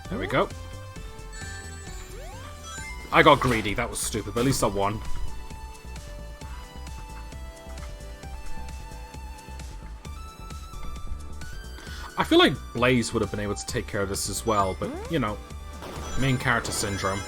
There we go. I got greedy, that was stupid, but at least I won. I feel like Blaze would have been able to take care of this as well, but, you know, main character syndrome.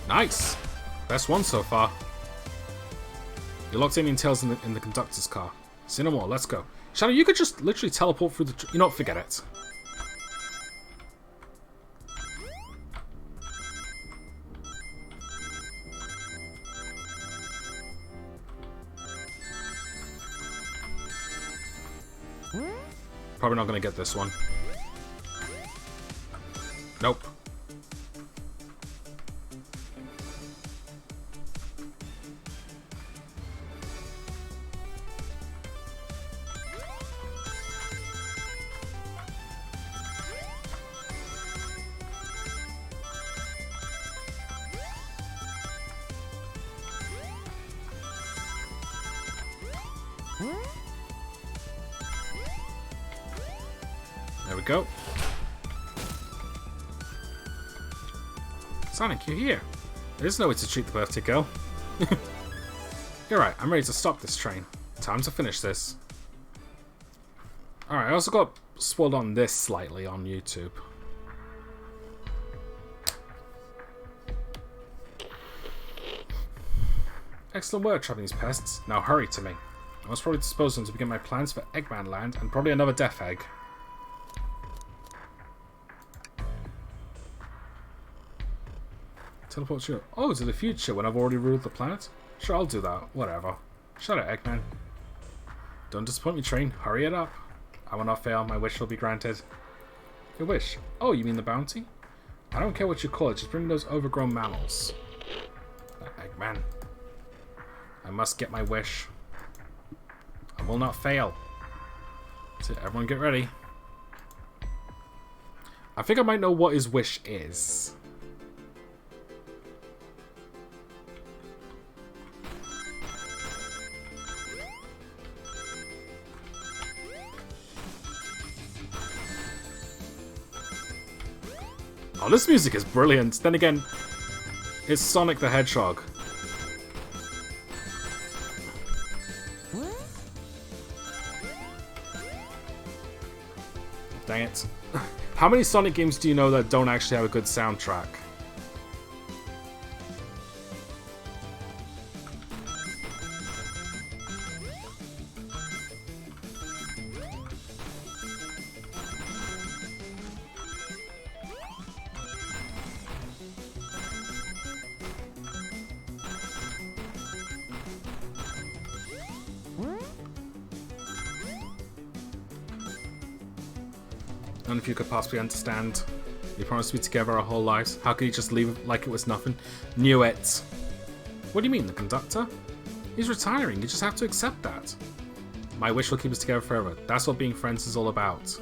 Nice! Best one so far. You locked Amy and Tails in the conductor's car. See no more, let's go. Shadow, you could just literally teleport through the... You know what, forget it. Probably not gonna get this one. Nope. There we go. Sonic, you're here. There's no way to treat the birthday girl. You're right, I'm ready to stop this train. Time to finish this. Alright, I also got spoiled on this slightly on YouTube. Excellent work, trapping these pests. Now hurry to me. I must probably dispose them to begin my plans for Eggman Land and probably another Death Egg. Teleport to... Oh, to the future when I've already ruled the planet? Sure, I'll do that. Whatever. Shut up, Eggman. Don't disappoint me, train. Hurry it up. I will not fail. My wish will be granted. Your wish? Oh, you mean the bounty? I don't care what you call it. Just bring me those overgrown mammals. Eggman. I must get my wish. I will not fail. So everyone get ready. I think I might know what his wish is. Oh, this music is brilliant. Then again, it's Sonic the Hedgehog. Dang it. How many Sonic games do you know that don't actually have a good soundtrack? None of you could possibly understand. We promised to be together our whole lives. How could you just leave like it was nothing? Knew it. What do you mean, the conductor? He's retiring. You just have to accept that. My wish will keep us together forever. That's what being friends is all about.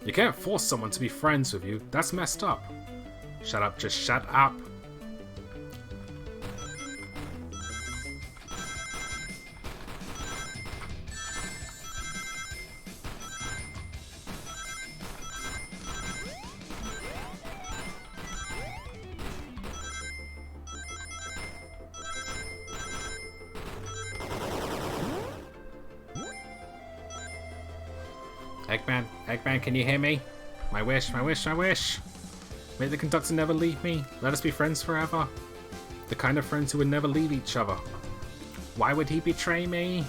You can't force someone to be friends with you. That's messed up. Shut up. Just shut up. Eggman, can you hear me? My wish, my wish, my wish. May the conductor never leave me. Let us be friends forever. The kind of friends who would never leave each other. Why would he betray me?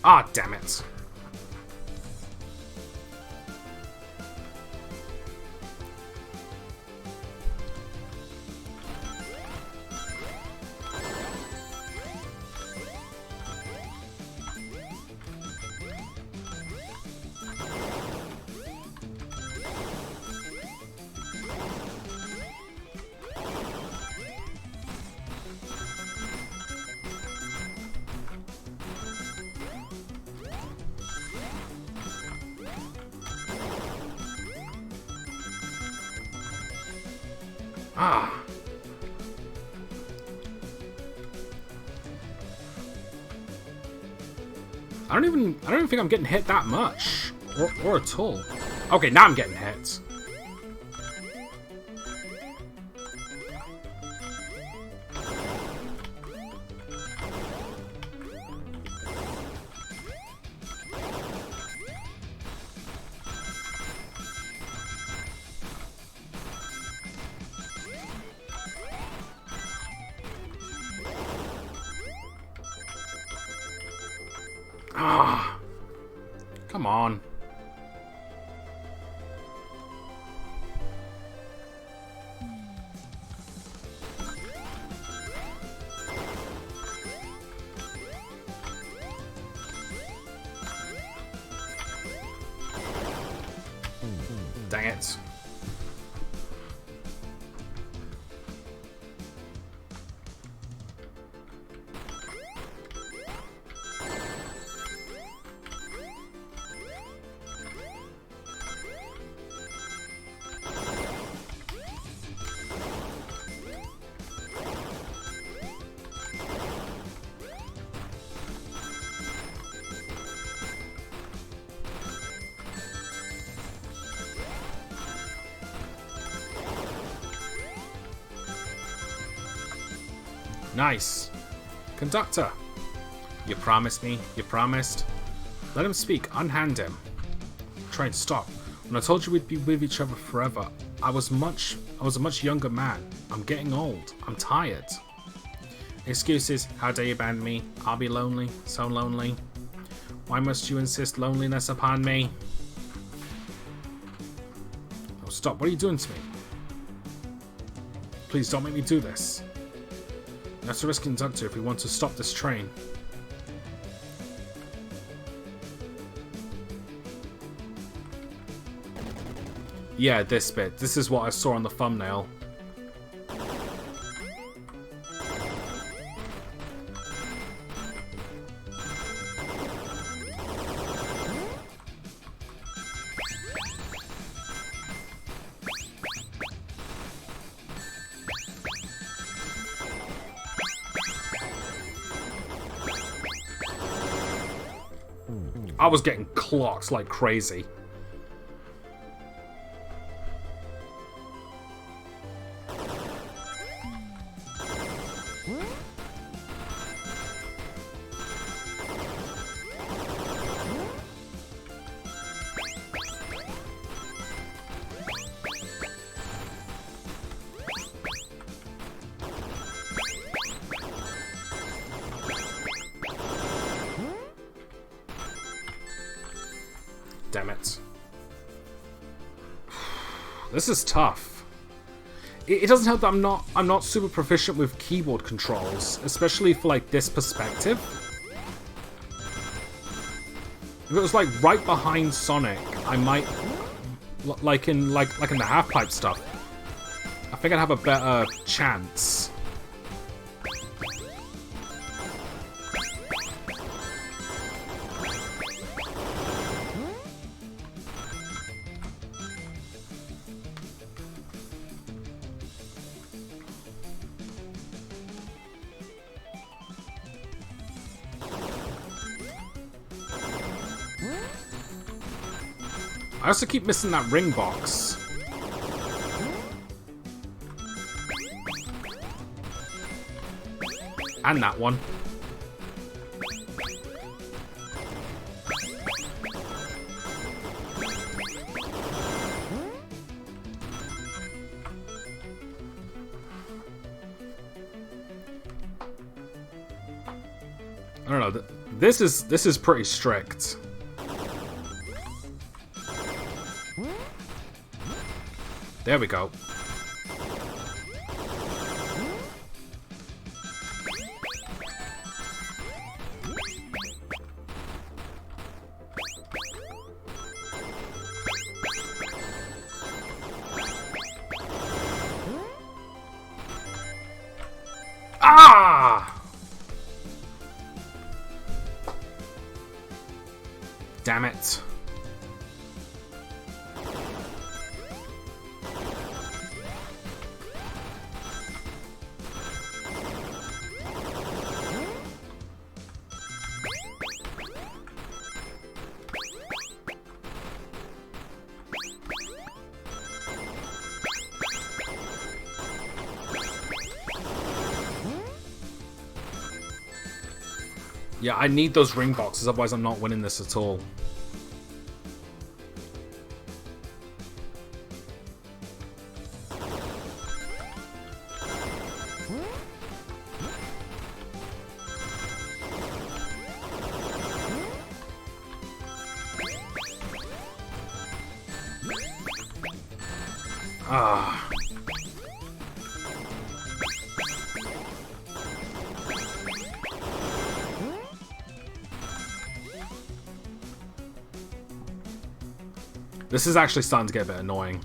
Ah, damn it. Ah. I don't even think I'm getting hit that much. Or at all. Okay, now I'm getting hit. Ah, come on. Dang it. Nice. Conductor. You promised me. You promised. Let him speak. Unhand him. Train, stop. When I told you we'd be with each other forever, I was a much younger man. I'm getting old. I'm tired. Excuses. How dare you abandon me? I'll be lonely. So lonely. Why must you insist loneliness upon me? Oh, stop. What are you doing to me? Please don't make me do this. We have to risk conductor if we want to stop this train. Yeah, this bit. This is what I saw on the thumbnail. I was getting clocked like crazy. Damn it. This is tough. It doesn't help that I'm not super proficient with keyboard controls, especially for like this perspective. If it was like right behind Sonic, I might like in the half-pipe stuff. I think I'd have a better chance. I also keep missing that ring box. And that one. I don't know. This is pretty strict. There we go. Ah! Damn it. Yeah, I need those ring boxes, otherwise I'm not winning this at all. Ah. This is actually starting to get a bit annoying.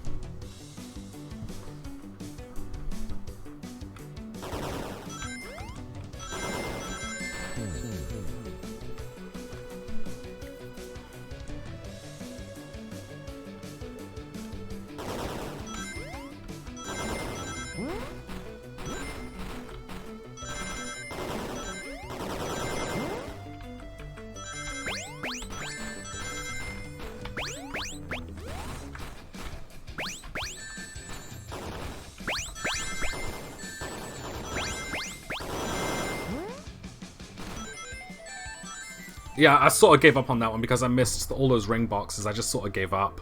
Yeah, I sort of gave up on that one because I missed all those ring boxes. I just sort of gave up.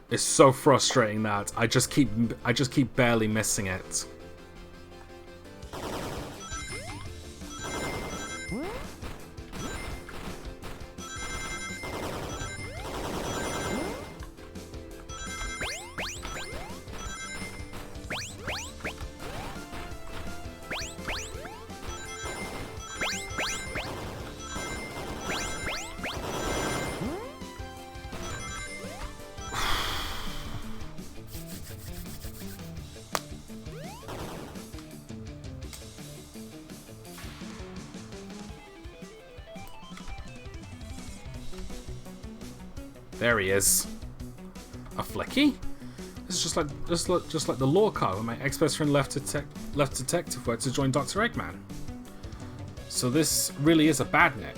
It's so frustrating that I just keep barely missing it. There he is. A flicky? This is just like the law card when my ex-best friend left detective work to join Dr. Eggman. So this really is a badnik.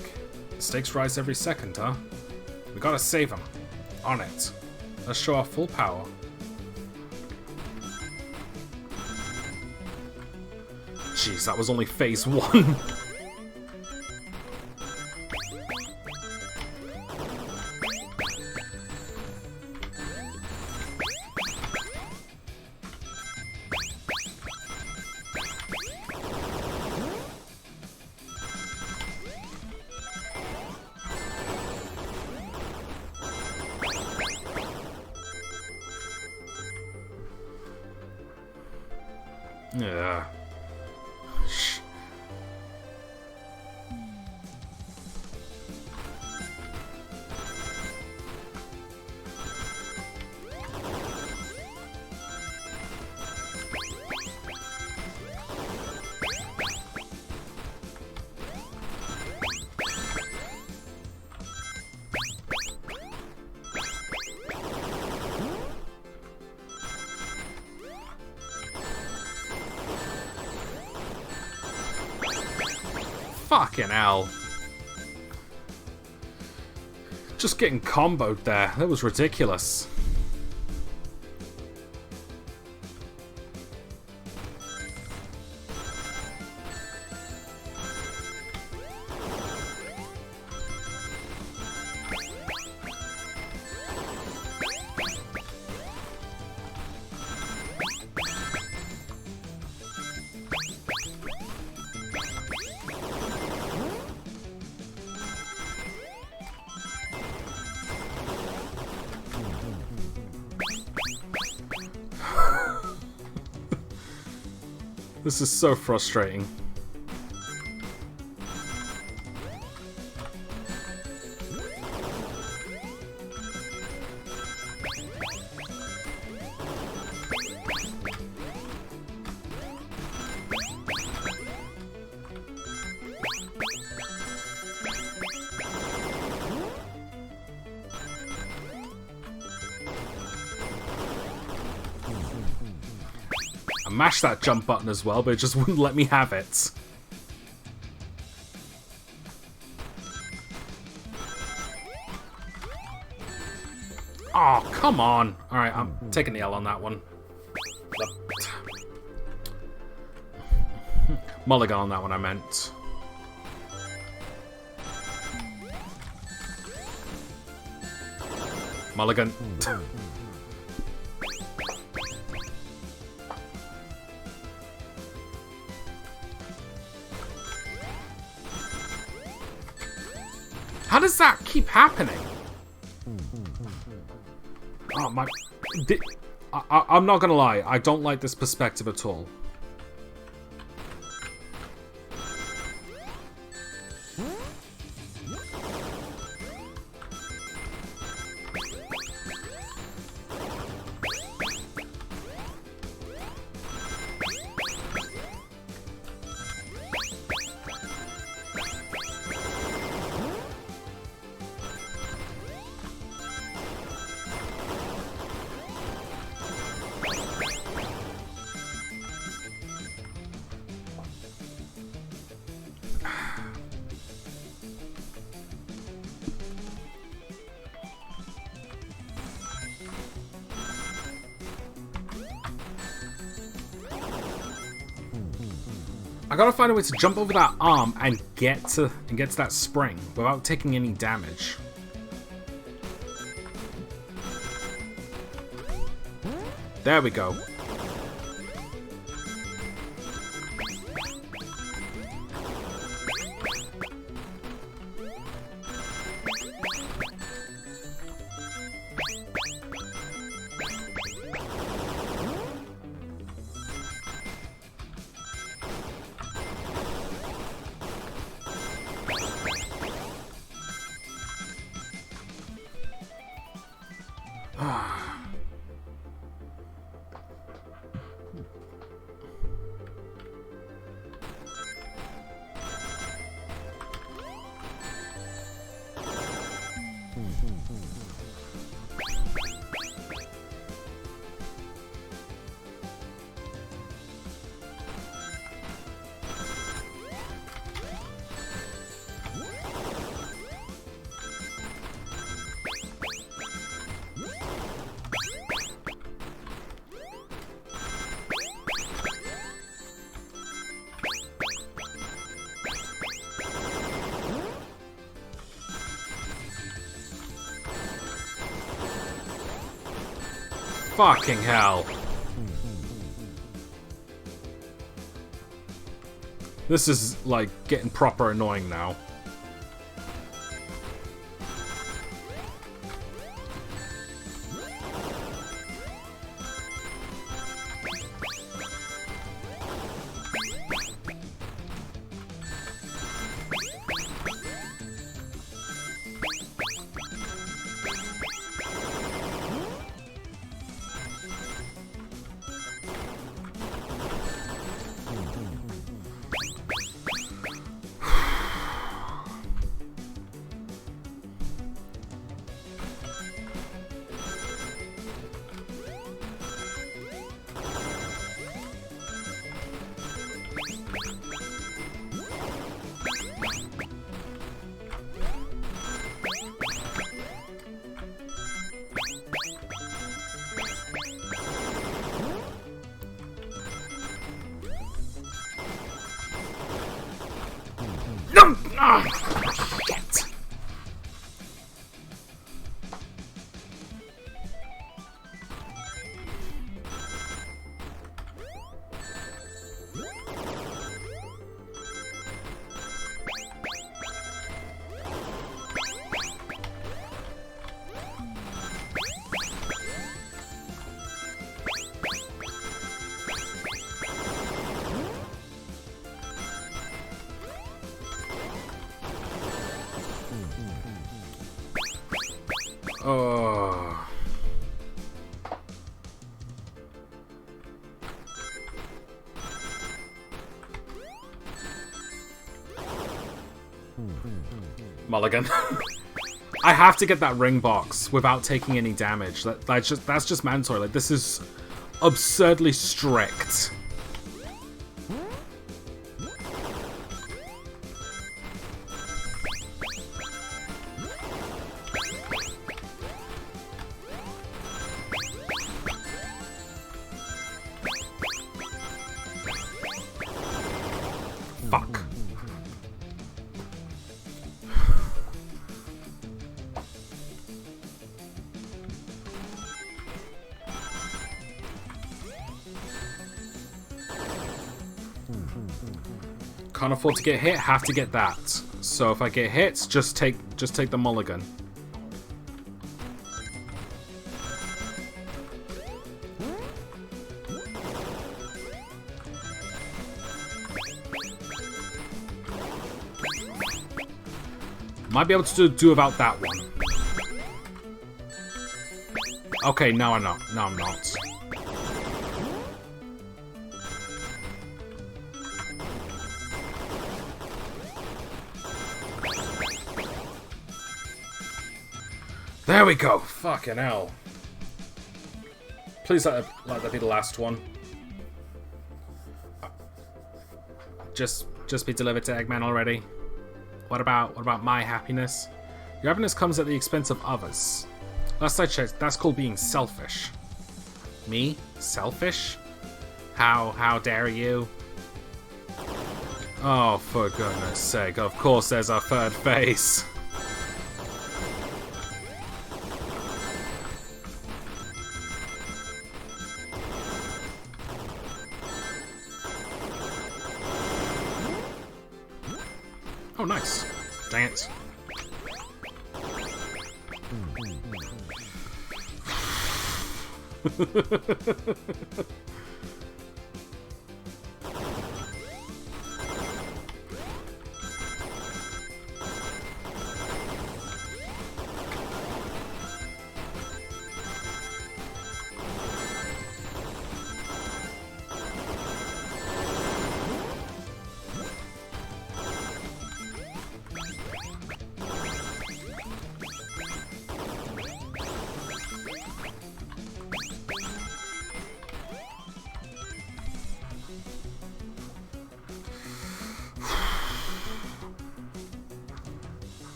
The stakes rise every second, huh? We gotta save him. On it. Let's show our full power. Jeez, that was only phase 1. Yeah. Fucking hell. Just getting comboed there. That was ridiculous. This is so frustrating. I mashed that jump button as well, but it just wouldn't let me have it. Oh, come on. Alright, I'm taking the L on that one. Mulligan on that one, I meant. Mulligan. How does that keep happening? Oh my... I'm not gonna lie, I don't like this perspective at all. I gotta find a way to jump over that arm and get to that spring without taking any damage. There we go. Fucking hell. This is, like, getting proper annoying now. Shit. Oh. Mulligan. I have to get that ring box without taking any damage. That's just mandatory. Like, this is absurdly strict. Fuck. Can't afford to get hit, have to get that. So if I get hit, just take the mulligan. Might be able to do without that one. Okay, no I'm not. No, I'm not. There we go. Fucking hell. Please let that be the last one. Just be delivered to Eggman already. What about my happiness? Your happiness comes at the expense of others. Last I checked, that's called being selfish. Me? Selfish? How dare you? Oh, for goodness sake. Of course there's our third face. Oh, nice. Dang it.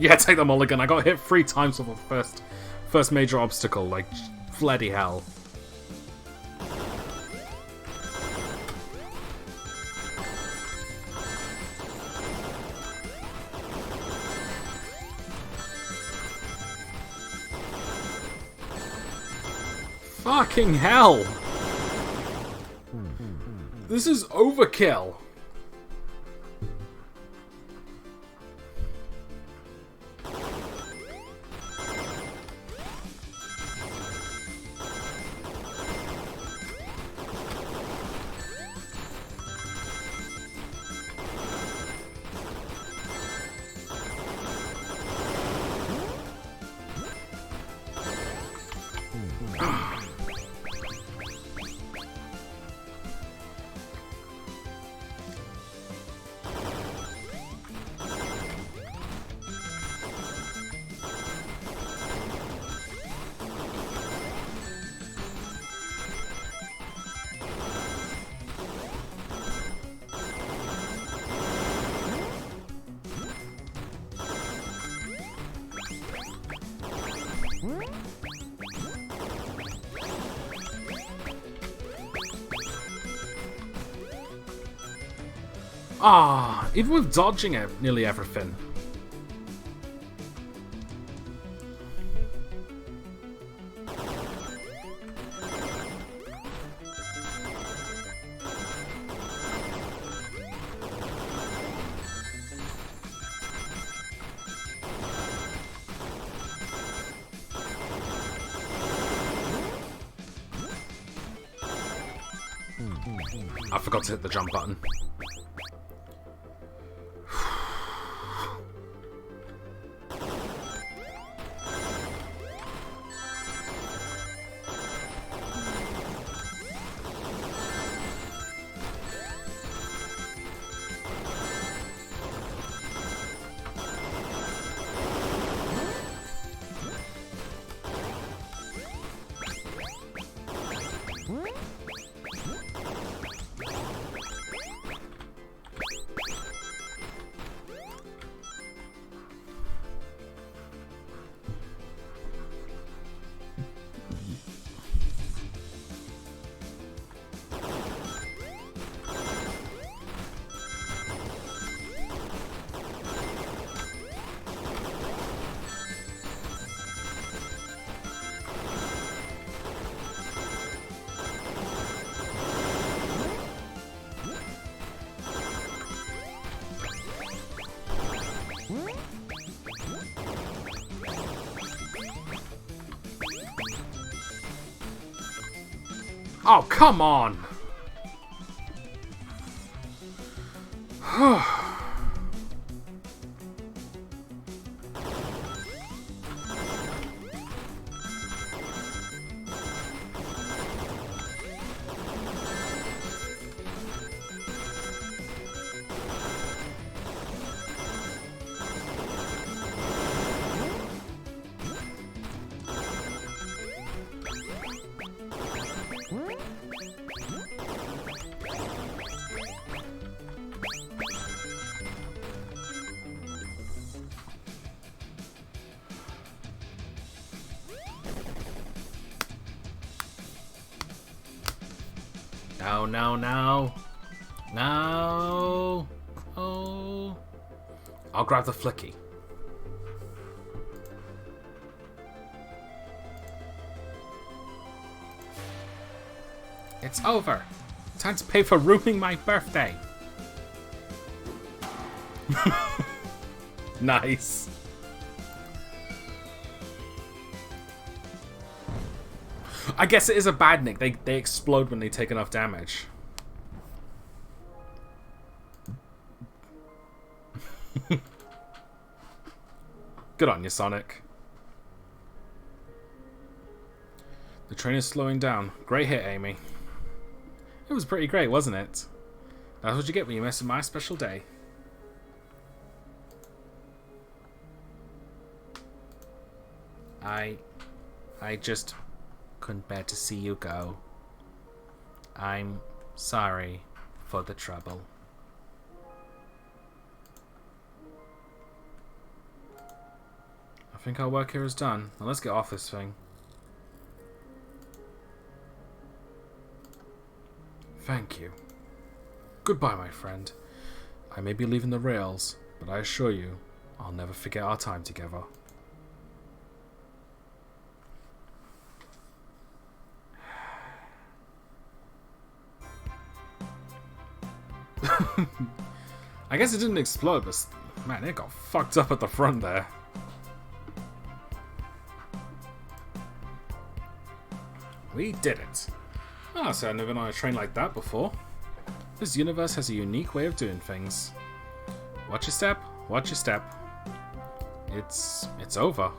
Yeah, take the mulligan. I got hit 3 times with the first major obstacle. Like, bloody hell. Fucking hell! This is overkill! Ah, even with dodging nearly everything. I forgot to hit the jump button. Oh, come on! No, no, no. No. Oh. I'll grab the flicky. It's over. Time to pay for ruining my birthday. Nice. I guess it is a bad nick. They explode when they take enough damage. Good on you, Sonic. The train is slowing down. Great hit, Amy. It was pretty great, wasn't it? That's what you get when you mess with my special day. I just couldn't bear to see you go. I'm sorry for the trouble. think our work here is done. Now let's get off this thing. Thank you. Goodbye, my friend. I may be leaving the rails, but I assure you, I'll never forget our time together. I guess it didn't explode, but man, it got fucked up at the front there. We did it. Ah, so I've never been on a train like that before. This universe has a unique way of doing things. Watch your step, watch your step. It's over.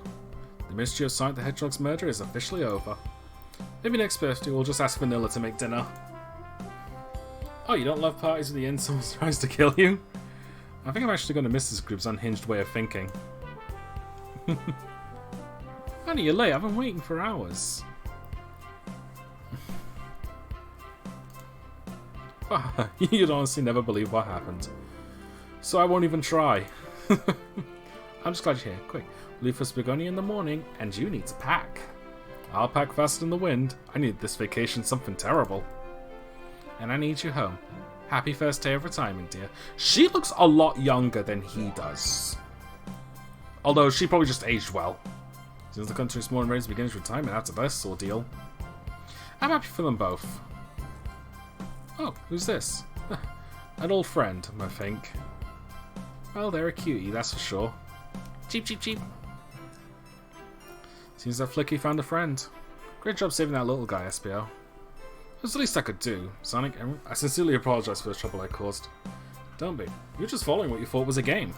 The mystery of Sonic the Hedgehog's murder is officially over. Maybe next birthday we'll just ask Vanilla to make dinner. Oh, you don't love parties at the end someone tries to kill you? I think I'm actually going to miss this group's unhinged way of thinking. Honey, you're late. I've been waiting for hours. You'd honestly never believe what happened. So I won't even try. I'm just glad you're here. Quick, we'll leave for Spigoni in the morning, and you need to pack. I'll pack faster than the wind. I need this vacation something terrible. And I need you home. Happy first day of retirement, dear. She looks a lot younger than he does. Although she probably just aged well. Since the country's more and ready to begin its retirement after this ordeal. I'm happy for them both. Oh, who's this? An old friend, I think. Well, they're a cutie, that's for sure. Cheep, cheep, cheep. Seems that Flicky found a friend. Great job saving that little guy, SPO. It was the least I could do. Sonic, I sincerely apologize for the trouble I caused. Don't be. You're just following what you thought was a game.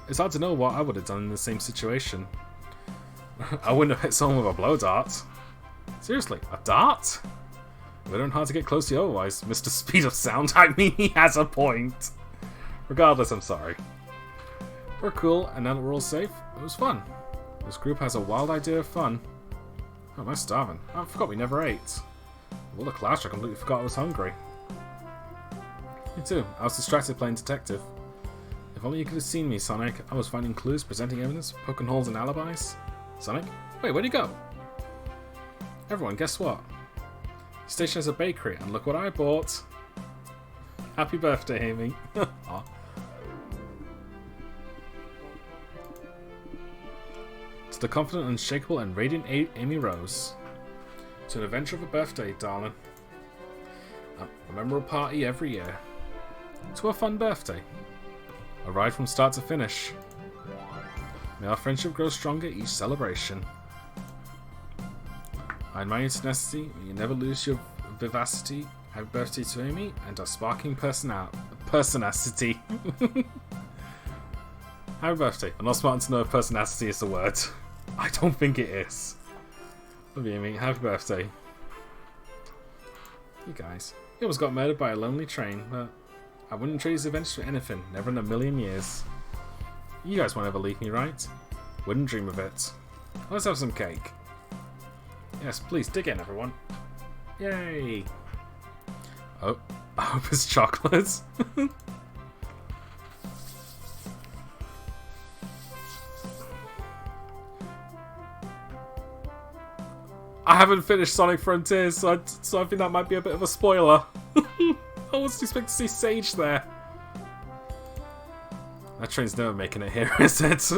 It's hard to know what I would have done in the same situation. I wouldn't have hit someone with a blow dart. Seriously, a dart? It would have been hard to get close to you otherwise, Mr. Speed of Sound. I mean, he has a point. Regardless, I'm sorry. We're cool, and now that we're all safe, it was fun. This group has a wild idea of fun. Oh, am I starving? I forgot we never ate. With all the clash, I completely forgot I was hungry. Me too. I was distracted playing detective. If only you could have seen me, Sonic. I was finding clues, presenting evidence, poking holes in alibis. Sonic? Wait, where'd he go? Everyone, guess what? The station has a bakery, and look what I bought. Happy birthday, Amy. To the confident, unshakable, and radiant Amy Rose. To an adventure of a birthday, darling. A memorable party every year. To a fun birthday. A ride from start to finish. May our friendship grow stronger each celebration. I admire your tenacity, may you never lose your vivacity. Happy birthday to Amy and our sparking personacity. Happy birthday. I'm not smart to know if personacity is the word. I don't think it is. Love you, Amy. Happy birthday. You guys. He almost got murdered by a lonely train, but I wouldn't trade his adventure for anything. Never in a million years. You guys won't ever leave me, right? Wouldn't dream of it. Let's have some cake. Yes, please dig in, everyone. Yay! Oh, I hope it's chocolate. I haven't finished Sonic Frontiers, so I think that might be a bit of a spoiler. I wasn't expecting to see Sage there. That train's never making it here, is it?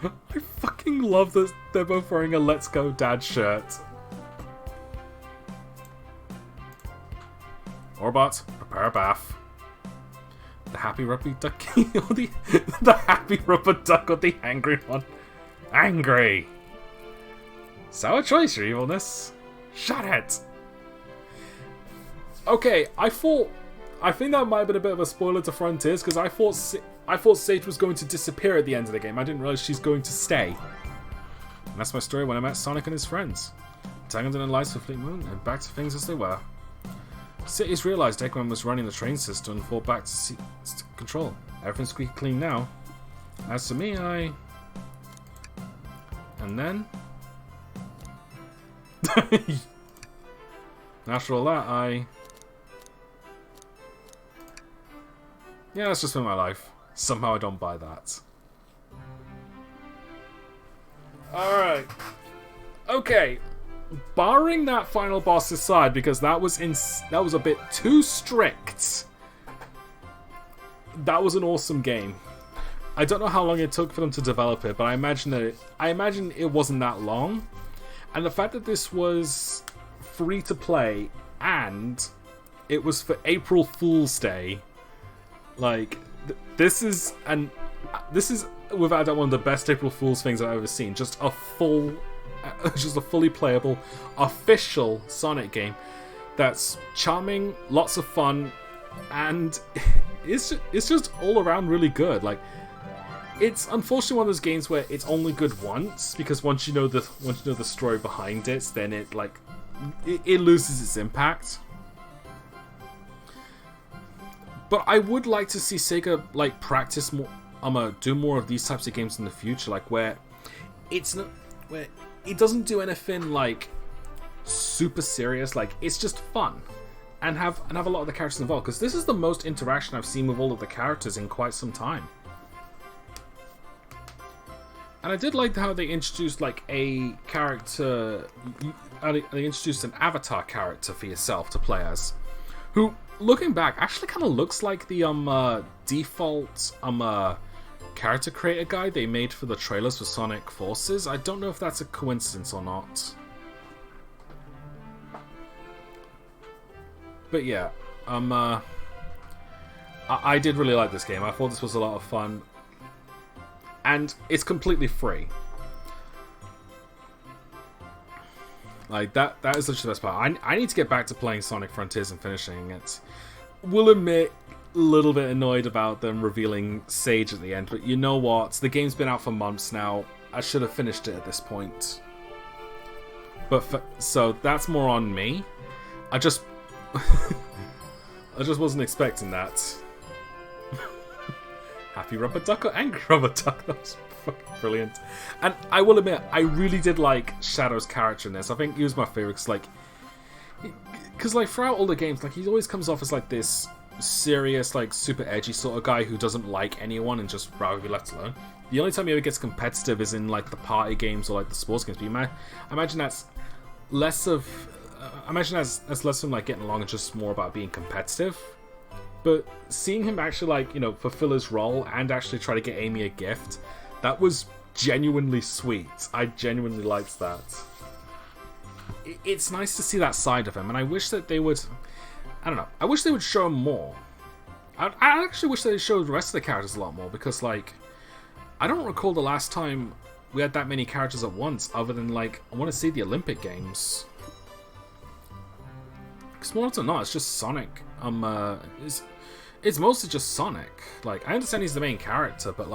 I fucking love that they're both wearing a Let's Go Dad shirt. Orbot, prepare a bath. The happy rubber ducky or the happy rubber duck or the angry one? Angry! Sour choice, your evilness. Shut it! Okay, I think that might have been a bit of a spoiler to Frontiers, because I thought Sage was going to disappear at the end of the game. I didn't realize she's going to stay. And that's my story when I met Sonic and his friends. Tangled in the lights for Fleet Moon, and back to things as they were. Cities realized Eggman was running the train system and fought back to control. Everything's squeaky clean now. As for me, And then... and after all that, yeah, that's just been my life. Somehow I don't buy that. Alright. Okay. Barring that final boss aside, because that was a bit too strict. That was an awesome game. I don't know how long it took for them to develop it, but I imagine it wasn't that long. And the fact that this was free to play and it was for April Fool's Day, like this is without doubt one of the best April Fool's things I've ever seen. Just a fully playable, official Sonic game that's charming, lots of fun, and it's just all around really good. Like, it's unfortunately one of those games where it's only good once, because once you know the story behind it, then it loses its impact. But I would like to see Sega practice more, do more of these types of games in the future, where it doesn't do anything super serious. It's just fun, and have a lot of the characters involved, because this is the most interaction I've seen with all of the characters in quite some time. And I did like how they introduced a character. They introduced an avatar character for yourself to play as, who, looking back, actually kind of looks like the default character creator guy they made for the trailers for Sonic Forces. I don't know if that's a coincidence or not. But yeah, I did really like this game. I thought this was a lot of fun. And it's completely free. That is such the best part. I need to get back to playing Sonic Frontiers and finishing it. Will admit, a little bit annoyed about them revealing Sage at the end, but you know what? The game's been out for months now. I should have finished it at this point. So that's more on me. I just wasn't expecting that. Happy Rubber Duck or Angry Rubber Duck? That was fucking brilliant. And I will admit, I really did like Shadow's character in this. I think he was my favourite, because throughout all the games, he always comes off as this serious, super edgy sort of guy who doesn't like anyone and just rather be left alone. The only time he ever gets competitive is in the party games or the sports games. But I imagine that's less of, that's less of getting along and just more about being competitive. But seeing him actually, fulfill his role and actually try to get Amy a gift, that was genuinely sweet. I genuinely liked that. It's nice to see that side of him, and I wish that they would, I don't know, I wish they would show him more. I actually wish they showed the rest of the characters a lot more, because, I don't recall the last time we had that many characters at once, other than, I want to see the Olympic Games. Because more often than not, it's just Sonic. It's mostly just Sonic. I understand he's the main character, but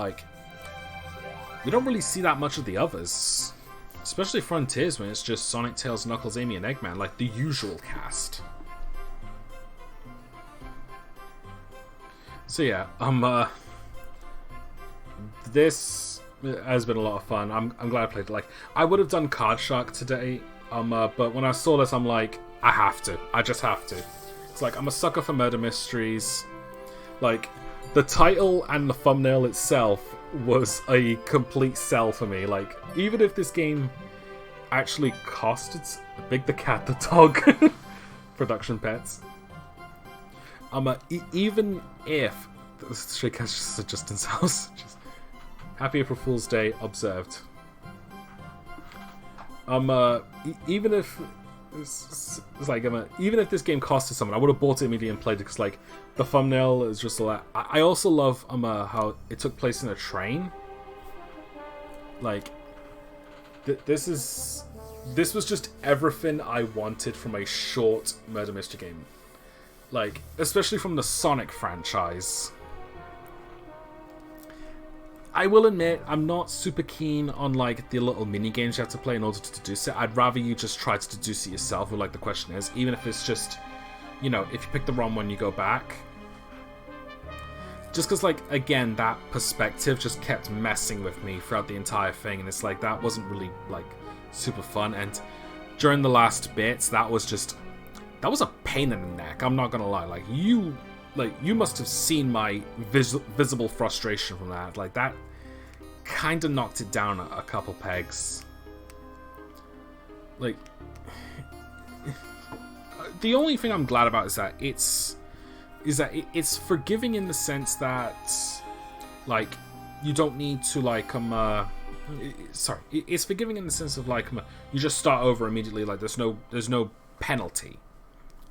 we don't really see that much of the others. Especially Frontiers, when it's just Sonic, Tails, Knuckles, Amy, and Eggman, the usual cast. So yeah, this has been a lot of fun. I'm glad I played it. I would have done Card Shark today, but when I saw this, I'm I have to. I just have to. It's I'm a sucker for murder mysteries. The title and the thumbnail itself was a complete sell for me. Even if this game actually cost Big the Cat the Dog production pets. Even if Shake Cash at Justin's house. Just Happy April Fool's Day observed. Even if even if this game costed someone, I would have bought it immediately and played it, because the thumbnail is just I also love how it took place in a train. This was just everything I wanted from a short murder mystery game. Especially from the Sonic franchise. I will admit, I'm not super keen on the little mini games you have to play in order to deduce it. I'd rather you just try to deduce it yourself, or the question is, even if it's just, if you pick the wrong one, you go back. Just because, again, that perspective just kept messing with me throughout the entire thing, and it's that wasn't really super fun. And during the last bits, that was a pain in the neck. I'm not gonna lie. You must have seen my visible frustration from that. kind of knocked it down a couple pegs. Like, the only thing I'm glad about is that it's forgiving in the sense that, like, you don't need to, like, it's forgiving in the sense of, like, you just start over immediately. Like, there's no penalty,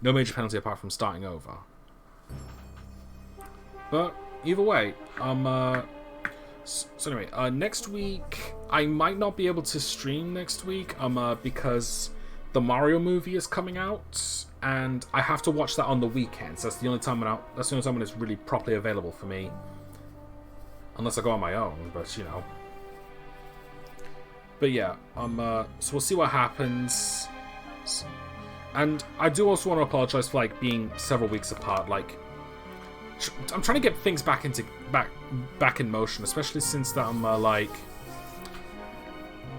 no major penalty apart from starting over. But either way, so anyway, next week I might not be able to stream next week, because the Mario movie is coming out, and I have to watch that on the weekends. That's the only time when it's really properly available for me, unless I go on my own. But you know. But yeah, so we'll see what happens. And I do also want to apologize for like being several weeks apart. Like, I'm trying to get things back in motion, especially since that I'm like,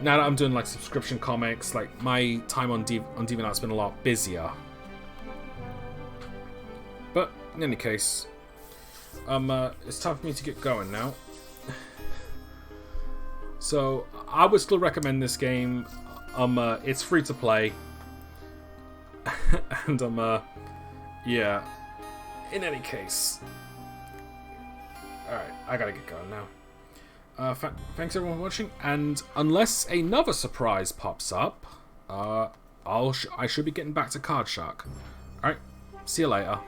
now that I'm doing like subscription comics, like my time on DeviantArt's been a lot busier. But in any case, it's time for me to get going now. So I would still recommend this game. It's free to play, and yeah. In any case, alright, I gotta get going now. Thanks everyone for watching, and unless another surprise pops up, I should be getting back to Card Shark. Alright, see you later.